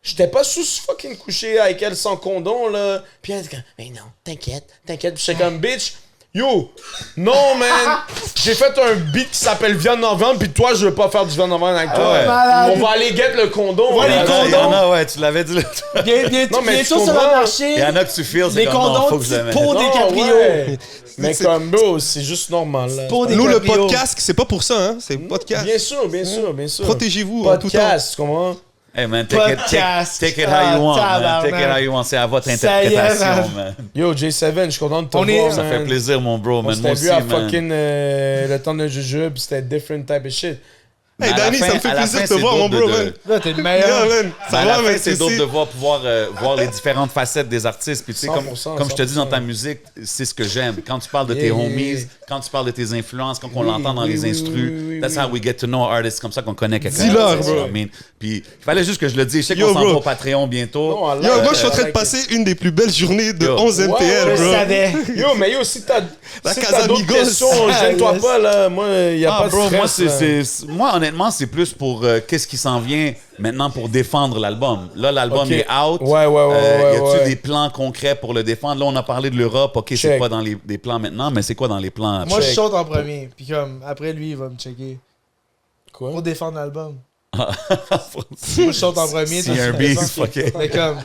j'étais pas sous fucking couché avec elle sans condom, là. Pis elle était comme, mais non, t'inquiète. Pis j'étais comme, bitch, yo, non, man, j'ai fait un beat qui s'appelle Viande en viande, pis toi, je veux pas faire du viande en viande avec toi. ouais. Malade. On va aller get le condom. Ouais, là. les Il y en condoms. a, ouais, tu l'avais dit. Non, mais tu Bientôt sur le comprends? marché. Il y en a que tu feels, c'est Des comme non, condoms faut que je le type mette. peau Non, DiCaprio. ouais. Mais comme, bro, c'est juste normal, là. Peau Nous, le DiCaprio. podcast, c'est pas pour ça, hein. C'est podcast. Bien sûr, bien sûr, bien sûr. Protégez-vous en tout temps. Podcast, tu comprends? Hey man, take Podcast. it how you want, man. Take it tabarnak. how you want. C'est à votre Ça y est, interprétation, man. man. Yo, J7, je suis content de te On est- voir, Ça man. fait plaisir, mon bro, On man. Moi s'était aussi, vu à man. fucking le temps de jujube, c'était different type of shit. Hey, Mais à la Danny, fin- ça me fait à la plaisir fin, de te c'est voir, mon d'autres bro, de- man. Là, t'es le Yeah, meilleur. man. Mais Ça à va, la man. fin, c'est d'autres de pouvoir voir les différentes facettes des artistes. Puis tu sais, comme 100%, je te dis dans ta 100%. musique, c'est ce que j'aime. Quand tu parles de Yeah, tes yeah, homies, yeah. quand tu parles de tes influences, quand on Oui, l'entend dans oui, les oui, instrus, oui, that's oui. how we get to know artists. Comme ça qu'on connaît quelqu'un. Dis-leur, Tu know bro. what I mean? Puis il fallait juste que je le dise. Je sais Yo, qu'on s'en bro. va au Patreon bientôt. Non, I Yo, like moi, it, je suis en train I de like passer une des plus belles journées de Yo. 11 MTL, Ouais, bro. Je savais. it. Yo, mais yo, si t'as La si Casa t'as d'autres Amigos. questions, gêne-toi Yes. pas, là. Moi, y a Ah, pas de bro, stress. moi, moi, honnêtement, c'est plus pour qu'est-ce qui s'en vient maintenant pour défendre l'album. Là, l'album Ok. est out. Ouais, ouais, ouais, Y a-tu ouais. des plans concrets pour le défendre? Là, on a parlé de l'Europe. OK, c'est Check. pas dans les plans maintenant, mais c'est quoi dans les plans? Moi, je Check. saute en premier. Puis comme, après lui, il va me checker. Quoi? Pour défendre l'album. Moi, je saute en premier. S'il y a un toi, tu beef, défends. OK. Mais comme.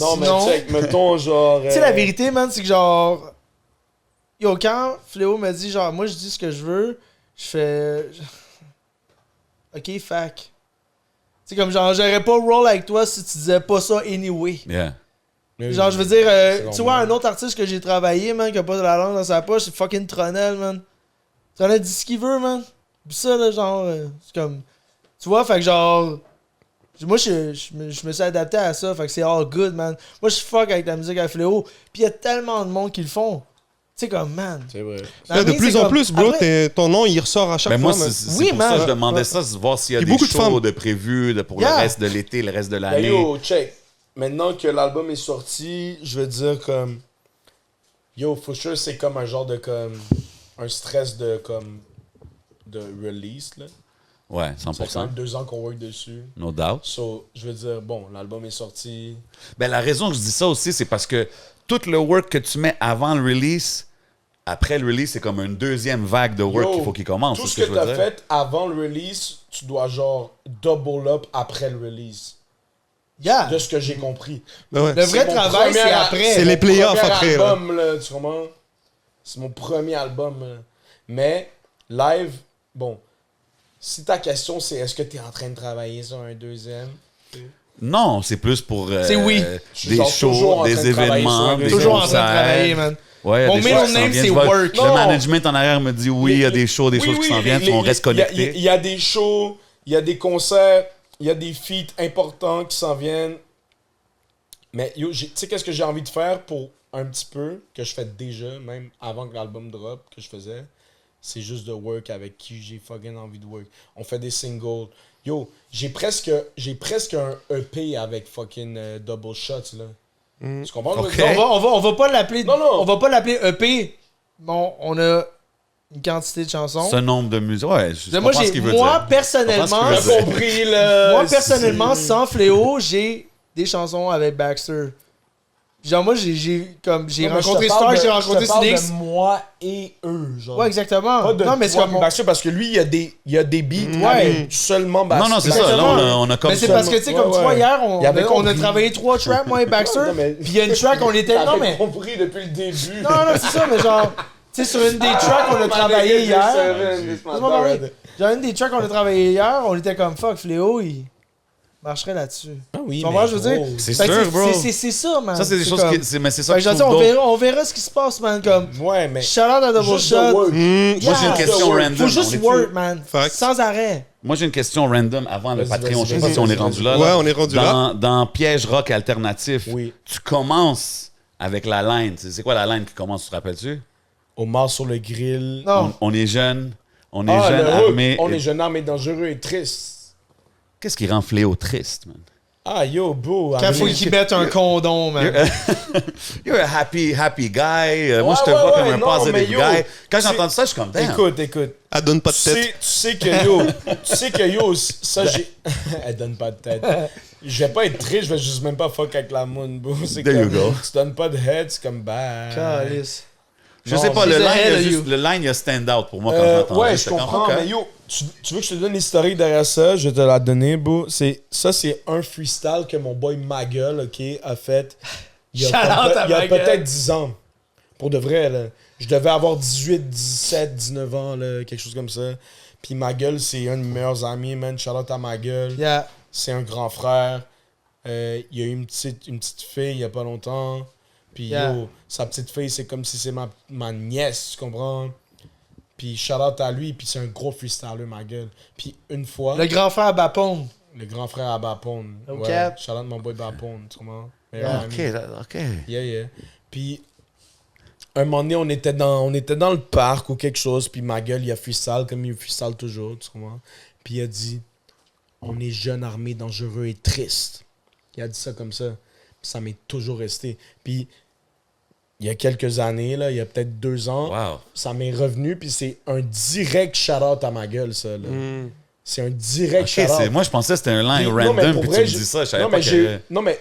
Non, mais sinon- check, mettons, genre... Tu sais, la vérité, man, c'est que genre. Yo, quand Fléau m'a dit, genre, moi, je dis ce que je veux, je fais. Ok, fac. Tu sais, comme genre, j'aurais pas roll avec toi si tu disais pas ça anyway. Yeah. Genre, je veux dire, C'est tu vois, normal. un autre artiste que j'ai travaillé, man, qui a pas de la langue dans sa poche, c'est fucking Tronel, man. Tronel dit ce qu'il veut, man. Puis ça, là, genre, c'est comme. Tu vois, fait que genre. Moi, je me suis adapté à ça, fait que c'est all good, man. Moi, je fuck avec la musique à Fléau. Puis il y a tellement de monde qui le font. Tu sais, comme, man. C'est vrai. Là, de Mais plus c'est en comme- plus, bro, après- ton nom, il ressort à chaque Mais fois, moi, man. c'est Oui, pour man. ça que je demandais Ouais. ça, c'est de voir s'il y a Il y a des beaucoup de shows femmes. de prévus pour Yeah. le reste de l'été, le reste de Ben l'année. yo, check. Maintenant que l'album est sorti, je veux dire comme... Yo, for sure, c'est comme un genre de comme... Un stress de comme... De release, là. Ouais, Ça fait quand 100%. même 2 ans qu'on work dessus. No doubt. So, je veux dire, bon, l'album est sorti. Ben, la raison que je dis ça aussi, c'est parce que tout le work que tu mets avant le release, après le release, c'est comme une deuxième vague de work Yo, qu'il faut qu'il commence. Tout c'est ce ce que je veux t'as dire. fait avant le release, tu dois genre double up après le release. Yeah. De ce que j'ai compris. Ben ouais. Le vrai C'est mon travail, premier c'est a- après. C'est les mon playoffs premier après, là. album, là, tu comprends? C'est mon premier album. Là. Mais, live, bon, si ta question c'est est-ce que tu es en train de travailler sur un deuxième? Non, c'est plus pour C'est oui. Je suis des genre toujours shows, en train des de travailler sur événements, un des deuxième. Toujours en train de concerts. travailler, man. Ouais, il y a Mon des middle choses qui s'en name, viennent. c'est Je vois- Work. Le Non. management en arrière me dit oui, il y a des shows, des choses qui s'en viennent, on reste connectés. Il y a des shows, il y a des concerts, il y a des feats importants qui s'en viennent. Mais yo, tu sais qu'est-ce que j'ai envie de faire pour un petit peu, que je fais déjà, même avant que l'album drop, que je faisais, c'est juste de work avec qui j'ai fucking envie de work. On fait des singles. Yo, j'ai presque un EP avec fucking Double Shots, là. Tu comprends? ce que je veux Ok. dire? On va pas l'appeler. Non, non. On va pas l'appeler EP. Bon, on a une quantité de chansons. Ce nombre de musiques. Ouais, je Moi, comprends ce qu'il veut dire. moi Je comprends personnellement, ce qu'il veut T'as compris, là. moi, personnellement, sans Fléau, j'ai des chansons avec Baxter. Genre, moi, j'ai rencontré Star, j'ai rencontré Snakes. moi et eux, genre. Ouais, exactement. Pas de Non, mais c'est toi comme. puis Baxter, parce que lui, il y a des beats avec seulement Baxter. Non, non, c'est ça. Là, on a comme Mais c'est ça. parce que, tu sais, comme tu vois, hier, Il avait on a compris. travaillé 3 tracks, moi et Baxter. Non, mais- Puis il y a une track, on était. Non, T'avais mais. compris depuis le début. Non, non, c'est ça, mais genre. Tu sais, sur une des tracks qu'on a travaillé hier. Laisse-moi parler. Genre, une des tracks qu'on a travaillé hier, on était comme fuck, Fléau, il. marcherais là-dessus. Ah oui, Tu comprends, je veux dire? C'est Fait que sûr, bro. C'est ça, man. Ça, c'est des choses comme- qui... Mais c'est ça Fait que que je je trouve veux dire, dope. on verra ce qui se passe, man. Comme, Ouais, mais. shout out à Double Juste the Shot. word. Moi, j'ai une question random. Faut juste On est-tu- work, man. Fact. Sans arrêt. Moi, j'ai une question random avant le Vas-y, Patreon. vas-y, Je sais pas vas-y, si on est vas-y, rendu vas-y. là. Ouais, on est rendu là. Dans Piège Rock Alternatif, Oui. tu commences avec la line. C'est quoi la line qui commence, tu te rappelles-tu? Homard sur le grill. Non. On est jeune, on est Ah, jeune, le hook. armé. On est jeune, armé, dangereux et triste. Qu'est-ce qui rend Fléau triste, man? Ah, yo, bro. Quand faut qu'ils mettent un condom, man. You're a happy guy. Moi, je te Ouais, vois ouais, comme ouais, un non, positive mais yo, guy. Quand j'ai c'est- entendu ça, je suis comme, damn. Écoute. Elle donne pas de Tu tête. sais que yo, ça j'ai. Elle donne pas de tête. Je vais pas être triste, je vais juste même pas fuck avec la moon, bro. C'est There you comme, go. tu donnes pas de head, c'est comme bah. Calice. Je Non, sais pas, she's le line, ahead il y a of juste, you. le line, il y a stand out pour moi quand j'entends. Ouais, je comprends, mais yo, tu veux que je te donne l'historique derrière ça? Je vais te la donner, bro. Ça, c'est un freestyle que mon boy Magueule, ok, a fait il y Shout out à a Magueule. peut-être 10 ans. Pour de vrai, là. Je devais avoir 18, 17, 19 ans, là, quelque chose comme ça. Puis Magueule, c'est un de mes meilleurs amis, man. Shout out à Magueule. Yeah. C'est un grand frère. Il y a eu une petite fille il y a pas longtemps. Puis Yeah. yo, sa petite fille, c'est comme si c'est ma nièce, tu comprends? Puis shout out à lui, puis c'est un gros freestyler, ma gueule. Puis une fois, Le grand frère Bapone. le grand frère à Bapone. Ok. Ouais, shout out mon boy Bapone, tu comprends? Meilleur Yeah. ami. OK. Yeah. Puis un moment donné, on était dans le parc ou quelque chose, puis ma gueule, il a freestyle comme il freestyle toujours, tu comprends? Puis il a dit, on est jeune, armé, dangereux et triste. Il a dit ça comme ça. Puis ça m'est toujours resté. Puis il y a quelques années, là, il y a peut-être 2 ans, Wow. ça m'est revenu, puis c'est un direct shout-out à ma gueule, ça. Là. C'est un direct OK, shout-out. moi, je pensais que c'était un line Puis- non, mais random, pour puis vrai, tu me dis ça, je savais non, pas mais que... non, mais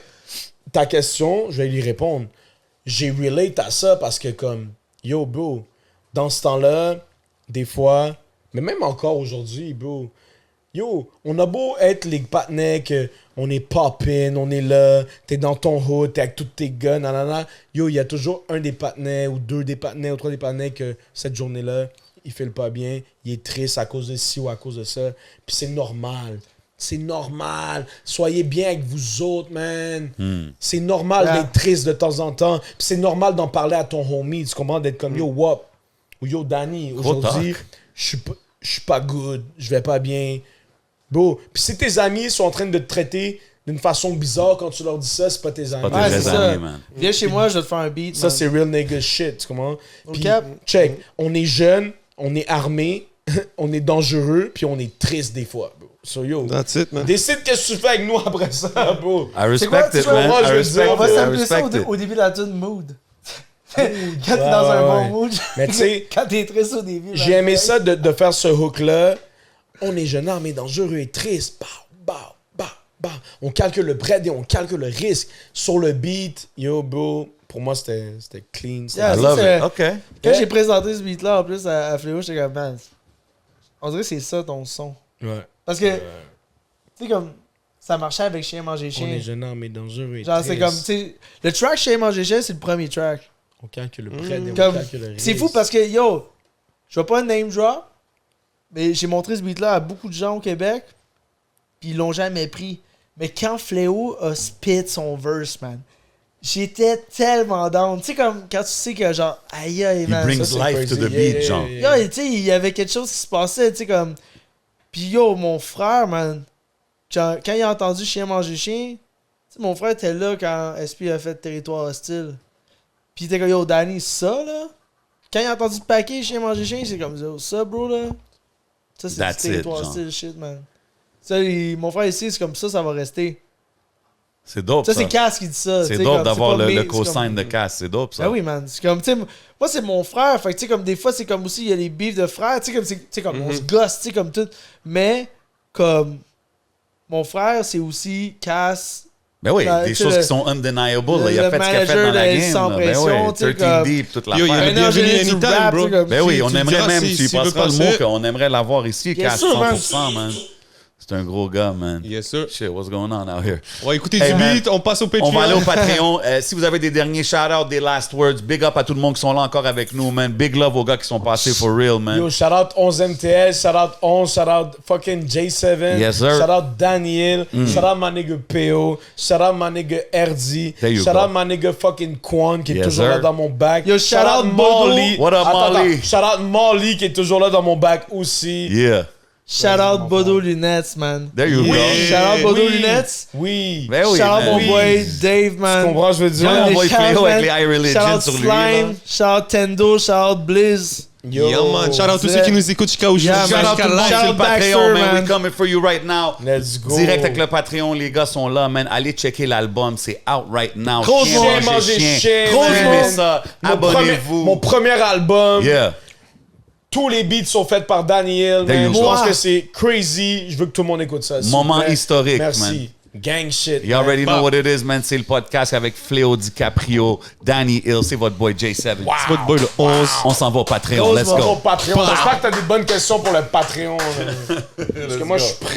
ta question, je vais lui répondre. J'ai relate à ça parce que, comme, yo, bro, dans ce temps-là, des fois, mais même encore aujourd'hui, bro, yo, on a beau être les partenaires que on est poppin', on est là, t'es dans ton hood, t'es avec tous tes guns, nanana. Yo, il y a toujours un des partenaires ou 2 des partenaires ou 3 des partenaires que cette journée-là, il fait le pas bien, il est triste à cause de ci ou à cause de ça. Puis c'est normal. C'est normal. Soyez bien avec vous autres, man. C'est normal Yeah. d'être triste de temps en temps. Puis c'est normal d'en parler à ton homie. Tu comprends? D'être comme, yo, Wop. Ou yo, Danny. Aujourd'hui, je suis pas good. Je vais pas bien. Bro. Puis si tes amis sont en train de te traiter d'une façon bizarre quand tu leur dis ça, c'est pas tes amis. Pas tes Ouais, vrais c'est ça. amis, man. Viens chez moi, je vais te faire un beat. Ça, man. c'est real nigga shit. Tu comprends? Puis, cap. check. On est jeune, on est armé, on est dangereux, puis on est triste des fois, bro. So, yo. That's it, man. Décide qu'est-ce que tu fais avec nous après ça, bro. I C'est quoi, respect tu it, vois, man. moi, je I veux respect dire, On va it. I s'appeler ça respect it. au début de la tune Mood. Quand t'es dans un ouais. bon mood. Mais tu sais, Quand t'es triste au début. j'ai man. aimé ça de faire ce hook-là. On est jeune, mais dangereux et triste. Bah. On calcule le bread et on calcule le risque. Sur le beat, yo, bro, pour moi, c'était clean. Yeah, I ça, love c'est- it. OK. Quand j'ai présenté ce beat-là, en plus, à Fléau, j'étais comme, man, on dirait que c'est ça ton son. Ouais. Parce que, tu sais, comme, ça marchait avec Chien Manger On Chien. est jeune, mais dangereux et Genre, triste. c'est comme, tu sais, le track Chien Manger Chien, c'est le premier track. On calcule le bread et on Comme, calcule le risque. c'est fou parce que, yo, je vais pas name drop, mais j'ai montré ce beat-là à beaucoup de gens au Québec, puis ils l'ont jamais pris. Mais quand Fléau a spit son verse, man, j'étais tellement down. Tu sais, comme quand tu sais que, genre, aïe aïe, He man. brings Ça, c'est life to crazy. the Yeah, beat, genre. yeah. Yo, tu sais, il y avait quelque chose qui se passait, tu sais, comme. Puis yo, mon frère, man, quand il a entendu Chien manger chien, tu sais, mon frère était là quand SP a fait Territoire hostile. Puis il était comme, yo, Danny, ça, là. Quand il a entendu paquet Chien manger chien, c'est comme, yo, ça, bro, là. Ça, c'est du That's it, Territoire genre. hostile shit, man. Ça, mon frère ici, c'est comme ça va rester. C'est dope, Ça, ça. c'est Cass qui dit ça. C'est tu sais, dope comme, d'avoir pas le mes- c'est co-sign comme- de Cass. C'est dope, ça. Ah oui, man. C'est comme, tu sais, moi, c'est mon frère. Fait que, tu sais, comme des fois, c'est comme aussi, il y a les beefs de frères. Tu sais, comme, tu sais, comme on se gosse, tu sais, comme tout. Mais, comme, mon frère, c'est aussi Cass. Ben oui, Ben, des tu sais, choses le- qui sont undeniable. là. Il a le fait ce qu'il a fait manager dans la de game. Sans là. Ben Pression, oui, tu sais, 13 comme- Deep, toute Yo, il y a l'affaire. le Un ingénieur bienvenu du anytime, rap, bro. tu sais, comme- Ben oui, Tu on me aimerait diras même, si s'il veut passera le passer. mot, qu'on aimerait l'avoir ici, Bien Cass, sûr, man. 100%, man. C'est un gros gars, man. Yes, sir. Shit, what's going on out here? On va écouter Hey, du man. beat, on passe au Patreon. On va aller au Patreon. Si vous avez des derniers shout-outs, des last words, big up à tout le monde qui sont là encore avec nous, man. Big love aux gars qui sont passés for real, man. Yo, shout out 11 MTS, shout out 11, shout out fucking J7, Yes, sir. shout out Daniel, shout out my nigga PO, shout out my nigga RD, There you shout go. out my nigga fucking Quan qui est Yes, toujours sir. là dans mon bac. Yo, shout out Bodo. What up, Molly? Shout out Molly qui est toujours là dans mon bac aussi. Yeah. Shout out Bodo Lunettes, man. There you go. Shout out Bodo Oui. Lunettes. Oui. Ben oui, Shout out man. mon Oui. boy Dave, man. Tu comprends, je veux dire? Mon John boy les Chavs, Cléo avec man. les High Religion Shout out sur lui, Slime. là. Shout out Tendo. Shout out Blizz. Yo. Yeah, man. Shout out tous ceux qui nous écoutent jusqu'à aujourd'hui. Yeah, Shout man. out tout le monde Shout sur le out Patreon, Baxter, man. man. We coming for you right now. Let's go. Direct avec le Patreon, les gars sont là, man. Allez checker l'album, c'est out right now. Gros Chien monde. manger Manger chien. chien, Suivez man. ça. Abonnez-vous. Mon premier album. Yeah. Tous les beats sont faits par Daniel. There Man. you Je go. pense que c'est crazy. Je veux que tout le monde écoute ça. s'il Moment vous plaît. historique, Merci. man. Gang shit. You already man. know what it is, man. C'est le podcast avec Fléau DiCaprio, Danny Hill. C'est votre boy J7. C'est votre boy le 11. On s'en va au Patreon. Let's On va au go. Patreon. J'espère que t'as des bonnes questions pour le Patreon. là. Parce que moi, je suis prêt.